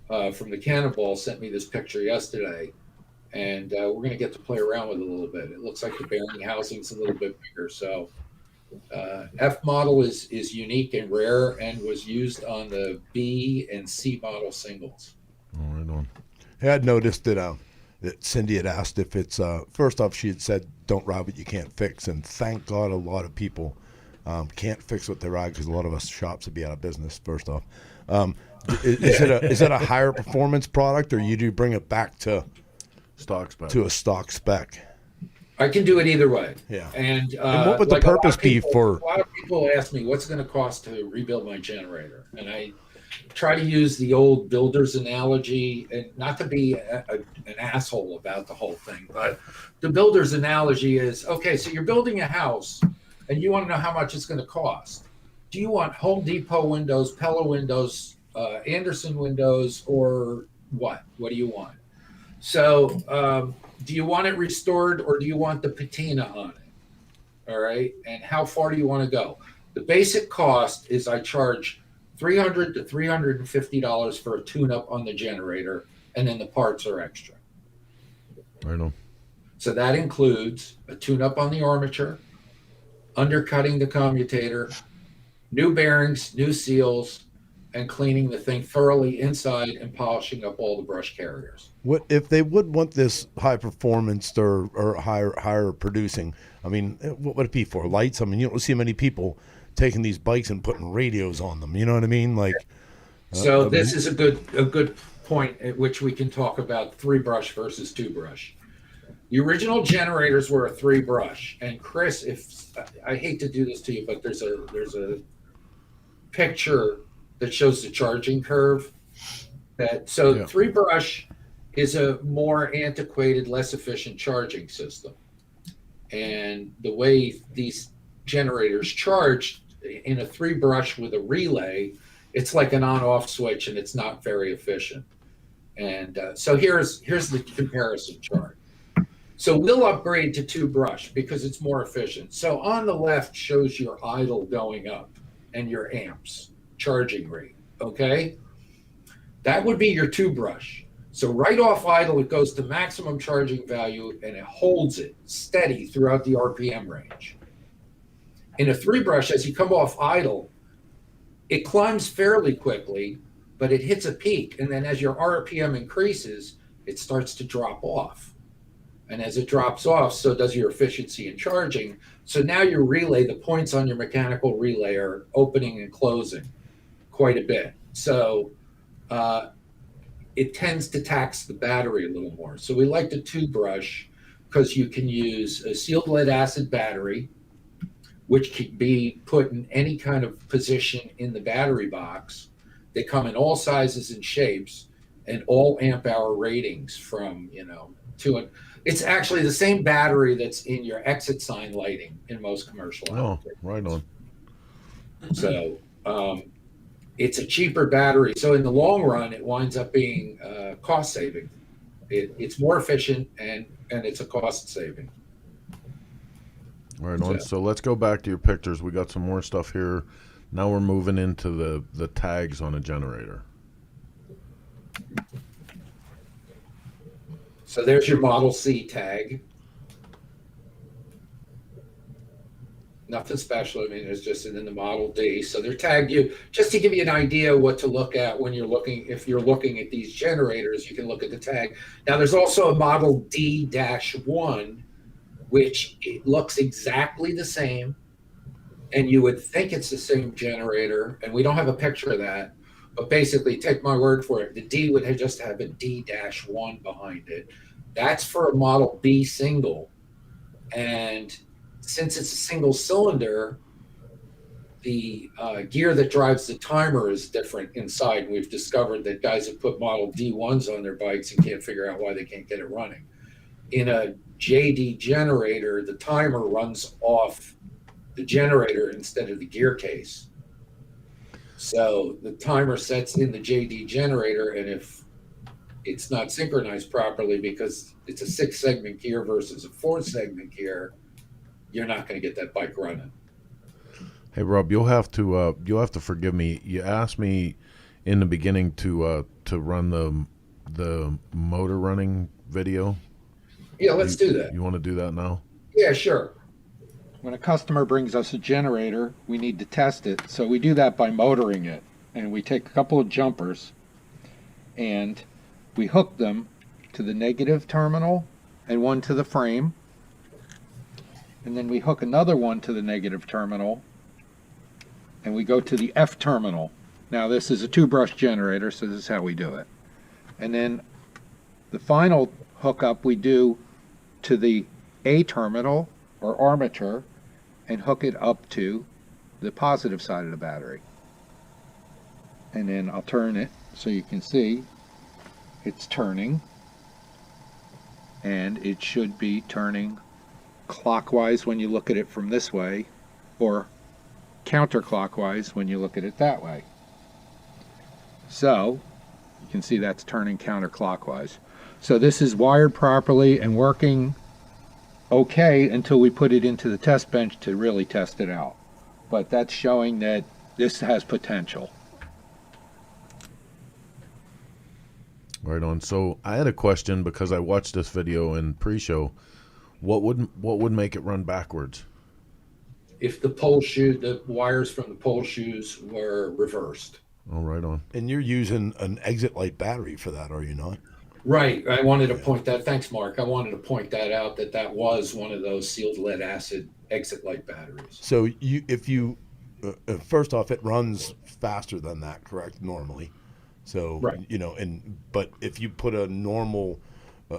from the Cannonball sent me this picture yesterday, and we're going to get to play around with it a little bit. It looks like the bearing housing's a little bit bigger. So F model is unique and rare and was used on the B and C model singles. Oh, right on. I had noticed that Cindy had asked if it's, first off, she had said, don't ride what you can't fix. And thank God a lot of people can't fix what they ride, because a lot of us shops would be out of business, first off. Is it a higher performance product, or you do bring it back to Stock spec. To a stock spec? I can do it either way. Yeah. And what would the purpose be for? A lot of people ask me what's it going to cost to rebuild my generator, and try to use the old builder's analogy, and not to be an asshole about the whole thing, but the builder's analogy is, okay, so you're building a house and you want to know how much it's going to cost. Do you want Home Depot windows, Pella windows, Anderson windows, or what? What do you want? So do you want it restored, or do you want the patina on it? All right. And how far do you want to go? The basic cost is I charge $300 to $350 for a tune-up on the generator, and then the parts are extra. I know. So that includes a tune-up on the armature, undercutting the commutator, new bearings, new seals, and cleaning the thing thoroughly inside and polishing up all the brush carriers. What if they would want this high performance or higher producing? I mean, what would it be for? Lights? I mean, you don't see many people taking these bikes and putting radios on them. You know what I mean? Like, so this is a good point at which we can talk about 3-brush versus 2-brush. The original generators were a 3-brush, and Chris, if I hate to do this to you, but there's a picture that shows the charging curve. That 3-brush is a more antiquated, less efficient charging system, and the way these generators charge in a 3-brush with a relay, it's like an on-off switch, and it's not very efficient. And so here's the comparison chart. So we'll upgrade to 2-brush because it's more efficient. So on the left shows your idle going up and your amps charging rate. Okay, that would be your 2-brush. So right off idle, it goes to maximum charging value, and it holds it steady throughout the RPM range. In a 3-brush, as you come off idle, it climbs fairly quickly, but it hits a peak. And then as your RPM increases, it starts to drop off. And as it drops off, so does your efficiency in charging. So now your relay, the points on your mechanical relay are opening and closing quite a bit. So it tends to tax the battery a little more. So we like the 2-brush because you can use a sealed lead acid battery, which can be put in any kind of position in the battery box. They come in all sizes and shapes and all amp hour ratings from, it's actually the same battery that's in your exit sign lighting in most commercial applications. Right on. So it's a cheaper battery. So in the long run, it winds up being cost saving. It's more efficient and it's a cost saving. Right on. So let's go back to your pictures. We got some more stuff here. Now we're moving into the tags on a generator. So there's your Model C tag. Nothing special. I mean, it's just in the Model D. So they're tagged you just to give you an idea what to look at when you're looking. If you're looking at these generators, you can look at the tag. Now there's also a Model D-1, which it looks exactly the same, and you would think it's the same generator, and we don't have a picture of that, but basically, take my word for it, the D would just have a D-1 behind it. That's for a Model B single, and since it's a single cylinder, the gear that drives the timer is different inside. We've discovered that guys have put Model D1s on their bikes and can't figure out why they can't get it running. In a JD generator, the timer runs off the generator instead of the gear case. So the timer sets in the JD generator, and if it's not synchronized properly because it's a 6-segment gear versus a 4-segment gear, you're not going to get that bike running. Hey Rob, you'll have to forgive me. You asked me in the beginning to run the motor running video. Yeah, let's do that. You want to do that now? Yeah, sure. When a customer brings us a generator, we need to test it. So we do that by motoring it. And we take a couple of jumpers and we hook them to the negative terminal and one to the frame. And then we hook another one to the negative terminal and we go to the F terminal. Now this is a 2-brush generator, so this is how we do it. And then the final hookup we do to the A terminal or armature and hook it up to the positive side of the battery. and then I'll turn it so you can see it's turning, and it should be turning clockwise when you look at it from this way, or counterclockwise when you look at it that way. So you can see that's turning counterclockwise. So this is wired properly and working okay until we put it into the test bench to really test it out. But that's showing that this has potential. Right on. So I had a question because I watched this video in pre-show. What would make it run backwards? If the wires from the pole shoes were reversed. Oh, right on. And you're using an exit light battery for that, are you not? Right. I wanted to point that. Thanks, Mark. I wanted to point that out, that was one of those sealed lead acid exit light batteries. So if you first off, it runs faster than that, correct? Normally. So, right. But if you put a normal,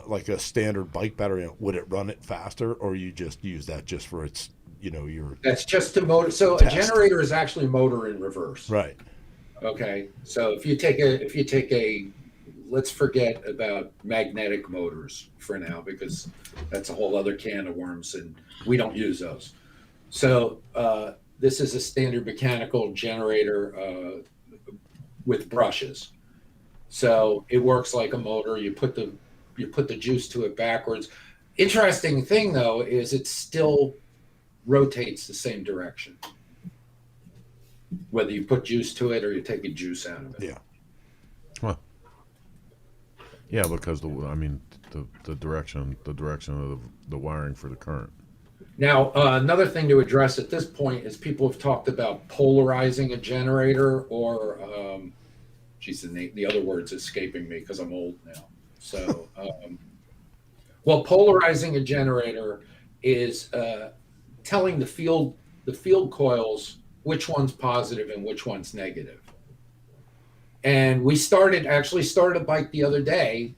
like a standard bike battery, would it run it faster, or you just use that just for its, your... That's just a motor. So test. A generator is actually a motor in reverse. Right. Okay. So if you take a, let's forget about magnetic motors for now, because that's a whole other can of worms and we don't use those. So this is a standard mechanical generator with brushes. So it works like a motor. You put the juice to it backwards. Interesting thing though is it still rotates the same direction, whether you put juice to it or you take a juice out of it. Yeah. Huh. Yeah, because the direction of the wiring for the current. Now, another thing to address at this point is people have talked about polarizing a generator, or the other word's escaping me because I'm old now. So, well, polarizing a generator is telling the field coils which one's positive and which one's negative. And we started a bike the other day,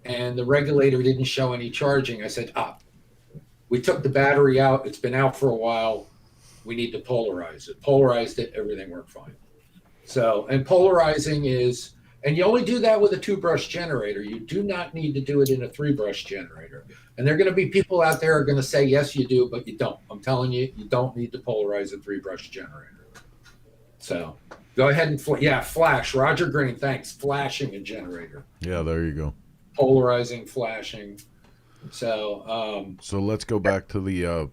and the regulator didn't show any charging. I said, we took the battery out. It's been out for a while. We need to polarize it. Polarized it. Everything worked fine. So, and polarizing is, and you only do that with a 2-brush generator. You do not need to do it in a 3-brush generator. And there are going to be people out there who are going to say, yes, you do, but you don't. I'm telling you, you don't need to polarize a 3-brush generator. So go ahead and, flash. Roger Green, thanks. Flashing a generator. Yeah, there you go. Polarizing, flashing. So so let's go back to the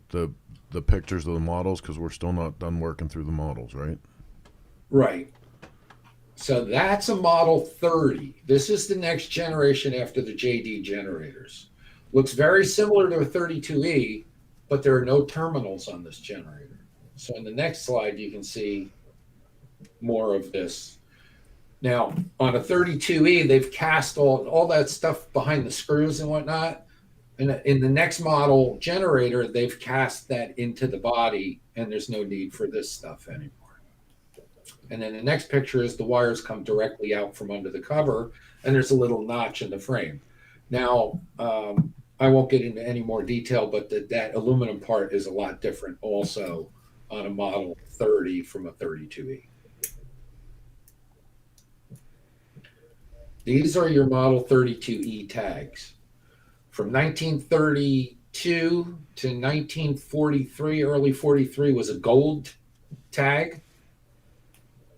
pictures of the models, because we're still not done working through the models, right? Right. So that's a Model 30. This is the next generation after the JD generators. Looks very similar to a 32E, but there are no terminals on this generator. So in the next slide, you can see more of this. Now, on a 32E, they've cast all that stuff behind the screws and whatnot. And in the next model generator, they've cast that into the body, and there's no need for this stuff anymore. And then the next picture is the wires come directly out from under the cover, and there's a little notch in the frame. Now, I won't get into any more detail, but that aluminum part is a lot different also on a Model 30 from a 32E. These are your Model 32E tags. From 1932 to 1943, early 43 was a gold tag.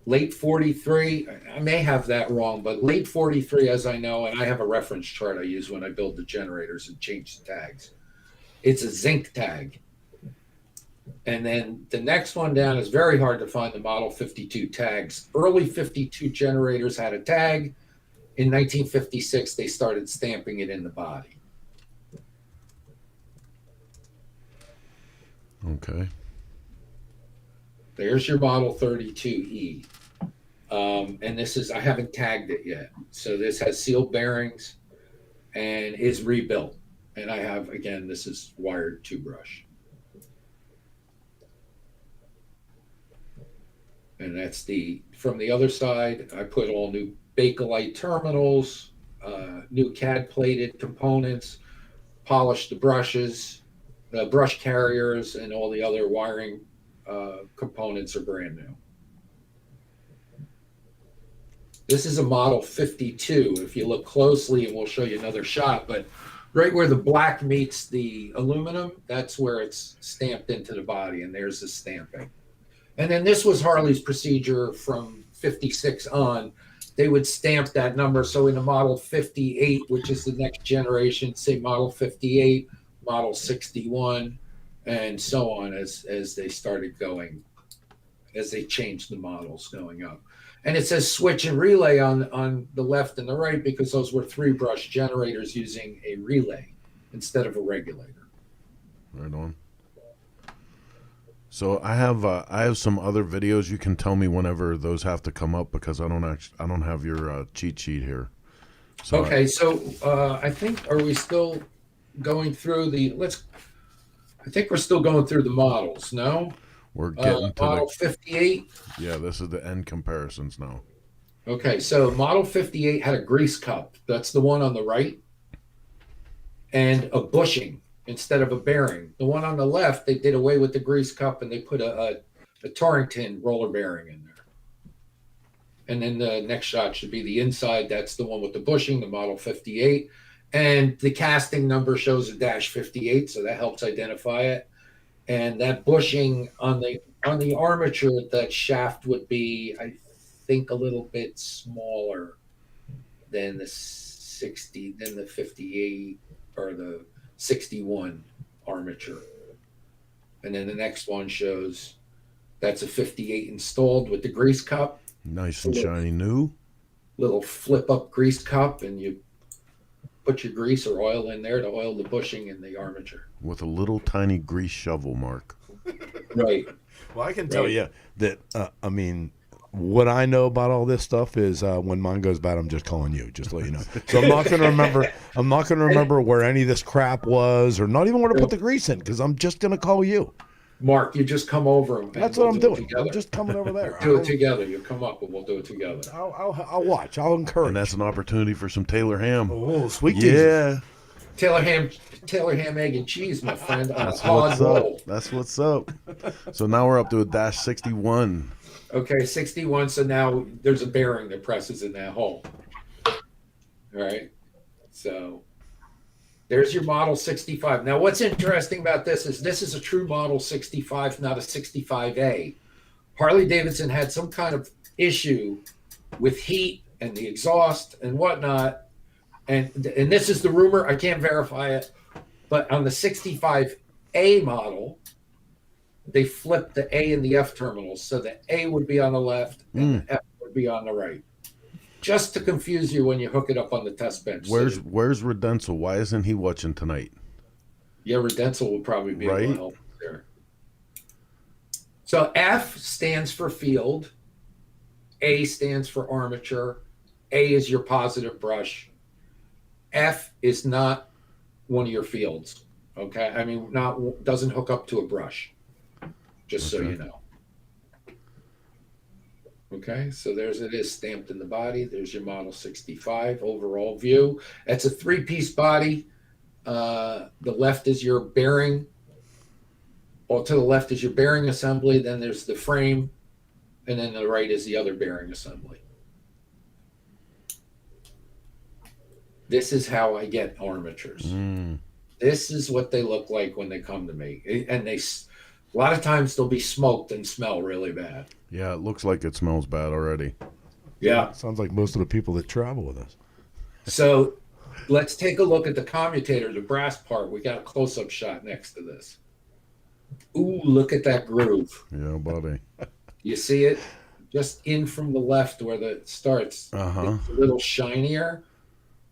Late 43, I may have that wrong, but late 43, as I know, and I have a reference chart I use when I build the generators and change the tags. It's a zinc tag. And then the next one down is very hard to find, the Model 52 tags. Early 52 generators had a tag. In 1956, they started stamping it in the body. Okay. There's your Model 32E. And this is, I haven't tagged it yet. So this has sealed bearings and is rebuilt. And I have, again, this is wired 2-brush. And that's from the other side, I put all new Bakelite terminals, new CAD plated components, polished the brushes, the brush carriers, and all the other wiring components are brand new. This is a model 52. If you look closely, and we'll show you another shot, but right where the black meets the aluminum, that's where it's stamped into the body, and there's the stamping. And then this was Harley's procedure from 56 on. They would stamp that number. So in the model 58, which is the next generation, say model 58, model 61, and so on as they started going, as they changed the models going up. And it says switch and relay on the left and the right because those were 3-brush generators using a relay instead of a regulator. Right on. So I have some other videos. You can tell me whenever those have to come up because I don't have your cheat sheet here. So okay, so I think are we still going through I think we're still going through the models. No, we're getting to model 58. Yeah, this is the end comparisons now. Okay, so model 58 had a grease cup. That's the one on the right, and a bushing instead of a bearing. The one on the left, they did away with the grease cup and they put a Torrington roller bearing in there. And then the next shot should be the inside. That's the one with the bushing, the model 58. And the casting number shows a -58, so that helps identify it. And that bushing on the armature, that shaft would be, I think, a little bit smaller than the 58 or the 61 armature. And then the next one shows that's a 58 installed with the grease cup. Nice and shiny new. Little flip up grease cup, and you put your grease or oil in there to oil the bushing and the armature. With a little tiny grease shovel, Mark. Right. Well, I can tell you that, I mean, what I know about all this stuff is when mine goes bad, I'm just calling you, just to let you know. So I'm not going to remember. I'm not going to remember where any of this crap was, or not even where to put the grease in, because I'm just going to call you. Mark, you just come over. And that's what I'm doing. I'm just coming over there. Do it together. You come up and we'll do it together. I'll watch. I'll encourage. And that's an opportunity for some Taylor ham. Oh, sweet. Yeah. Taylor ham, egg, and cheese, my friend. That's what's up. That's what's up. So now we're up to a -61. Okay, 61. So now there's a bearing that presses in that hole. All right. So there's your model 65. Now, what's interesting about this is a true model 65, not a 65A. Harley Davidson had some kind of issue with heat and the exhaust and whatnot. And this is the rumor. I can't verify it. But on the 65A model, they flipped the A and the F terminals. So the A would be on the left and the F would be on the right. Just to confuse you when you hook it up on the test bench. Where's Redensel? Why isn't he watching tonight? Yeah, Redensel will probably be able to help there. So F stands for field. A stands for armature. A is your positive brush. F is not one of your fields. Okay, I mean, doesn't hook up to a brush. Just so you know. Okay, so it is stamped in the body. There's your model 65 overall view. It's a 3-piece body. The left is your bearing. Well, to the left is your bearing assembly. Then there's the frame, and then the right is the other bearing assembly. This is how I get armatures. This is what they look like when they come to me, and a lot of times they'll be smoked and smell really bad. Yeah, it looks like it smells bad already. Yeah. Sounds like most of the people that travel with us. So let's take a look at the commutator, the brass part. We got a close-up shot next to this. Ooh, look at that groove. Yeah, buddy. You see it? Just in from the left where it starts. It's a little shinier.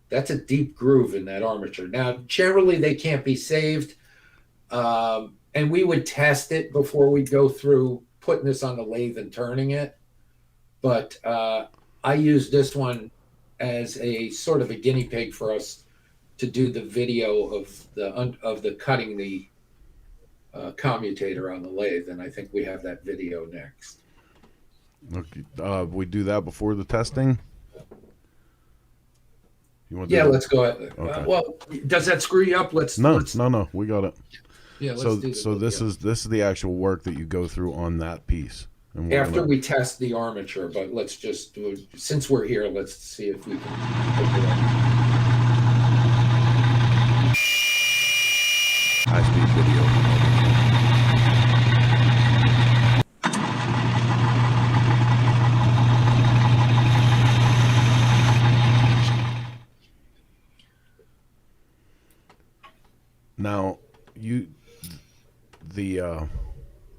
That's a deep groove in that armature. Now, generally, they can't be saved. And we would test it before we go through putting this on the lathe and turning it. But I use this one as a sort of a guinea pig for us to do the video of the cutting the commutator on the lathe. And I think we have that video next. Okay. We do that before the testing? Let's go ahead. Okay. Well, does that screw you up? No, we got it. Yeah, let's so do this is the actual work that you go through on that piece. And we're After gonna- we test the armature, but let's just do it. Since we're here, let's see if we can. high-speed video. Now,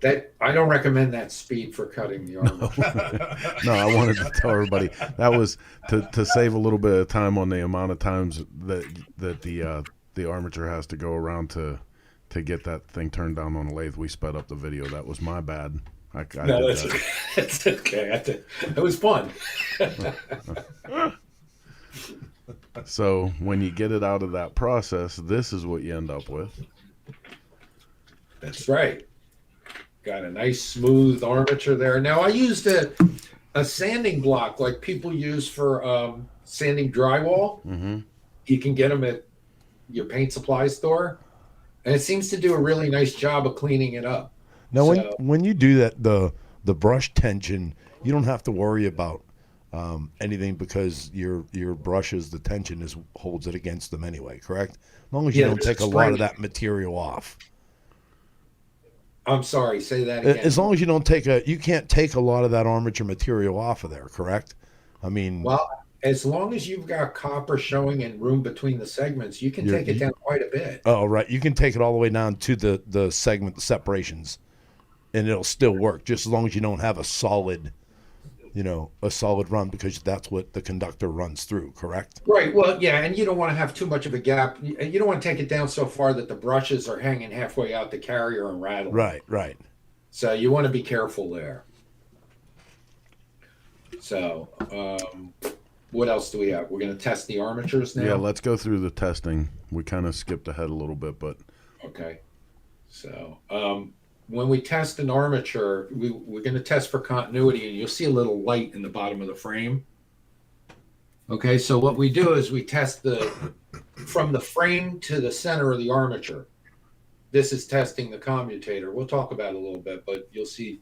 That I don't recommend that speed for cutting the armature. no, I wanted to tell everybody that was to save a little bit of time on the amount of times that the armature has to go around to get that thing turned down on the lathe. We sped up the video. That was my bad. I No, did that's that. okay. That's okay. It was fun. So when you get it out of that process, this is what you end up with. That's right. Got a nice smooth armature there. Now I used a sanding block like people use for sanding drywall. Mm-hmm. You can get them at your paint supply store, and it seems to do a really nice job of cleaning it up. Now, So- when you do that, the brush tension, you don't have to worry about anything because your brushes, the tension holds it against them anyway, correct? As long as you don't there's take a lot spring. of that material off. I'm sorry, say that again. As long as you don't you can't take a lot of that armature material off of there, correct? I mean, Well, as long as you've got copper showing in room between the segments, you can take it down quite a bit. oh right, you can take it all the way down to the segment, the separations, and it'll still work just as long as you don't have a solid run, because that's what the conductor runs through, correct? Right. Well, yeah, and you don't want to have too much of a gap. You don't want to take it down so far that the brushes are hanging halfway out the carrier and rattling. Right. So you want to be careful there. So, what else do we have? We're going to test the armatures now. Yeah, let's go through the testing. We kind of skipped ahead a little bit, but Okay. So, when we test an armature, we're going to test for continuity, and you'll see a little light in the bottom of the frame. Okay, so what we do is we test from the frame to the center of the armature. This is testing the commutator. We'll talk about it a little bit, but you'll see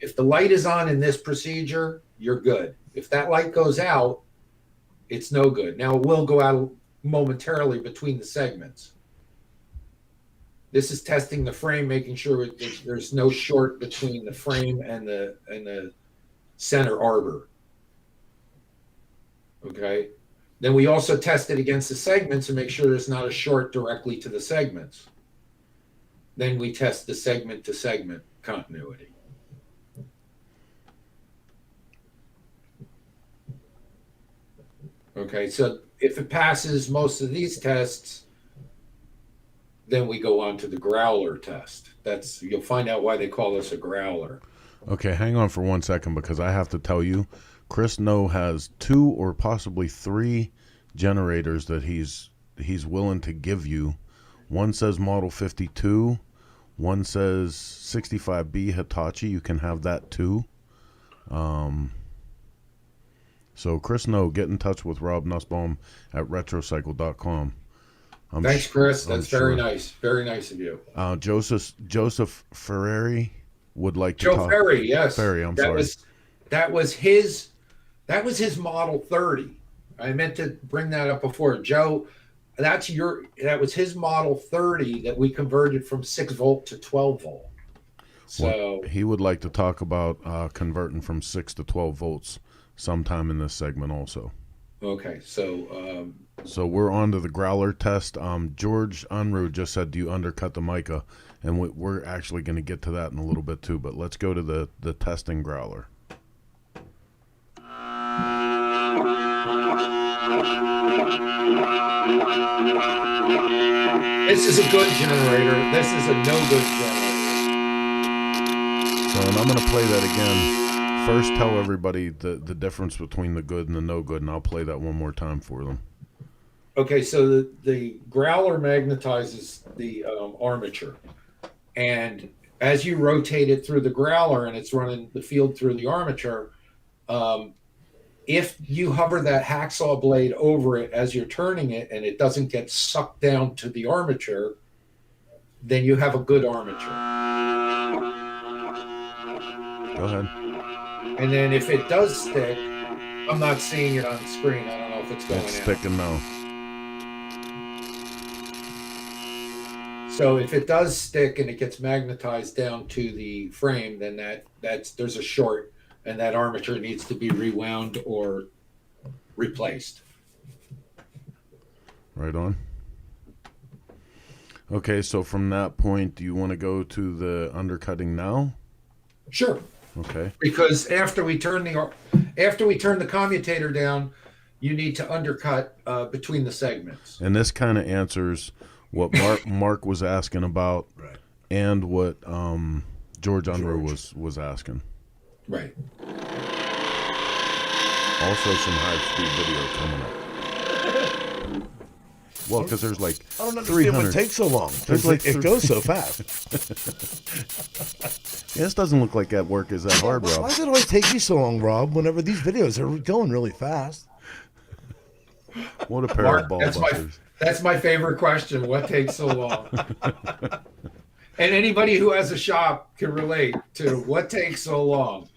if the light is on in this procedure, you're good. If that light goes out, it's no good. Now it will go out momentarily between the segments. This is testing the frame, making sure there's no short between the frame and the center arbor. Okay. Then we also test it against the segments and make sure there's not a short directly to the segments. Then we test the segment to segment continuity. Okay, so if it passes most of these tests, then we go on to the growler test. You'll find out why they call this a growler. okay, hang on for 1 second because I have to tell you, Chris No has 2 or possibly 3 generators that he's willing to give you. One says Model 52, one says 65B Hitachi. You can have that too. So Chris No, get in touch with Rob Nussbaum at retrocycle.com. Thanks, Chris. That's very sure. nice. Very nice of you. Joseph Ferrari would like to Joe talk. Ferry, yes. Ferry, I'm sorry. That was his Model 30. I meant to bring that up before. Joe, that was his Model 30 that we converted from 6 volt to 12 volt. So He would like to talk about converting from 6 to 12 volts sometime in this segment also. okay, so So we're on to the growler test. George Unruh just said, do you undercut the mica? And we're actually going to get to that in a little bit too, but let's go to the testing growler. this is a good generator. This is a no good generator. So, and I'm going to play that again. First, tell everybody the difference between the good and the no good, and I'll play that one more time for them. Okay, so the growler magnetizes the armature, and as you rotate it through the growler and it's running the field through the armature, if you hover that hacksaw blade over it as you're turning it and it doesn't get sucked down to the armature, then you have a good armature. Go ahead. And then if it does stick, I'm not seeing it on the screen. I don't know if it's going It's out. sticking now. So if it does stick and it gets magnetized down to the frame, then there's a short, and that armature needs to be rewound or replaced. Right on. Okay, so from that point, do you want to go to the undercutting now? Sure. Okay. Because after we turn the commutator down, you need to undercut between the segments. And this kind of answers what Mark was asking about, Right. and what George Unruh was asking. Right. Also, some high-speed video coming up. Well, because there's like I don't understand 300. what takes so long. There's like It goes so fast. Yeah, this doesn't look like that work is that hard, Why Rob. does it always take you so long, Rob? Whenever these videos are going really fast. What a pair Mark, of ball that's busters. That's my favorite question. What takes so long? And anybody who has a shop can relate to what takes so long.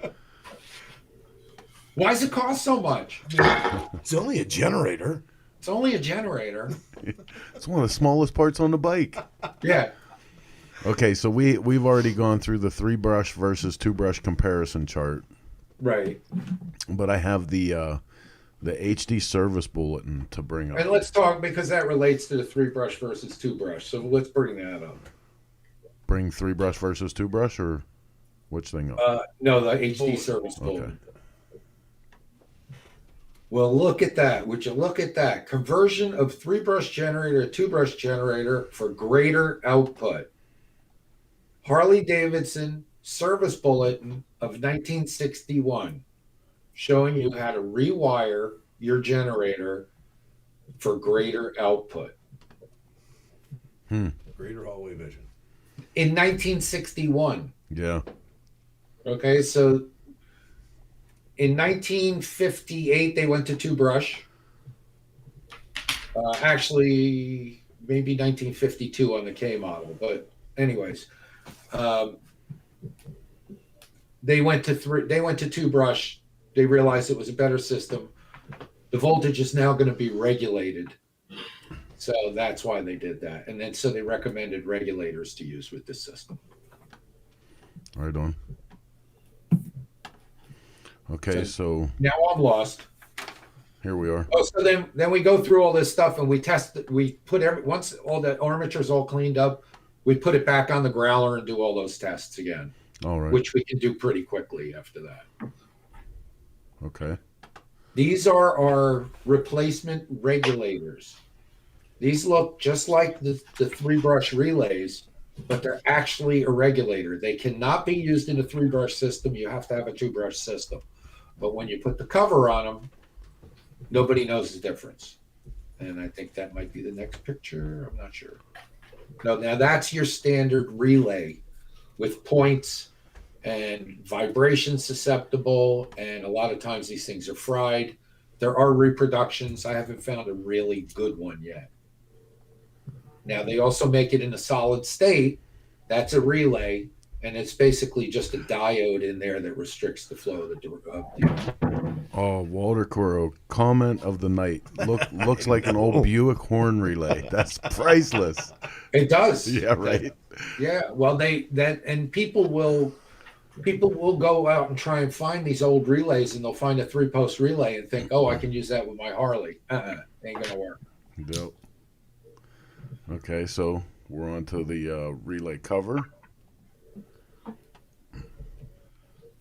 Why does it cost so much? It's only a generator. It's only a generator. It's one of the smallest parts on the bike. Yeah. Okay, so we've already gone through the 3-brush versus 2-brush comparison chart, Right. but I have the HD service bulletin to bring up. And let's talk, because that relates to the 3-brush versus 2-brush. So let's bring that up. Bring 3-brush versus 2-brush, or which thing up? No, the HD service bulletin. Okay. Well, look at that. Would you look at that? Conversion of 3-brush generator to 2-brush generator for greater output. Harley Davidson service bulletin of 1961, showing you how to rewire your generator for greater output. Greater hallway vision. In 1961. Yeah. Okay, so in 1958, they went to 2-brush. Actually, maybe 1952 on the K model, but anyways, they went to 2-brush. They realized it was a better system. The voltage is now going to be regulated, so that's why they did that. And then so they recommended regulators to use with this system. Right on. Okay, so Now I'm lost. here we are. Oh, so then we go through all this stuff and we test it. We put once all the armatures all cleaned up, we put it back on the growler and do all those tests again, All right. which we can do pretty quickly after that. Okay. These are our replacement regulators. These look just like the 3-brush relays, but they're actually a regulator. They cannot be used in a 3-brush system. You have to have a 2-brush system. But when you put the cover on them, nobody knows the difference. And I think that might be the next picture. I'm not sure. No, now that's your standard relay with points and vibration susceptible. And a lot of times these things are fried. There are reproductions. I haven't found a really good one yet. Now they also make it in a solid state. That's a relay. And it's basically just a diode in there that restricts the flow of the Oh, Walter Coro, comment of the night. Looks like an old Buick horn relay. That's priceless. It does. Yeah, right. Yeah. Well, people will go out and try and find these old relays, and they'll find a 3-post relay and think, oh, I can use that with my Harley. Ain't gonna work. Yep. Okay, so we're on to the relay cover.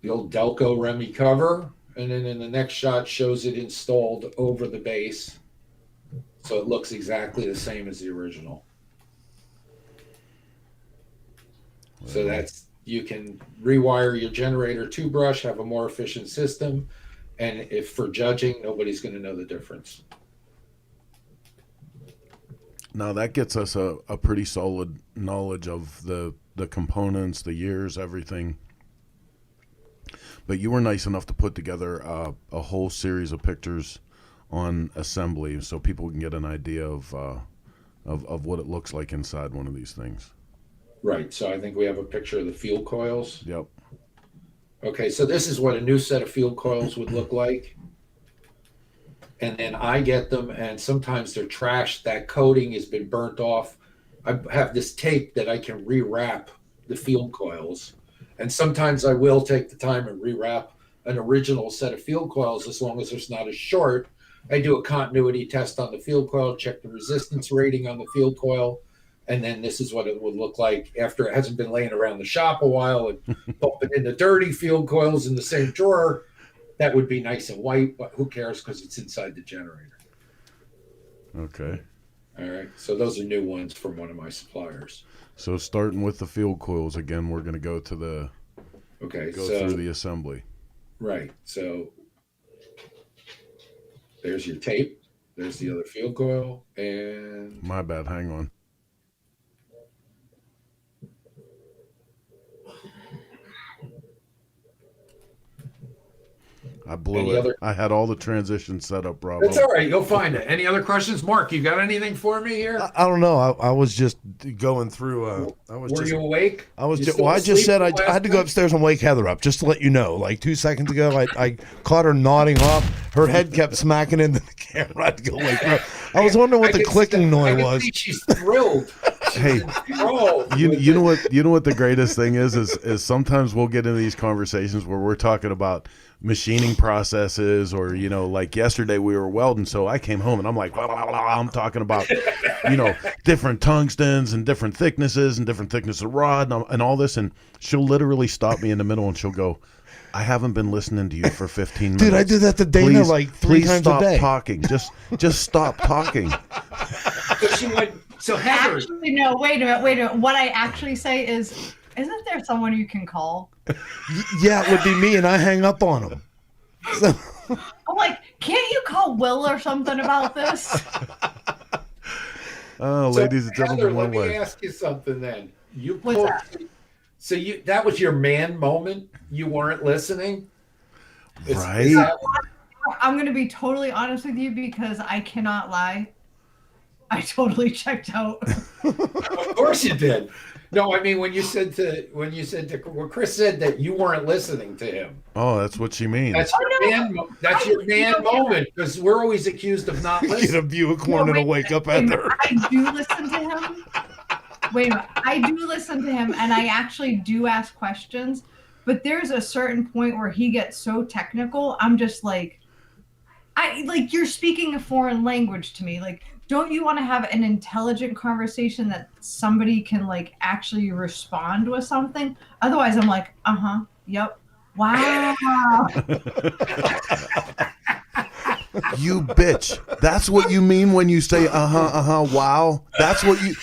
The old Delco Remy cover, and then in the next shot shows it installed over the base, so it looks exactly the same as the original. So that's, you can rewire your generator 2-brush, have a more efficient system, and if for judging, nobody's going to know the difference. Now that gets us a pretty solid knowledge of the components, the years, everything. But you were nice enough to put together a whole series of pictures on assembly, so people can get an idea of what it looks like inside one of these things. Right. So I think we have a picture of the fuel coils. Yep. Okay, so this is what a new set of field coils would look like. And then I get them, and sometimes they're trashed. That coating has been burnt off. I have this tape that I can rewrap the field coils. And sometimes I will take the time and rewrap an original set of field coils as long as there's not a short. I do a continuity test on the field coil, check the resistance rating on the field coil, and then this is what it would look like after it hasn't been laying around the shop a while and bumping into dirty field coils in the same drawer. That would be nice and white, but who cares because it's inside the generator. Okay. All right. So those are new ones from one of my suppliers. So starting with the field coils again, we're going to go to the through the assembly. Right. So there's your tape. There's the other field coil, and my bad. Hang on. I blew it. I had all the transitions set up, Rob. That's all right. You'll find it. Any other questions? Mark, you got anything for me here? I don't know. I was just going through. Were you awake? I was. I just said I had to go upstairs and wake Heather up, just to let you know. Like 2 seconds ago, I caught her nodding off. Her head kept smacking into the camera. I had to go wake her up. I was wondering what the clicking noise was. She's thrilled. Hey, you know what the greatest thing is sometimes we'll get into these conversations where we're talking about machining processes, or like yesterday we were welding, so I came home and I'm like, blah, blah, blah, I'm talking about different tungstens and different thicknesses of rod and all this, and she'll literally stop me in the middle and she'll go, I haven't been listening to you for 15 minutes. Dude, I did that to Dana like 3 times a day. Please stop talking. Just stop talking. So Heather, actually, no, wait a minute. What I actually say is, isn't there someone you can call? Yeah, it would be me, and I hang up on him. So. I'm like, can't you call Will or something about this? Oh, ladies and gentlemen, let me ask you something then. So that was your man moment? You weren't listening? Right. I'm going to be totally honest with you because I cannot lie. I totally checked out. Of course you did. No, I mean when Chris said that you weren't listening to him. Oh, that's what she means. That's your man moment, because we're always accused of not listening. Get a view of corn and a wake up at her. I do listen to him. Wait a minute. I do listen to him, and I actually do ask questions. But there's a certain point where he gets so technical. I'm just like, you're speaking a foreign language to me. Like, don't you want to have an intelligent conversation that somebody can actually respond with something? Otherwise, I'm like, yep, wow. You bitch. That's what you mean when you say wow. That's what you.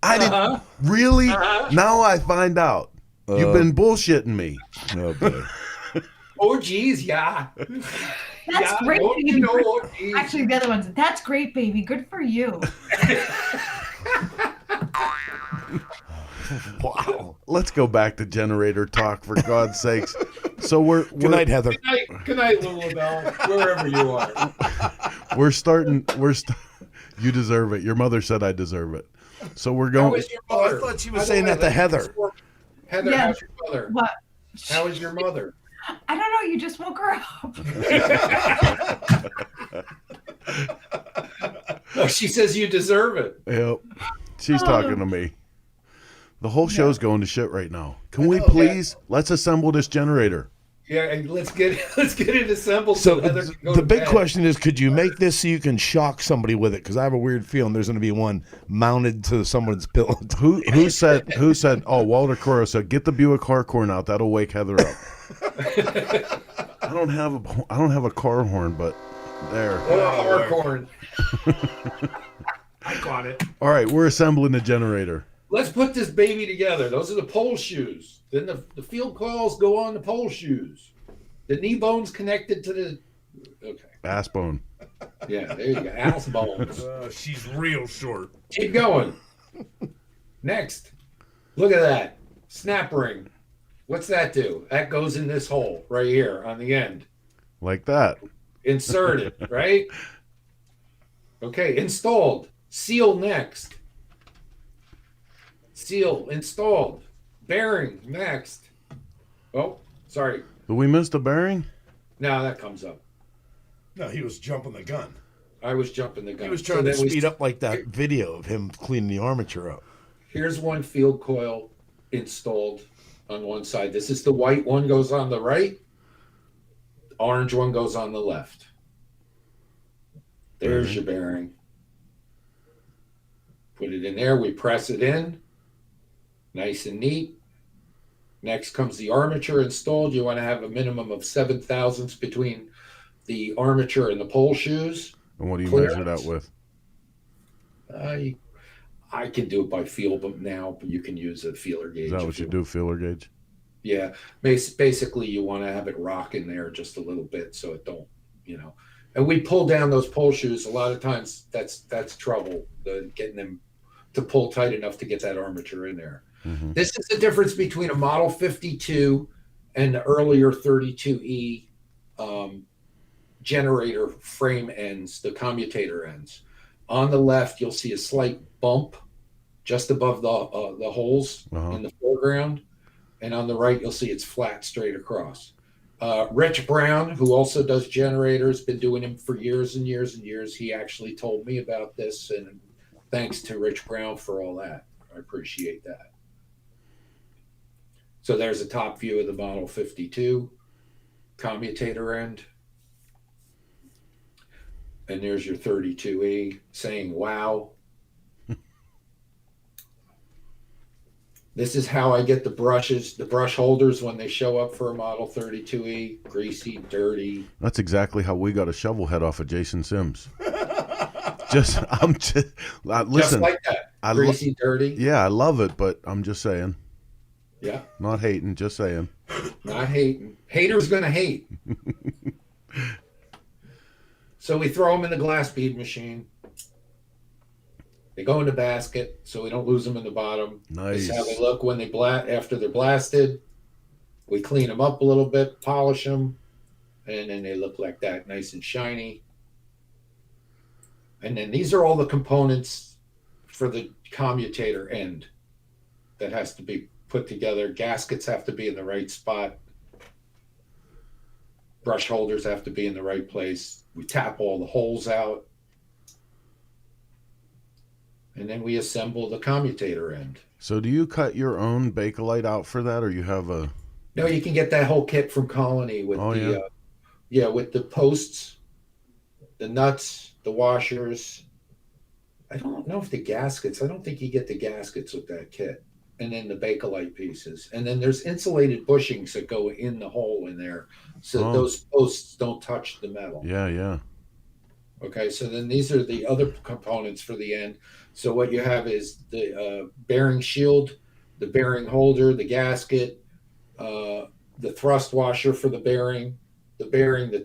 I didn't really. Now I find out. You've been bullshitting me. Oh boy. Oh geez, yeah. That's great, baby. Actually, the other ones. That's great, baby. Good for you. Wow. Let's go back to generator talk, for God's sakes. So we're good night, Heather. Good night, Louisville, wherever you are. You deserve it. Your mother said I deserve it. So we're going. How is your mother? I thought she was saying that to Heather. Heather, how's your mother? What? How is your mother? I don't know. You just woke her up. No, she says you deserve it. Yep. She's talking to me. The whole show's going to shit right now. Can we please let's assemble this generator? Yeah, and let's get it assembled. So Heather can go the to big bed. question is, could you make this so you can shock somebody with it? Because I have a weird feeling there's going to be one mounted to someone's pillow. Who said? Oh, Walter Coro said, "Get the Buick Harcorn out. That'll wake Heather up." I don't have a car horn, but there. Harcorn. I got it. All right, we're assembling the generator. Let's put this baby together. Those are the pole shoes. Then the field coils go on the pole shoes. The knee bone's connected to the ass bone. Yeah, there you go. Ass bones. She's real short. Keep going. Next. Look at that. Snap ring. What's that do? That goes in this hole right here on the end. Like that. Inserted, right? Okay, installed. Seal next. Seal installed. Bearing next. Oh, sorry. Did we miss the bearing? Now that comes up. No, he was jumping the gun. I was jumping the gun. He was trying to then speed up like that video of him cleaning the armature up. Here's one field coil installed on one side. This is the white one goes on the right. Orange one goes on the left. There's your bearing. Put it in there. We press it in. Nice and neat. Next comes the armature installed. You want to have a minimum of 7 thousandths between the armature and the pole shoes. And what do you measure that with? I can do it by feel now, but you can use a feeler gauge. Is that what you do, feeler gauge? Yeah. Basically, you want to have it rock in there just a little bit so it don't, And we pull down those pole shoes. A lot of times that's trouble, getting them to pull tight enough to get that armature in there. Mm-hmm. This is the difference between a Model 52 and the earlier 32E generator frame ends, the commutator ends. On the left, you'll see a slight bump just above the holes in the foreground. And on the right, you'll see it's flat straight across. Rich Brown, who also does generators, been doing them for years and years and years. He actually told me about this, and thanks to Rich Brown for all that. I appreciate that. So there's a top view of the Model 52 commutator end. And there's your 32E saying, wow. This is how I get the brushes, the brush holders when they show up for a Model 32E. Greasy, dirty. That's exactly how we got a shovel head off of Jason Sims. Listen. Just like that. Greasy, dirty. Yeah, I love it, but I'm just saying. Yeah. Not hating, just saying. Not hating. Haters gonna hate. So we throw them in the glass bead machine. They go in the basket, so we don't lose them in the bottom. Nice. This is how they look when after they're blasted. We clean them up a little bit, polish them, and then they look like that, nice and shiny. And then these are all the components for the commutator end that has to be put together. Gaskets have to be in the right spot. Brush holders have to be in the right place. We tap all the holes out. And then we assemble the commutator end. So do you cut your own Bakelite out for that, or you have a... No, you can get that whole kit from Colony with with the posts, the nuts, the washers. I don't know if the gaskets, I don't think you get the gaskets with that kit. And then the Bakelite pieces. And then there's insulated bushings that go in the hole in there so those posts don't touch the metal. Yeah. Okay, so then these are the other components for the end. So what you have is the bearing shield, the bearing holder, the gasket, the thrust washer for the bearing, the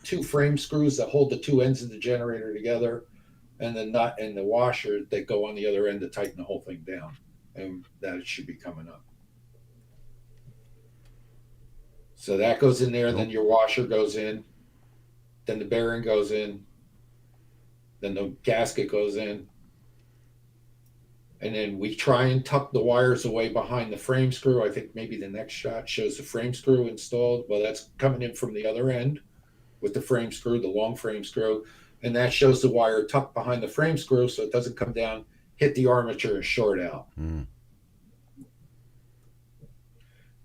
two frame screws that hold the two ends of the generator together, and the nut and the washer that go on the other end to tighten the whole thing down. And that should be coming up. So that goes in there, then your washer goes in, then the bearing goes in, then the gasket goes in, and then we try and tuck the wires away behind the frame screw. I think maybe the next shot shows the frame screw installed. Well, that's coming in from the other end with the frame screw, the long frame screw, and that shows the wire tucked behind the frame screw so it doesn't come down, hit the armature, and short out. And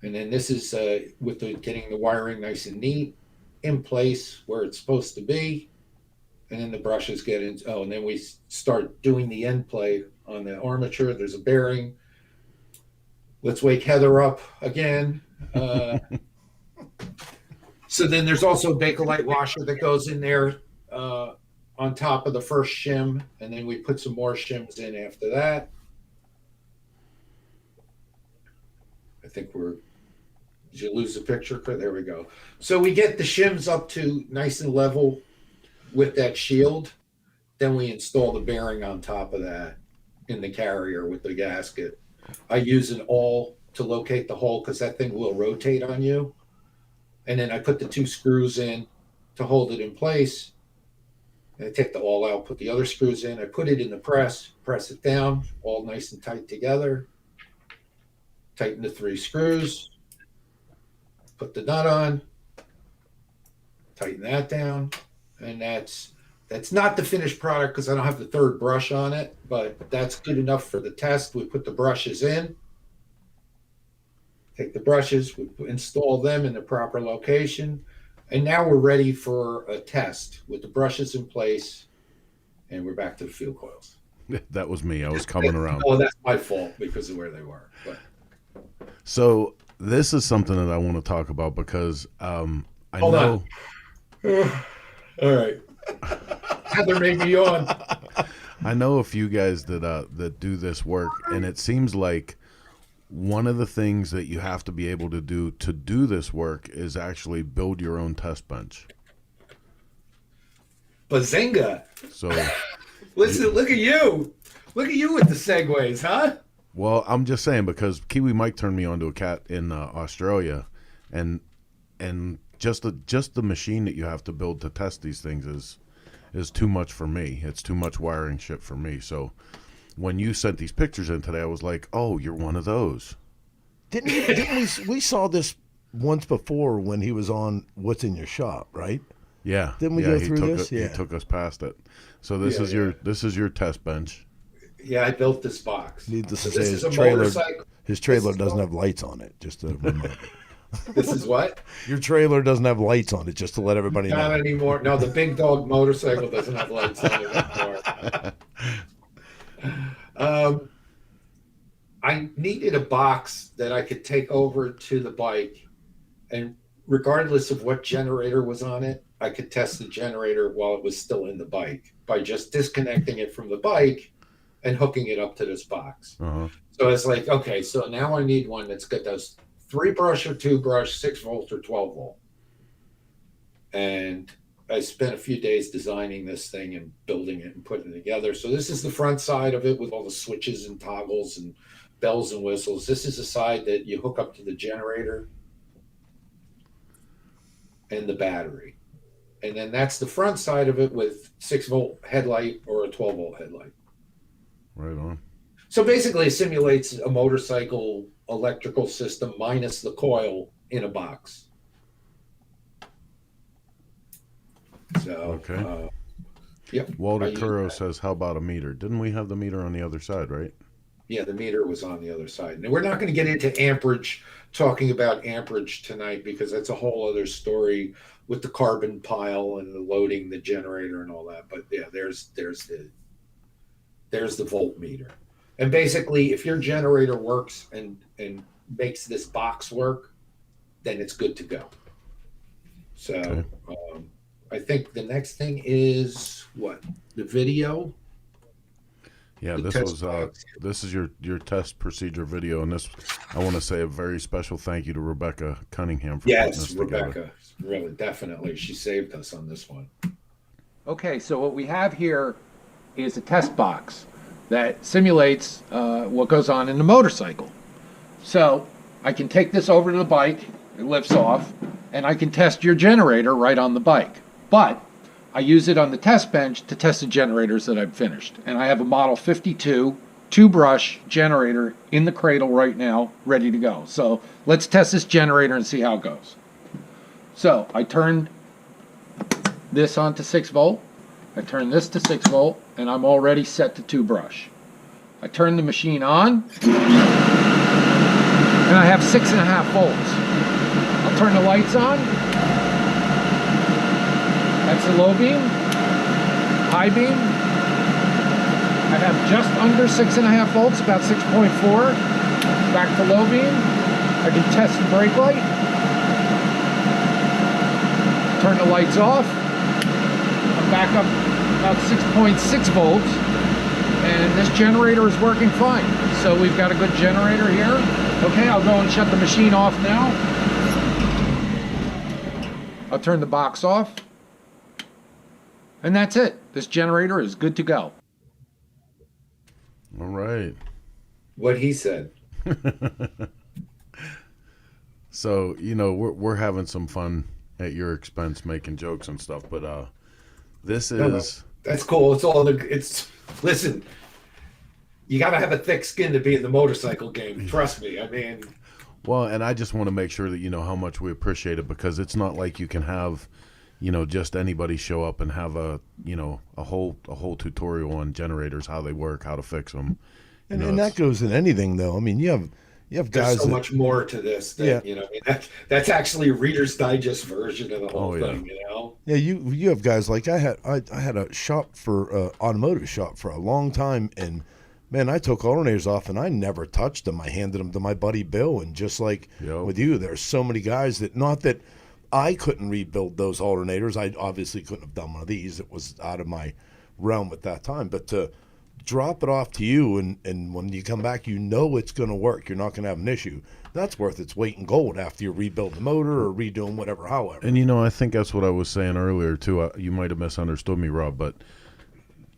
then this is with getting the wiring nice and neat in place where it's supposed to be. And then the brushes get in. Oh, and then we start doing the end play on the armature. There's a bearing. Let's wake Heather up again. So then there's also a Bakelite washer that goes in there on top of the first shim. And then we put some more shims in after that. I think did you lose the picture? There we go. So we get the shims up to nice and level with that shield. Then we install the bearing on top of that in the carrier with the gasket. I use an awl to locate the hole because that thing will rotate on you. And then I put the two screws in to hold it in place. And I take the awl out, put the other screws in. I put it in the press it down, all nice and tight together. Tighten the three screws. put the nut on, tighten that down, and that's not the finished product because I don't have the third brush on it, but that's good enough for the test. We put the brushes in, take the brushes, we install them in the proper location, and now we're ready for a test with the brushes in place, and we're back to the field coils. That was me. I was coming around. Oh, that's my fault because of where they were. But. So this is something that I want to talk about because I Hold know. On. All right. Heather made me on. I know a few guys that do this work, and it seems like one of the things that you have to be able to do this work is actually build your own test bench. Bazinga. So listen, look at you. Look at you with the segues, huh? Well, I'm just saying because Kiwi Mike turned me on to a cat in Australia, and just the machine that you have to build to test these things is too much for me. It's too much wiring shit for me. So when you sent these pictures in today, I was like, oh, you're one of those. Didn't we saw this once before when he was on What's in Your Shop, right? Yeah. Didn't we go through this? He took us past it. So this is your test bench. Yeah, I built this box. Needless to So say, this is a motorcycle. His trailer doesn't have lights on it. Just to remind you. This is what? Your trailer doesn't have lights on it. Just to let everybody know. Not anymore. No, the big dog motorcycle doesn't have lights on it anymore. I needed a box that I could take over to the bike, and regardless of what generator was on it, I could test the generator while it was still in the bike by just disconnecting it from the bike and hooking it up to this box. Uh-huh. So it's like, okay, so now I need one that's got those 3-brush or 2-brush, 6 volt or 12 volt. And I spent a few days designing this thing and building it and putting it together. So this is the front side of it with all the switches and toggles and bells and whistles. This is the side that you hook up to the generator and the battery. And then that's the front side of it with 6-volt headlight or a 12-volt headlight. Right on. So basically it simulates a motorcycle electrical system minus the coil in a box. So, okay. Yep. Walter Curro says, how about a meter? Didn't we have the meter on the other side, right? Yeah, the meter was on the other side. And we're not going to get into amperage, talking about amperage tonight, because that's a whole other story with the carbon pile and the loading the generator and all that. But yeah, there's the voltmeter. And basically, if your generator works and makes this box work, then it's good to go. So Okay. I think the next thing is what? The video? Yeah, The this test was box. this is your test procedure video, and this I want to say a very special thank you to Rebecca Cunningham for putting this Yes, together. Rebecca. Really, definitely. She saved us on this one. Okay, so what we have here is a test box that simulates what goes on in the motorcycle. So I can take this over to the bike, it lifts off, and I can test your generator right on the bike. But I use it on the test bench to test the generators that I've finished. And I have a Model 52 2-brush generator in the cradle right now, ready to go. So let's test this generator and see how it goes. So I turned this on to 6 volt. I turn this to 6 volt, and I'm already set to 2-brush. I turn the machine on, and I have 6.5 volts. I'll turn the lights on. That's the low beam. High beam. I have just under 6.5 volts, about 6.4. Back to low beam. I can test the brake light. Turn the lights off. I'm back up about 6.6 volts, and this generator is working fine. So we've got a good generator here. Okay, I'll go and shut the machine off now. I'll turn the box off, and that's it. This generator is good to go. All right. What he said. So, we're having some fun at your expense making jokes and stuff, but this is That's cool. Listen, you got to have a thick skin to be in the motorcycle game. Trust me. I mean, Well, and I just want to make sure that you know how much we appreciate it, because it's not like you can have, you know, just anybody show up and have a, you know, a whole tutorial on generators, how they work, how to fix them. And that goes in anything, though. I mean, you have guys. There's so much more to this that you know. I mean, that's actually a Reader's Digest version of the whole thing. You know. Yeah, you have guys like I had a shop for automotive shop for a long time, and man, I took alternators off and I never touched them. I handed them to my buddy Bill, and just like with you, there's so many guys that, not that I couldn't rebuild those alternators. I obviously couldn't have done one of these. It was out of my realm at that time. But to drop it off to you, and when you come back, you know it's going to work. You're not going to have an issue. That's worth its weight in gold after you rebuild the motor or redoing whatever, however. And, you know, I think that's what I was saying earlier, too. You might have misunderstood me, Rob, but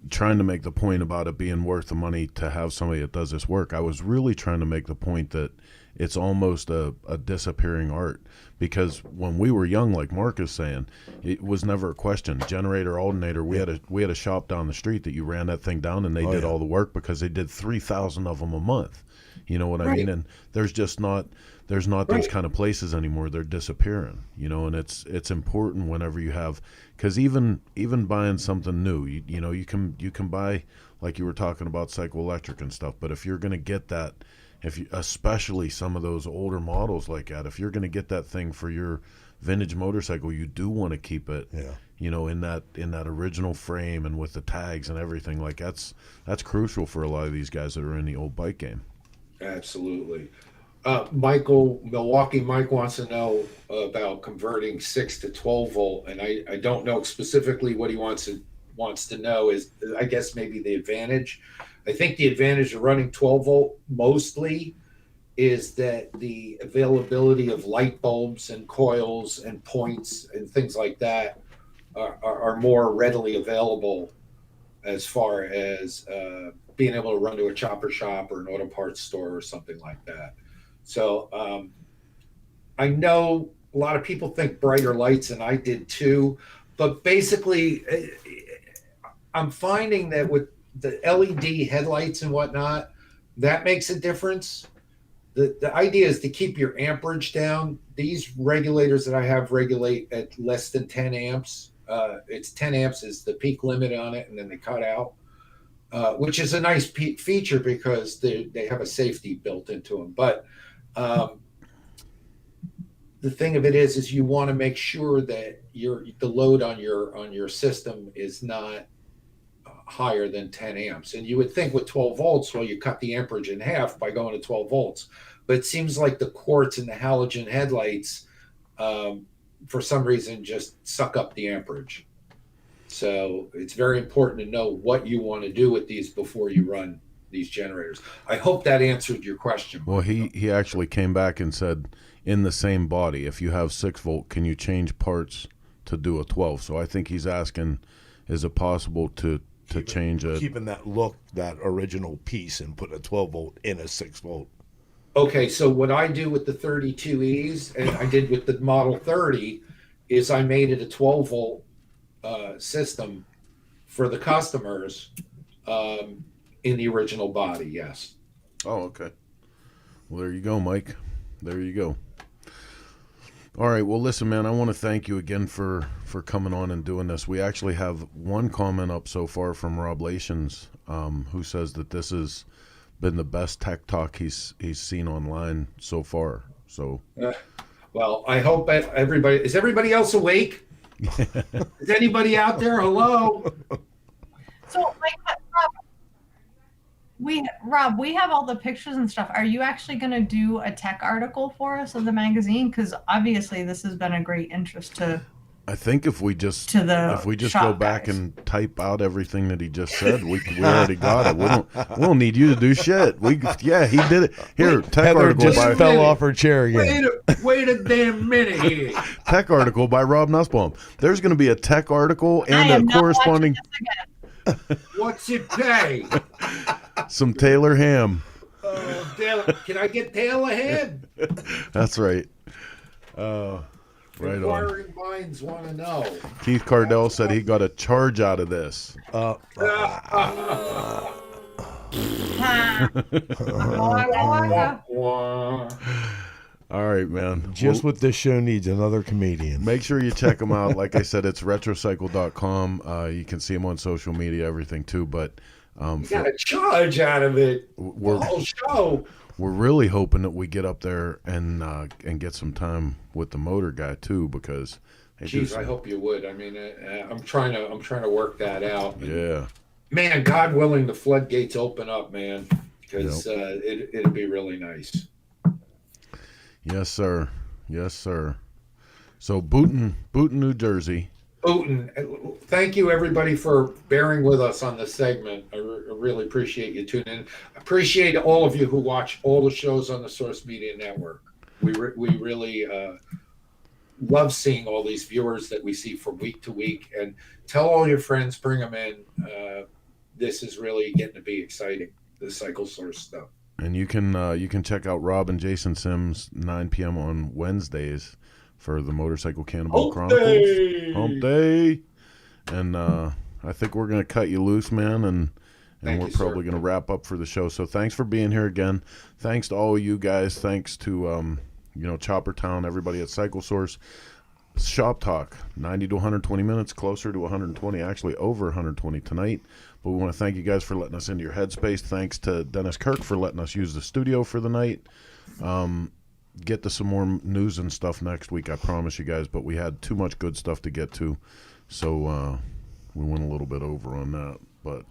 trying to make the point about it being worth the money to have somebody that does this work, I was really trying to make the point that it's almost a disappearing art, because when we were young, like Mark is saying, it was never a question. Generator, alternator, we had a shop down the street that you ran that thing down and they did all the work, because they did 3,000 of them a month. You know what I mean? And there's not those kind of places anymore. They're disappearing, you know, and it's important whenever you have, because even buying something new, you know, you can buy, like you were talking about, psychoelectric and stuff, but if you're going to get that, especially some of those older models like that, if you're going to get that thing for your vintage motorcycle, you do want to keep it, you know, in that original frame and with the tags and everything. Like that's crucial for a lot of these guys that are in the old bike game. Absolutely. Michael, Milwaukee Mike wants to know about converting 6 to 12 volt, and I don't know specifically what he wants to know is, I guess, maybe the advantage. I think the advantage of running 12 volt mostly is that the availability of light bulbs and coils and points and things like that are more readily available, as far as being able to run to a chopper shop or an auto parts store or something like that. So I know a lot of people think brighter lights, and I did too, but basically I'm finding that with the LED headlights and whatnot, that makes a difference. The idea is to keep your amperage down. These regulators that I have regulate at less than 10 amps. It's 10 amps is the peak limit on it, and then they cut out, which is a nice feature because they have a safety built into them. But the thing of it is you want to make sure that the load on your system is not higher than 10 amps. And you would think with 12 volts, well, you cut the amperage in half by going to 12 volts. But it seems like the quartz and the halogen headlights, for some reason, just suck up the amperage. So it's very important to know what you want to do with these before you run these generators. I hope that answered your question. Well, he actually came back and said, in the same body, if you have 6 volt, can you change parts to do a 12? So I think he's asking, is it possible to change keeping that look, that original piece, and putting a 12 volt in a 6 volt? Okay, so what I do with the 32Es, and I did with the Model 30, is I made it a 12 volt system for the customers in the original body, yes. Oh, okay. Well, there you go, Mike. There you go. All right. Well, listen, man, I want to thank you again for coming on and doing this. We actually have one comment up so far from Rob Lations, who says that this has been the best tech talk he's seen online so far. So, well, I hope is everybody else awake? Is anybody out there? Hello. So, Rob, we have all the pictures and stuff. Are you actually going to do a tech article for us of the magazine? Because obviously this has been a great interest to. I think if we just go back and type out everything that he just said, we already got it. We don't need you to do shit. He did it. Here, tech Heather article just fell off her chair again. Wait a damn minute here. Tech article by Rob Nussbaum. There's going to be a tech article and a corresponding. What's it pay? Some Taylor ham. Can I get Taylor ham? That's right. Right Inquiring minds want to know. Keith Cardell said he got a charge out of this. All right, man. Just what this show needs, another comedian. Make sure you check them out. Like I said, it's retrocycle.com. You can see them on social media, everything too. But you got a charge out of it. The whole show. We're really hoping that we get up there and get some time with the motor guy too, because. Jeez, I hope you would. I mean, I'm trying to work that out. Yeah. Man, God willing, the floodgates open up, man, because it'd be really nice. Yes, sir. Yes, sir. So Booton, New Jersey. Booton, thank you everybody for bearing with us on this segment. I really appreciate you tuning in. Appreciate all of you who watch all the shows on the Source Media Network. We really love seeing all these viewers that we see from week to week. And tell all your friends, bring them in. This is really getting to be exciting, the Cycle Source stuff. And you can check out Rob and Jason Sims 9 p.m. on Wednesdays for the Motorcycle Cannonball Chronicles. Hump Day. And I think we're gonna cut you loose, man, and we're probably gonna wrap up for the show. So thanks for being here again. Thanks to all of you guys. Thanks to Chopper Town, everybody at Cycle Source. Shop Talk, 90 to 120 minutes, closer to 120, actually over 120 tonight. But we want to thank you guys for letting us into your headspace. Thanks to Dennisk Kirk for letting us use the studio for the night. Get to some more news and stuff next week, I promise you guys. But we had too much good stuff to get to, so we went a little bit over on that. But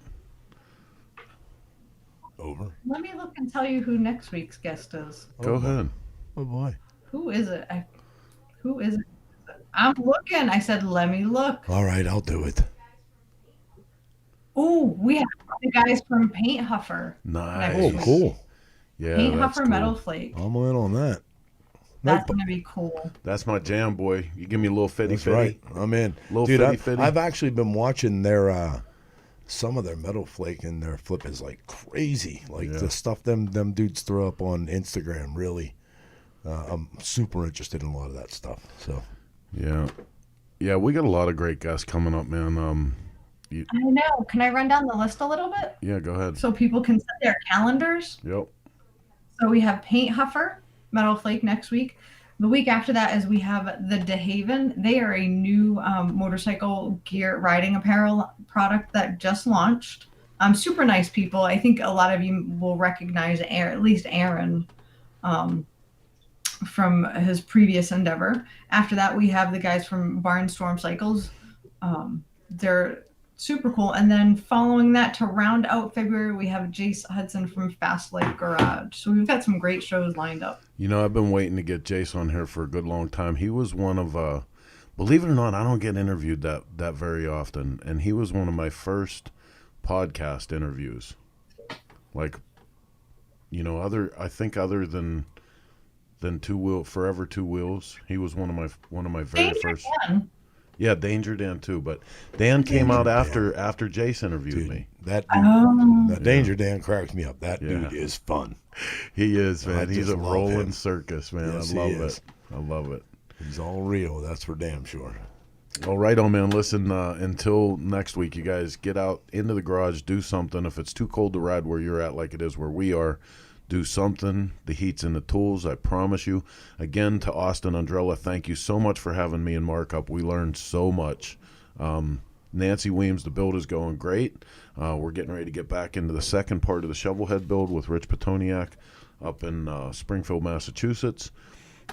over. Let me look and tell you who next week's guest is. Go ahead. Oh boy. Who is it? Who is it? I'm looking. I said, let me look. All right, I'll do it. Oh, we have the guys from Paint Huffer. Nice. Oh, cool. Yeah, Paint that's Huffer cool. Metal Flake. I'm in on that. That's going to be cool. That's my jam, boy. You give me a little fitty. That's right. I'm in. Little Dude, fitty. I've actually been watching their some of their Metal Flake, and their flip is like crazy. Like the stuff them dudes throw up on Instagram, really. I'm super interested in a lot of that stuff. So yeah, we got a lot of great guests coming up, man. I know. Can I run down the list a little bit? Yeah, go ahead. So people can set their calendars. Yep. So we have Paint Huffer, Metal Flake next week. The week after that is we have the De Haven. They are a new motorcycle gear riding apparel product that just launched. Super nice people. I think a lot of you will recognize at least Aaron from his previous endeavor. After that, we have the guys from Barnstorm Cycles. They're super cool. And then following that, to round out February, we have Jace Hudson from Fast Life Garage. So we've got some great shows lined up. I've been waiting to get Jace on here for a good long time. He was one of, believe it or not, I don't get interviewed that very often. And he was one of my first podcast interviews. Like, other than Forever Two Wheels, he was one of my very first. Dan. Yeah, Danger Dan too, but Dan came out after Jace interviewed me. That dude, that Danger Dan cracks me up. That dude is fun. He is, man. He's a rolling him. circus, man. Yes, I love it. I love it. He's all real. That's for damn sure. All right, man. Listen, until next week, you guys get out into the garage, do something. If it's too cold to ride where you're at, like it is where we are, do something. The heat's in the tools, I promise you. Again, to Austin Andrella, thank you so much for having me and Mark up. We learned so much. Nancy Weems, the build is going great. We're getting ready to get back into the second part of the Shovelhead build with Rich Petoniak up in Springfield, Massachusetts.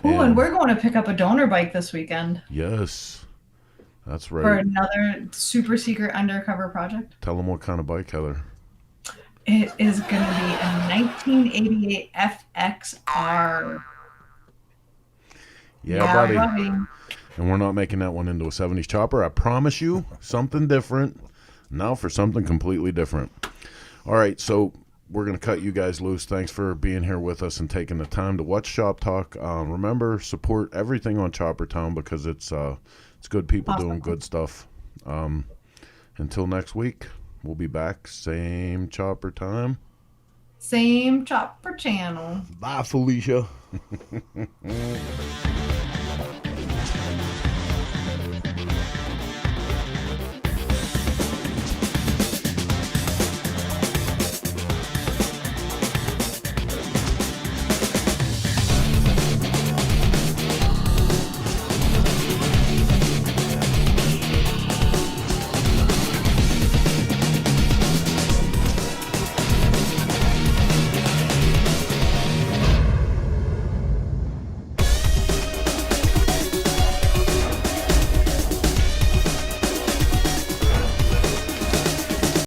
Oh, and we're going to pick up a donor bike this weekend. Yes, that's right. For another super secret undercover project. Tell them what kind of bike, Heather. It is going to be a 1988 FXR. Yeah, buddy. And we're not making that one into a 70s chopper. I promise you, something different. Now for something completely different. All right, so we're going to cut you guys loose. Thanks for being here with us and taking the time to watch Shop Talk. Remember, support everything on Chopper Town because it's good people doing good stuff. Until next week. We'll be back. Same chopper time. Same chopper channel. Bye, Felicia.